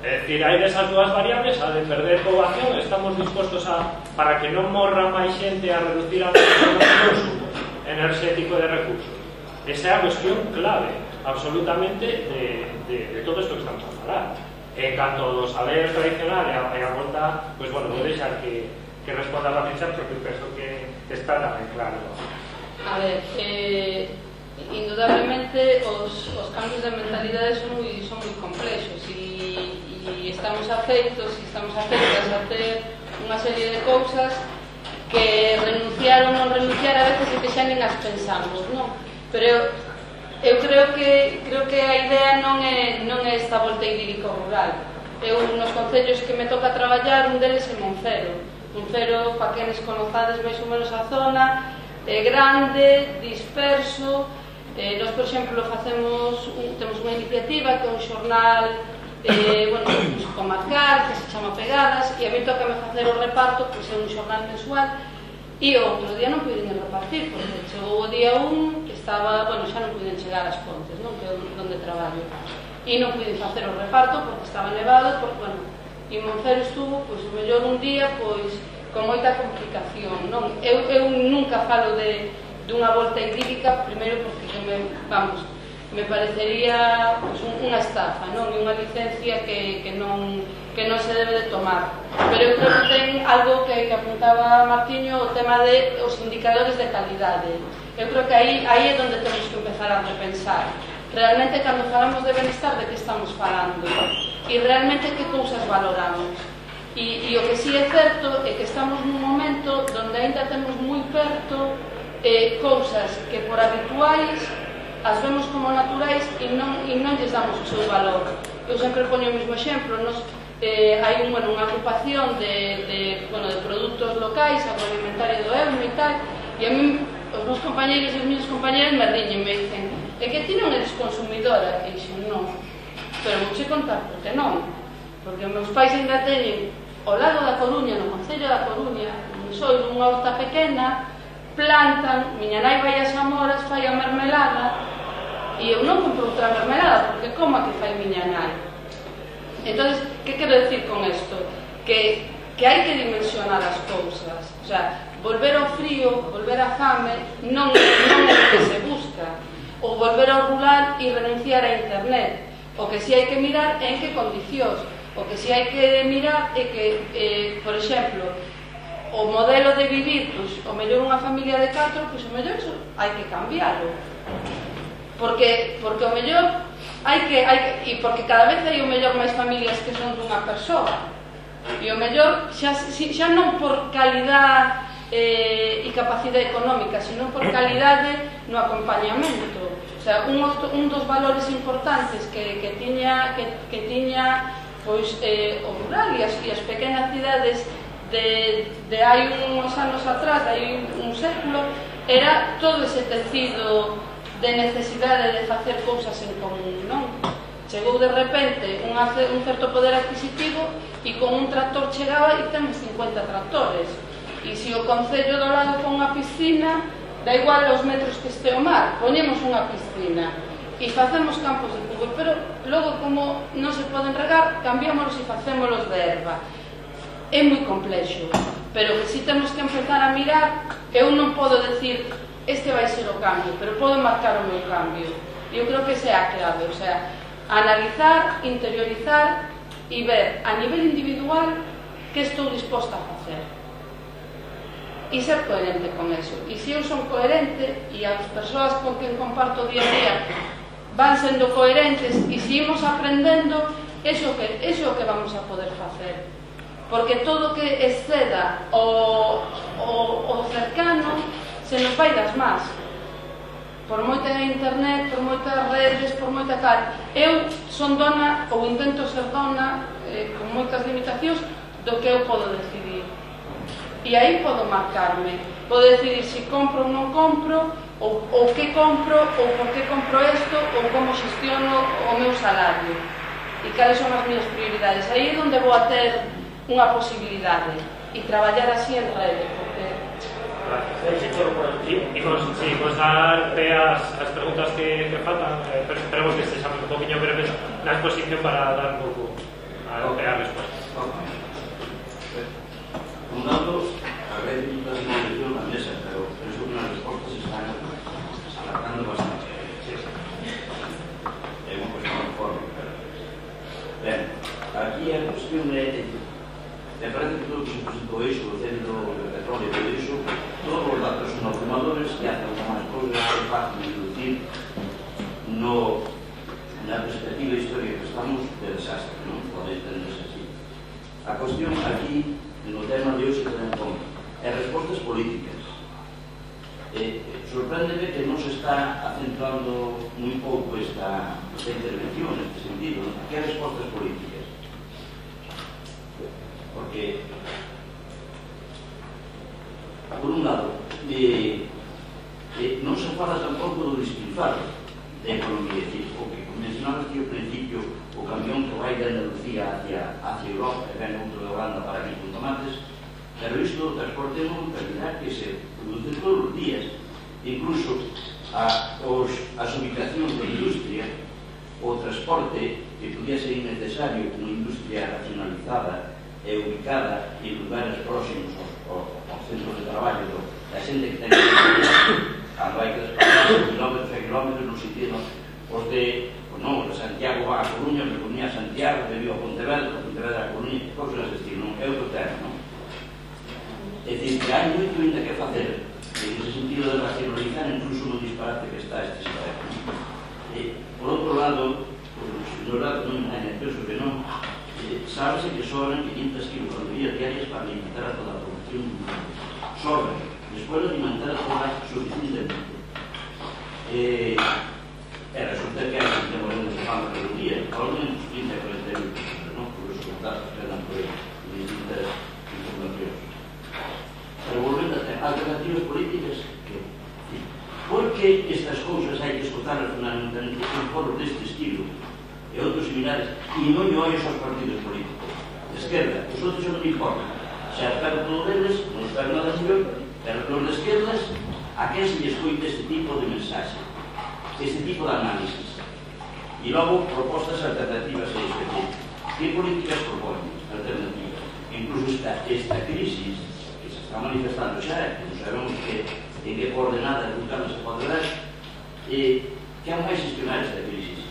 É dicir, hai desas dúas variables, a de perder poboación, estamos dispostos para que non morra máis xente, a reducir o consumo enerxético de recursos. Esa é a cuestión clave, absolutamente, de todo isto que estamos a falar. En canto ao saber tradicional e a volta, pois, bueno, vou deixar que responda a Patricia, porque penso que está tamén claro. A ver, indudablemente os cambios de mentalidade son moi complexos e estamos afeitas a ter unha serie de cousas que renunciar ou non renunciar a veces e que xa nin as pensamos, non? Pero eu creo que a idea non é esta volta idílica rural. Eu nos concellos que me toca traballar, un deles é Monfero, para quenes conozades máis ou menos a zona, é grande, disperso. Nós, por exemplo, temos unha iniciativa que é un xornal comarcal que se chama Pegadas, e a mí tócame facer o reparto, pois é un xornal mensual, e o outro día non puiden repartir porque chegou o día 1 que estaba, xa non puiden chegar ás Pontes, non, que é onde traballo, e non puiden facer o reparto porque estaba nevado, porque, e Monfero estuvo, pois, o mellor un día, pois, con moita complicación, non? Eu nunca falo dunha volta idílica, primeiro porque me parecería unha estafa, non? E unha licencia que non se debe de tomar. Pero eu creo que ten algo que apuntaba Martiño, o tema de os indicadores de calidade. Eu creo que aí é onde temos que empezar a repensar. Realmente, cando falamos de benestar, de que estamos falando? E realmente que cousas valoramos? E o que sí é certo é que estamos nun momento onde ainda temos moi perto cousas que por habituais as vemos como naturais e non lles damos o seu valor. Eu sempre poño o mesmo exemplo. Hai unha agrupación de produtos locais, agroalimentario do EUME e tal, e a mí os meus compañeros e os meus compañeros me riñen, me dicen: é que ti non eres consumidora? E dixen: non, pero vouche contar porque non, porque os meus pais ainda teñen ao lado da Coruña, no Concello da Coruña, onde sou nunha horta pequena, plantan, miña nai vai as amoras, fai a mermelada, e eu non compro outra mermelada porque como a que fai miña nai. Entón, que quero decir con isto? Que hai que dimensionar as cousas, o sea, volver ao frío, volver á fame non é o que se busca, ou volver ao rural e renunciar a internet. O que si hai que mirar é en que condicións. O que si hai que mirar é que, por exemplo, o modelo de vivir, pois, o mellor unha familia de 4, pois o mellor hai que cambiarlo. Porque o mellor e porque cada vez hai o mellor máis familias que son dunha persoa. E o mellor xa non por calidad e capacidade económica, sino por calidade no acompañamento. O sea, un dos valores importantes que tiña pois o rural e as pequenas cidades de hai uns anos atrás, de hai un século, era todo ese tecido de necesidade de facer cousas en común, non? Chegou de repente un certo poder adquisitivo e con un tractor chegaba e temos 50 tractores. E se o Concello do lado con unha piscina, da igual os metros que este o mar, poñemos unha piscina e facemos campos de fútbol, pero logo como non se poden regar, cambiámonos e facémolos de erva. É moi complexo, pero que si temos que empezar a mirar, eu non podo decir este vai ser o cambio, pero podo marcar o meu cambio. Eu creo que esa é a clave, o sea, analizar, interiorizar e ver a nivel individual que estou disposta a facer e ser coherente con eso. E se eu son coherente e as persoas con quen comparto día a día van sendo coherentes e se imos aprendendo, eso é o que vamos a poder facer, porque todo que exceda o cercano se nos vai das más, por moita internet, por moitas redes, por moita tal. Eu son dona, ou intento ser dona, con moitas limitacións, do que eu podo decidir. E aí podo marcarme, podo decidir se compro ou non compro, ou que compro, ou por que compro isto, ou como xestiono o meu salario e cales son as miñas prioridades. Aí é onde vou a ter unha posibilidade e traballar así en rede, porque... Imos dar pe as preguntas que faltan, pero esperemos que estemos un poquinho breves na exposición para dar un pouco a resposta. Un dato, a ver, la situación na mesa, pero penso que as respostas están alargando bastante. É unha cuestión de forma. Ben, aquí a cuestión é, me parece que todo o que se presentou iso, o centro de petróleo e todo iso, todos os datos son abrumadores e hacen unhas cousas que é fácil de deducir na perspectiva histórica que estamos de desastre, non? Pode entenderse así. A cuestión aquí, no tema de hoxe que ten en conta, é respostas políticas. Sorpréndeme que non se está acentuando moi pouco esta intervención neste sentido, non? Que respostas políticas? Porque, por un lado, non se fala tampouco do despilfarro da economía, o que mencionabas que ao principio o camión que vai de Andalucía hacia Europa e ven outro de Holanda para aquí con tomates, pero isto o transporte é unha calidad que se produce todos os días. Incluso as ubicacións da industria, o transporte que podía ser innecesario con unha industria racionalizada e ubicada en lugares próximos aos centros de traballo da xente que ten cando hai que desplazar kilómetros e kilómetros no sentido os de Santiago va a Coruña, de Coruña a Santiago, de Vigo a Pontevedra, de Pontevedra a Coruña, cousas desse estilo, non é outro tema, non? É dicir, que hai moito ainda que facer en ese sentido de racionalizar incluso no disparate que está este sistema. Por outro lado, no lado non hai, penso que non, sábese que sobran 500 kilos de vías diarias para alimentar a toda a producción mundial. Sobran, despois de alimentar a toda suficientemente. Resulta que hai gente morendo de fama todo o día, por menos 30 a 40 euros, non? Por eso que está esperando por aí, distintas informacións. Pero volvendo a ter alternativas políticas, por que estas cousas hai que escotarlas fundamentalmente en foros deste estilo e outros similares e non ollos aos partidos políticos? De esquerda, os outros non me importan. Se espero todo deles, non espero nada mellor, pero os de esquerdas, a quen se lle escoite este tipo de mensaxe, este tipo de análisis? E logo, propostas alternativas a este tipo. Que políticas proponen alternativas? Incluso esta crisis que se está manifestando xa, que non sabemos en que coordenada brutal se pode dar, que hai máis gestionar esta crisis?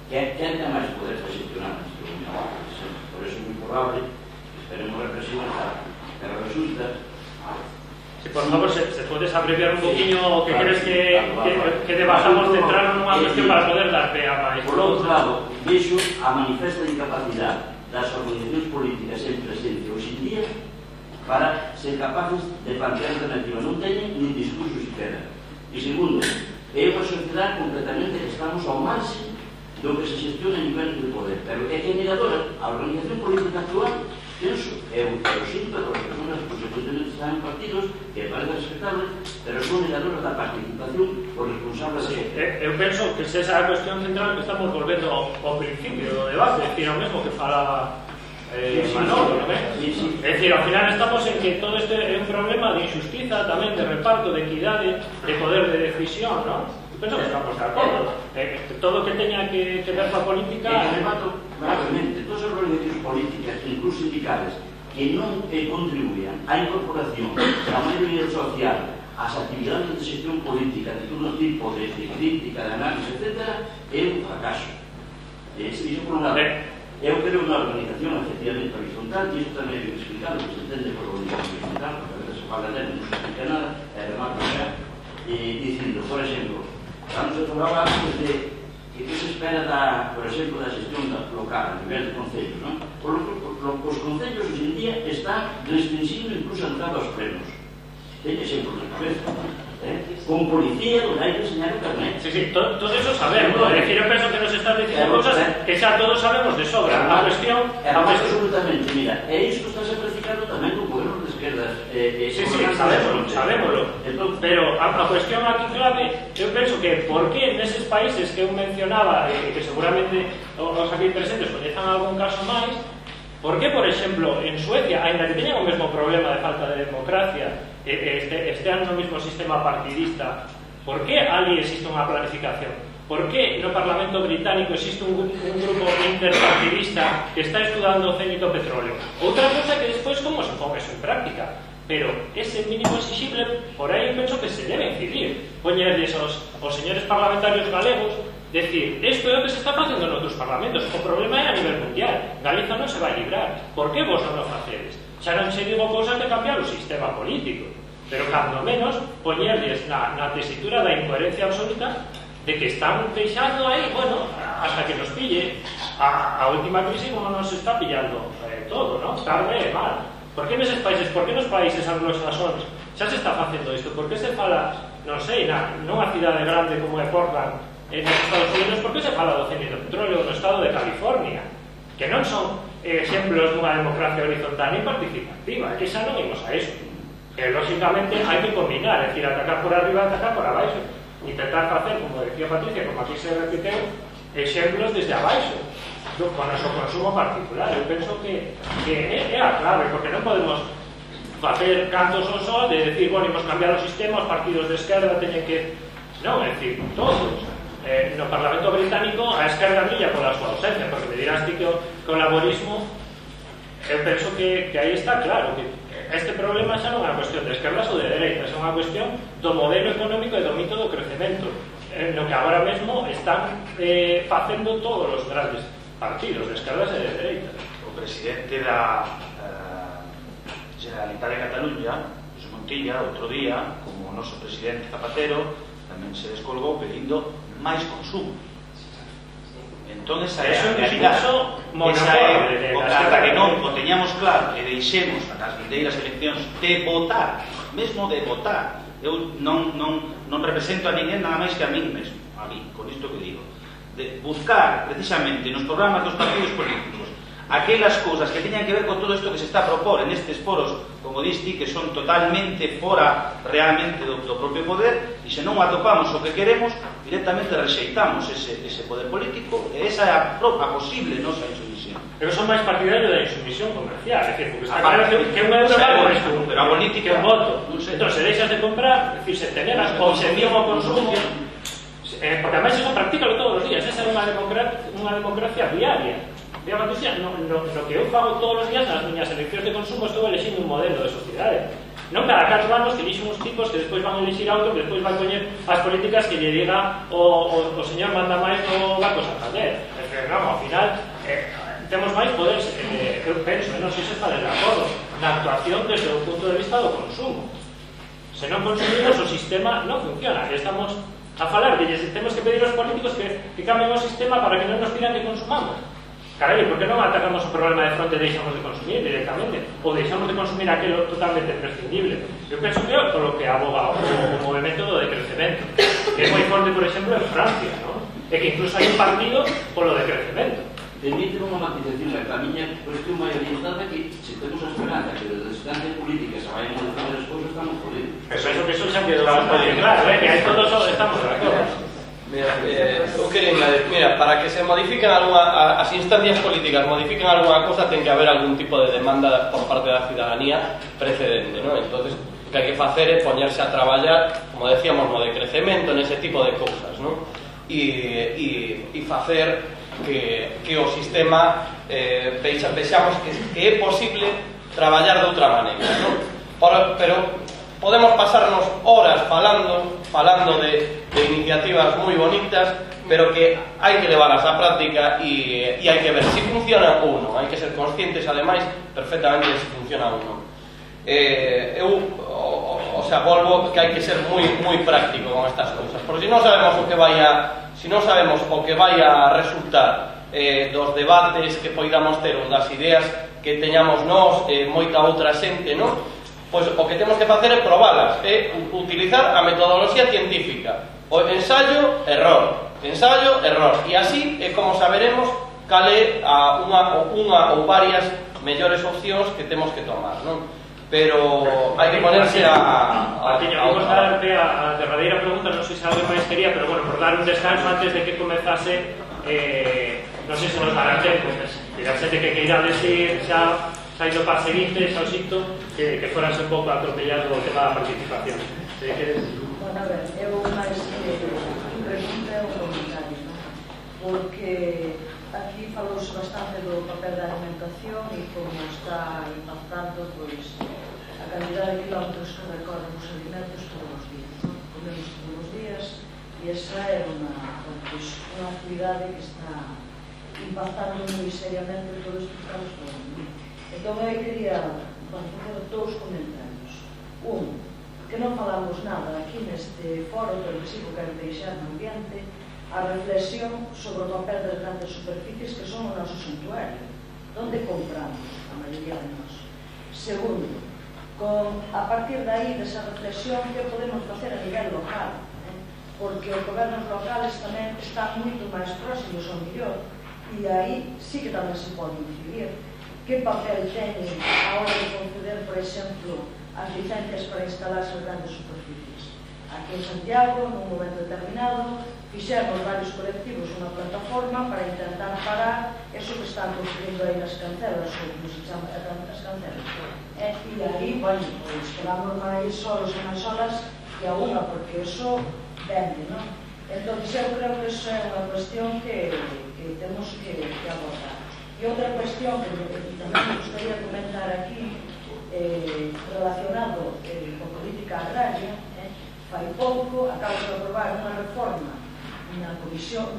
Que hai máis poder para gestionar esta crisis? Por eso é moi probable que esperemos represionar, pero resulta... Si, por favor, se podes abreviar un poquinho o que queres que debajamos centrarnos nunha cuestión para poder dar pe a máis. Por outro lado, vexo a manifesta incapacidade das organizacións políticas en presencia hoxe en día para ser capaces de plantear alternativas. Non teñen nin discurso siquiera. E segundo, é unha sociedade completamente que estamos ao máximo do que se xestiona en nivel de poder. Pero é que negadora a organización política actual, penso, é o síntoma das persoas que consecuentemente están en partidos que parecen respetables, pero son negadoras da participación por responsables da eu penso que esa é a cuestión central que estamos volvendo ao principio do debate, é dicir, ao mesmo que falaba Manolo, non é? É dicir, ao final estamos en que todo este é un problema de injustiza, tamén de reparto, de equidade, de poder de decisión, non? Penso que estamos de acordo. Todo o que teña que ver coa política... remato brevemente, todas as organizacións políticas, incluso sindicales, que non contribuían á incorporación da maioría social ás actividades de xestión política de todo tipo, de crítica, de análisis, etc., é un fracaso. Iso por un lado. Eu creo unha organización efectivamente horizontal, e isto tamén é explicado, que se entende por organización horizontal, porque a veces se fala dentro, non se explica nada, e remato xa, dicindo, por exemplo, vamos a falar antes de que se espera, por exemplo, da xestión local, a nivel de concellos, non? Os concellos hoxe en día están restringindo incluso a entrada aos plenos. Teño exemplos na cabeza. Con policía, donde hai que enseñar o carnet. Sí, todo eso sabemos. É dicir, eu penso que nos estás dicindo cosas que xa todos sabemos de sobra. A cuestión... Absolutamente, mira, e isto está practicando tamén con gobernos de esquerdas. Sí, sabémoslo. Pero a cuestión aquí clave, eu penso que por que neses países que eu mencionaba, que seguramente os aquí presentes coñezan algún caso máis, por que, por exemplo, en Suecia, ainda que teñan o mesmo problema de falta de democracia, estean no mismo sistema partidista, por que ali existe unha planificación? Por que no Parlamento Británico existe un grupo interpartidista que está estudando o cénito petróleo? Outra cosa que despois como se pon eso en práctica, pero ese mínimo exigible, por aí eu penso que se debe incidir, poñerles aos señores parlamentarios galegos, decir, isto é o que se está facendo noutros parlamentos, o problema é a nivel mundial, Galiza non se vai librar, por que vos non o facedes? Xa non se digo cousas de cambiar o sistema político, pero cando menos poñerles na tesitura da incoherencia absoluta de que están deixando aí, bueno, hasta que nos pille a última crisis como nos está pillando todo, non? Tarde e mal. Por que neses países, por que nos países anglosaxóns xa se está facendo isto? Por que se fala, non sei, nunha cidade grande como é Portland en Estados Unidos, por que se fala do cénito petróleo no estado de California? Que non son exemplos dunha democracia horizontal e participativa, que xa non imos a iso. Lógicamente hai que combinar, é dicir, atacar por arriba, atacar por abaixo, intentar facer, como decía Patricia, como aquí se repiteu, exemplos desde abaixo, con o noso consumo particular. Eu penso que é a clave, porque non podemos facer cantos ao sol de decir, bueno, imos cambiar o sistema, os partidos de esquerda teñen que... Non, é dicir, todos. No Parlamento Británico a esquerda brilla pola súa ausencia, porque me dirás ti que o laborismo, eu penso que aí está claro que este problema xa non é unha cuestión de esquerdas ou de dereitas, é unha cuestión do modelo económico e do mito do crecemento, no que agora mesmo están facendo todos os grandes partidos de esquerdas e de dereitas. O presidente da Generalitat de Cataluña, José Montilla, outro día, como o noso presidente Zapatero, tamén se descolgou pedindo máis consumo. Entón, esa é a realidade. Ata que non o teñamos claro e deixemos nas vindeiras eleccións de votar, mesmo de votar, eu non represento a ninguén nada máis que a min mesmo, a mí, con isto que digo, de buscar precisamente nos programas dos partidos políticos aquelas cousas que teñan que ver con todo isto que se está a propor en estes foros, como diste, que son totalmente fora realmente do propio poder, e se non atopamos o que queremos, directamente rexeitamos ese poder político, e esa é a posible nosa insumisión. Eu son máis partidario da insumisión comercial, é dicir, porque está claro que un euro vale isto, pero a política é un voto. Entón, se deixas de comprar, é dicir, se teneras obsesión ao consumo, porque además eso practícalo todos os días, esa é unha democracia diaria. No que eu fago todos os días nas miñas eleccións de consumo, estou elixindo un modelo de sociedade. Non cada 4 anos que elixen uns tipos que despois van a elixir a outro, que despois van poñer as políticas que lle diga o señor manda máis no Banco Santander. Non, ao final temos máis poderes, eu penso, non sei se está de acordo, na actuación desde o punto de vista do consumo. Se non consumimos, o sistema non funciona. Estamos a falar de que temos que pedir aos políticos que cambien o sistema para que non nos pidan que consumamos. Carai, por que non atacamos o problema de fronte e deixamos de consumir directamente? Ou deixamos de consumir aquilo totalmente prescindible? Eu penso que é polo que aboga o movimento do decrecemento, que é moi forte, por exemplo, en Francia, non? E que incluso hai un partido polo decrecemento. Permíteme unha matización a miña cuestión máis orientada que se temos a esperanza que desde a distancia política se vayan a defender as cousas, estamos jodidos. Penso que eso xa quedou bastante claro, que aí todos estamos de acordo. Mira, para que se modifiquen as instancias políticas modifiquen algunha cosa, ten que haber algún tipo de demanda por parte da ciudadanía precedente, ¿no? Entonces, o que hai que facer é poñerse a traballar, como decíamos, no decrecemento, nese tipo de cousas, ¿no? E facer que o sistema vexamos que é posible traballar de outra maneira, ¿no? Pero podemos pasarnos horas falando de iniciativas moi bonitas, pero que hai que levarlas á práctica e hai que ver se funciona ou non. Hai que ser conscientes, ademais, perfectamente de se funciona ou non. Volvo que hai que ser moi práctico con estas cousas, porque se non sabemos o que vai a resultar dos debates que poidamos ter ou das ideas que teñamos nós e moita outra xente, non? Pois o que temos que facer é probalas, é utilizar a metodoloxía científica, o ensayo, error, e así é como saberemos cal é unha ou varias mellores opcións que temos que tomar, non? Pero hai que ponerse vamos a darte a derradeira pregunta, non sei se algo máis quería, pero bueno, por dar un descanso antes de que comezase, non sei se nos dará tempo, a xente que queira decir xa ido para seguinte, xa o xito, que forase un pouco atropellado o tema da participación. Bueno, a ver, eu máis pregunta é un comentario, non? Porque aquí falouse bastante do papel da alimentación e como está impactando, pois, a cantidad de kilómetros que recorren os alimentos todos os días, non? Comemos todos os días e esa é unha actividade que está impactando moi seriamente todos os que estamos falando. Entón, eu quería facer dous comentarios. Un, que non falamos nada aquí neste foro, pero que sí que quero deixar no ambiente, a reflexión sobre o papel das grandes superficies que son o noso santuario. Donde compramos a maioría de nós? Segundo, a partir de aí, desa reflexión, que podemos facer a nivel local? Porque os gobernos locales tamén están moito máis próximos ao millor e aí sí que tamén se pode incidir. Que papel teñen a hora de conceder, por exemplo, as licencias para instalarse as grandes superficies? Aquí en Santiago, nun momento determinado, fixemos varios colectivos unha plataforma para intentar parar eso que están construindo aí nas cancelas, ou como se chama as cancelas. E aí, bueno, pois quedamos máis solos e máis solas que a unha, porque eso vende, non? Entón, eu creo que eso é unha cuestión que temos que abordar. E outra cuestión que tamén me gustaría comentar aquí, relacionado con política agraria, fai pouco acabo de aprobar unha reforma na Comisión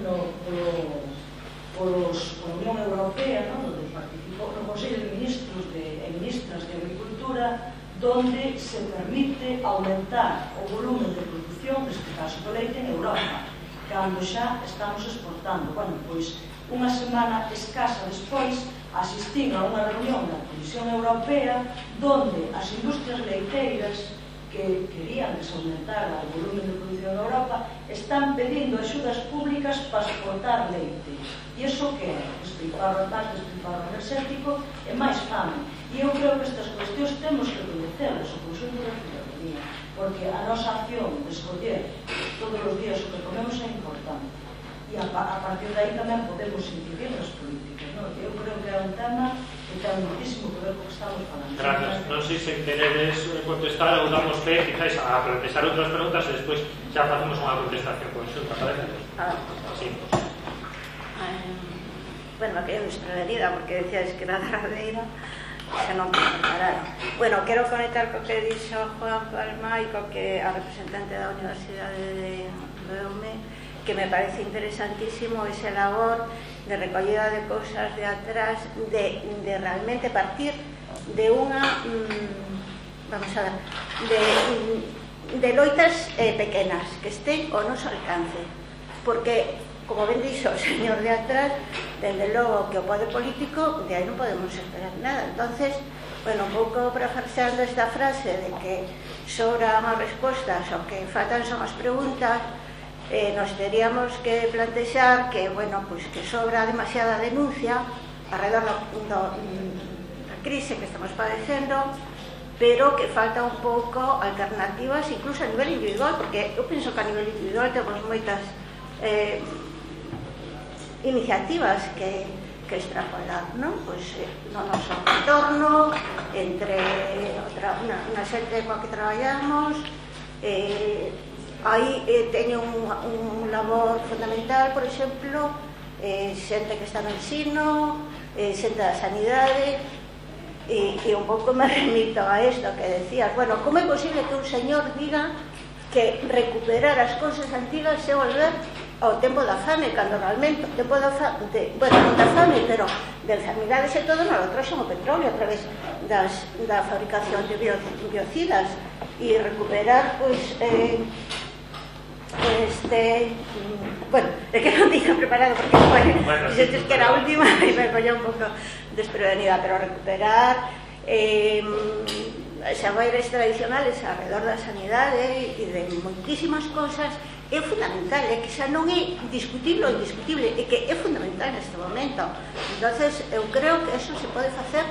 pola Unión Europea, onde participou no Consello de Ministros e Ministras de Agricultura, donde se permite aumentar o volumen de produción, neste caso do leite, en Europa, cando xa estamos exportando. Bueno, pois, unha semana escasa despois, asistín a unha reunión da Comisión Europea donde as industrias leiteiras que querían desaumentar o volumen de produción en Europa están pedindo axudas públicas para exportar leite. E iso que é? Despilfarro enerxético e máis fame. E eu creo que estas cuestións temos que coñecelas o conxunto da ciudadanía, porque a nosa acción de escoller todos os días o que comemos é importante. E a partir de aí tamén podemos incidir nas políticas, non? Eu creo que é un tema que ten muchísimo que ver co que estamos falando. Gracias. Non sei se queredes contestar ou damos fe, quizás, a plantear outras preguntas e despois xa facemos unha contestación conxunta, parece? Sí. Bueno, que eu extrañaría, porque decíais que era derradeira, que non me prepararon. Bueno, quero conectar co que dixo Juan Palma e co que a representante da Universidade de Eume, que me parece interesantísimo ese labor de recollida de cousas de atrás, de realmente partir de unha vamos a ver, de loitas pequenas que estén ao noso alcance, porque como ben dixo o señor de atrás, dende logo que o poder político de aí non podemos esperar nada. Entonces, bueno, un pouco parafraseando esta frase de que sobran as respostas o que faltan son as preguntas, nos teríamos que plantexar que, bueno, pues que sobra demasiada denuncia alrededor da crise que estamos padecendo, pero que falta un pouco alternativas incluso a nivel individual, porque eu penso que a nivel individual temos moitas iniciativas que extrapolar, non? Pois no noso entorno, entre unha xente coa que traballamos, aí teño un labor fundamental, por exemplo, xente que está no ensino, xente da sanidade, e un pouco me remito a isto que decías, bueno, como é posible que un señor diga que recuperar as cousas antigas é volver ao tempo da fame, cando realmente o tempo da fame, bueno, non da fame, pero de enfermidades e todo, non lo traxen o petróleo a través da fabricación de biocidas, e recuperar, pois, bueno, é que non tinha preparado porque dixetes que era a última e me coño un pouco desprevenida, pero recuperar xabairas tradicionales alrededor da sanidade e de moitísimas cosas é fundamental, é que xa non é discutible ou indiscutible, é que é fundamental neste momento. Entonces eu creo que eso se pode facer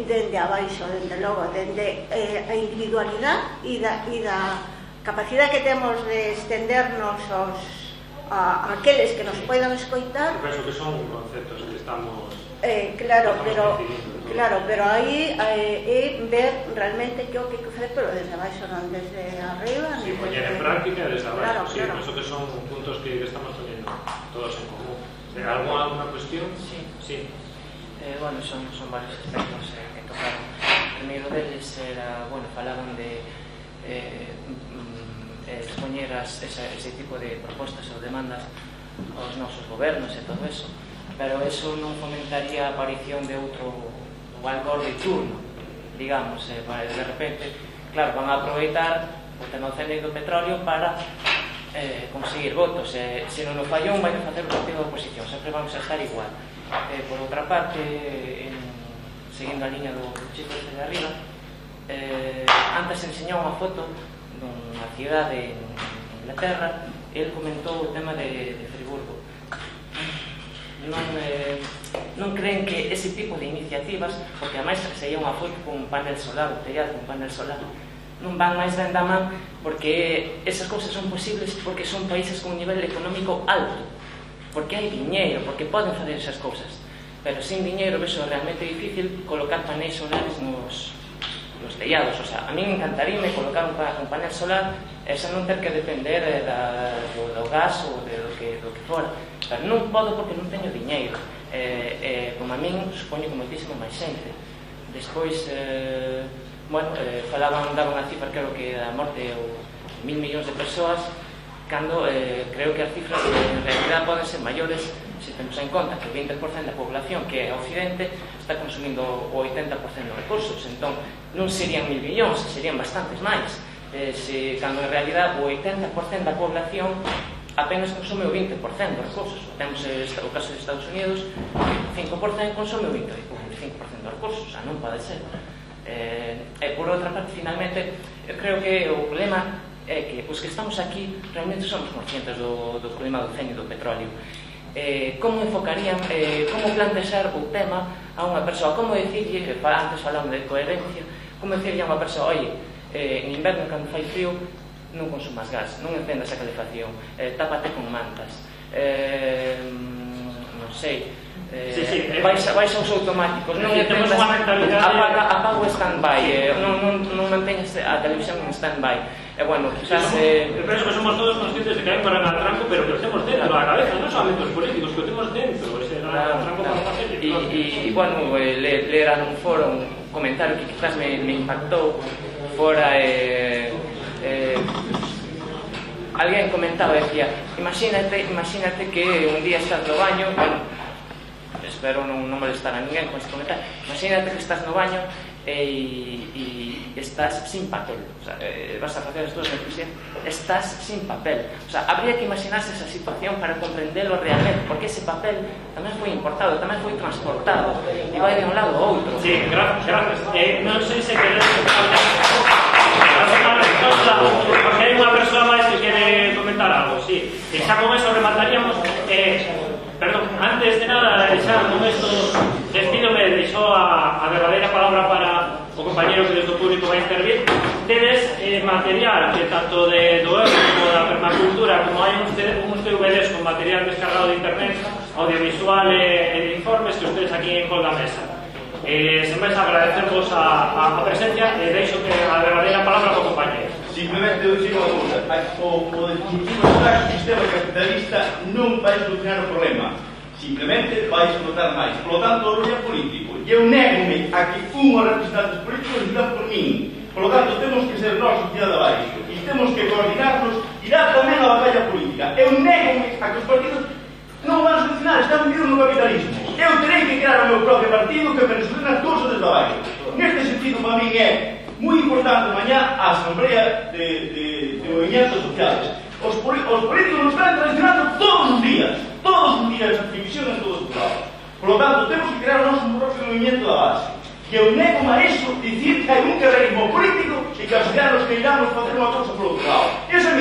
dende abaixo, dende logo, dende a individualidade e da capacidade que temos de extendernos a aqueles que nos poidan escoitar. Eu penso que son conceptos que estamos claro, pero aí é ver realmente que o que hai que facer, pero desde abaixo, non desde arriba. Si, poñer en práctica desde abaixo, sí, claro. penso que son puntos que estamos teniendo todos en común. ¿Alguna cuestión? Sí. Bueno, son varios aspectos que tocaron. O primeiro deles era, bueno, falaban de expoñer ese tipo de propostas ou demandas aos nosos gobernos e todo eso, pero eso non fomentaría a aparición de outro algor de turno, digamos, de repente, claro, van a aproveitar o tema do petróleo para conseguir votos, se non o fallón vai a facer o partido da oposición, sempre vamos a estar igual. Por outra parte, seguindo a liña do chico de arriba, antes enseñou unha foto dunha cidade en Inglaterra, el comentou o tema de Friburgo. Non creen que ese tipo de iniciativas, porque ademais sería unha foto con un panel solar, un tellado con un panel solar, non van máis ben da man, porque esas cousas son posibles porque son países con un nivel económico alto, porque hai diñeiro, porque poden fazer esas cousas, pero sin diñeiro vexo realmente difícil colocar paneis solares nos tellados. O sea, a mí me encantaría colocar un panel solar e xa non ter que depender do gas ou do que fora, pero non podo porque non teño diñeiro, como a min supoño que moitísimo máis xente. Despois, daban a cifra, creo que da morte ou 1.000 millóns de persoas, cando creo que as cifras en realidad poden ser maiores se temos en conta que o 20% da población que é a Occidente está consumindo o 80% dos recursos, entón non serían 1.000 millóns, serían bastantes máis, cando en realidad o 80% da población apenas consume o 20% dos recursos. Temos o caso de Estados Unidos, que 5% consume o 25% dos recursos, o sea, non pode ser. E por outra parte, finalmente, eu creo que o problema é que os que estamos aquí realmente somos conscientes do problema do ceño do petróleo. Como enfocarían, como plantexar o tema a unha persoa, como dicirlle, antes falamos de coherencia, como dicirlle a unha persoa, oye, en inverno cando fai frío non consumas gas, non encendas a calefacción, tápate con mantas, non sei, vais aos automáticos, non encendas, apaga o stand-by, non manteñas a televisión en stand-by. Bueno, quizás... Eu penso que somos todos conscientes de que hai un gran atranco, pero que o temos dentro da cabeza, non solamente os políticos, que o temos dentro, ese gran atranco para a gente. E, bueno, ler un foro, un comentario que quizás me impactou, fora... alguén comentaba, decía, imagínate que un día estás no baño, bueno, espero non molestar a ninguén con este comentario, imagínate que estás no baño e estás sin papel, o sea, vas a facer as túas necesidades, estás sin papel, o sea, habría que imaginarse esa situación para comprendelo realmente, porque ese papel tamén foi importado, tamén foi transportado e vai de un lado ao outro. Sí, gracias. Non sei se queres porque hai unha persoa máis que quere comentar algo, sí. E xa con eso remataríamos. Perdón, antes de nada, xa con esto despídome, deixo a verdadeira palabra para o compañero que desde o público vai intervir. tedes material que tanto do euro como da permacultura, como hai uns CVDs con material descargado de internet, audiovisual e de informes que ustedes aquí en Col da Mesa. Sen máis agradecervos a presencia e deixo que a verdadeira palabra ao compañero. Simplemente eu digo unha cousa, o definitivo está que o sistema capitalista non vai solucionar o problema, simplemente vai explotar máis. Por lo tanto, o rollo político, e eu nego-me a que unhos representantes políticos decidan por min. Por lo tanto, temos que ser nós sociedade de abaixo e temos que coordinarnos e dar tamén a batalla política. Eu nego-me a que os partidos non van a solucionar, están metidos no capitalismo. Eu terei que crear o meu propio partido que me resuelva as cousas desde abaixo. Neste sentido, para mí é moi importante mañá a asamblea de movimentos sociales. Os políticos nos están traicionando todos os días a televisión en todos os lados. Por lo tanto, temos que crear o noso propio movimento da base. Que eu nego a iso dicir que hai un carrerismo político e que os ciudadanos que iramos facer unha cousa por outro lado. Esa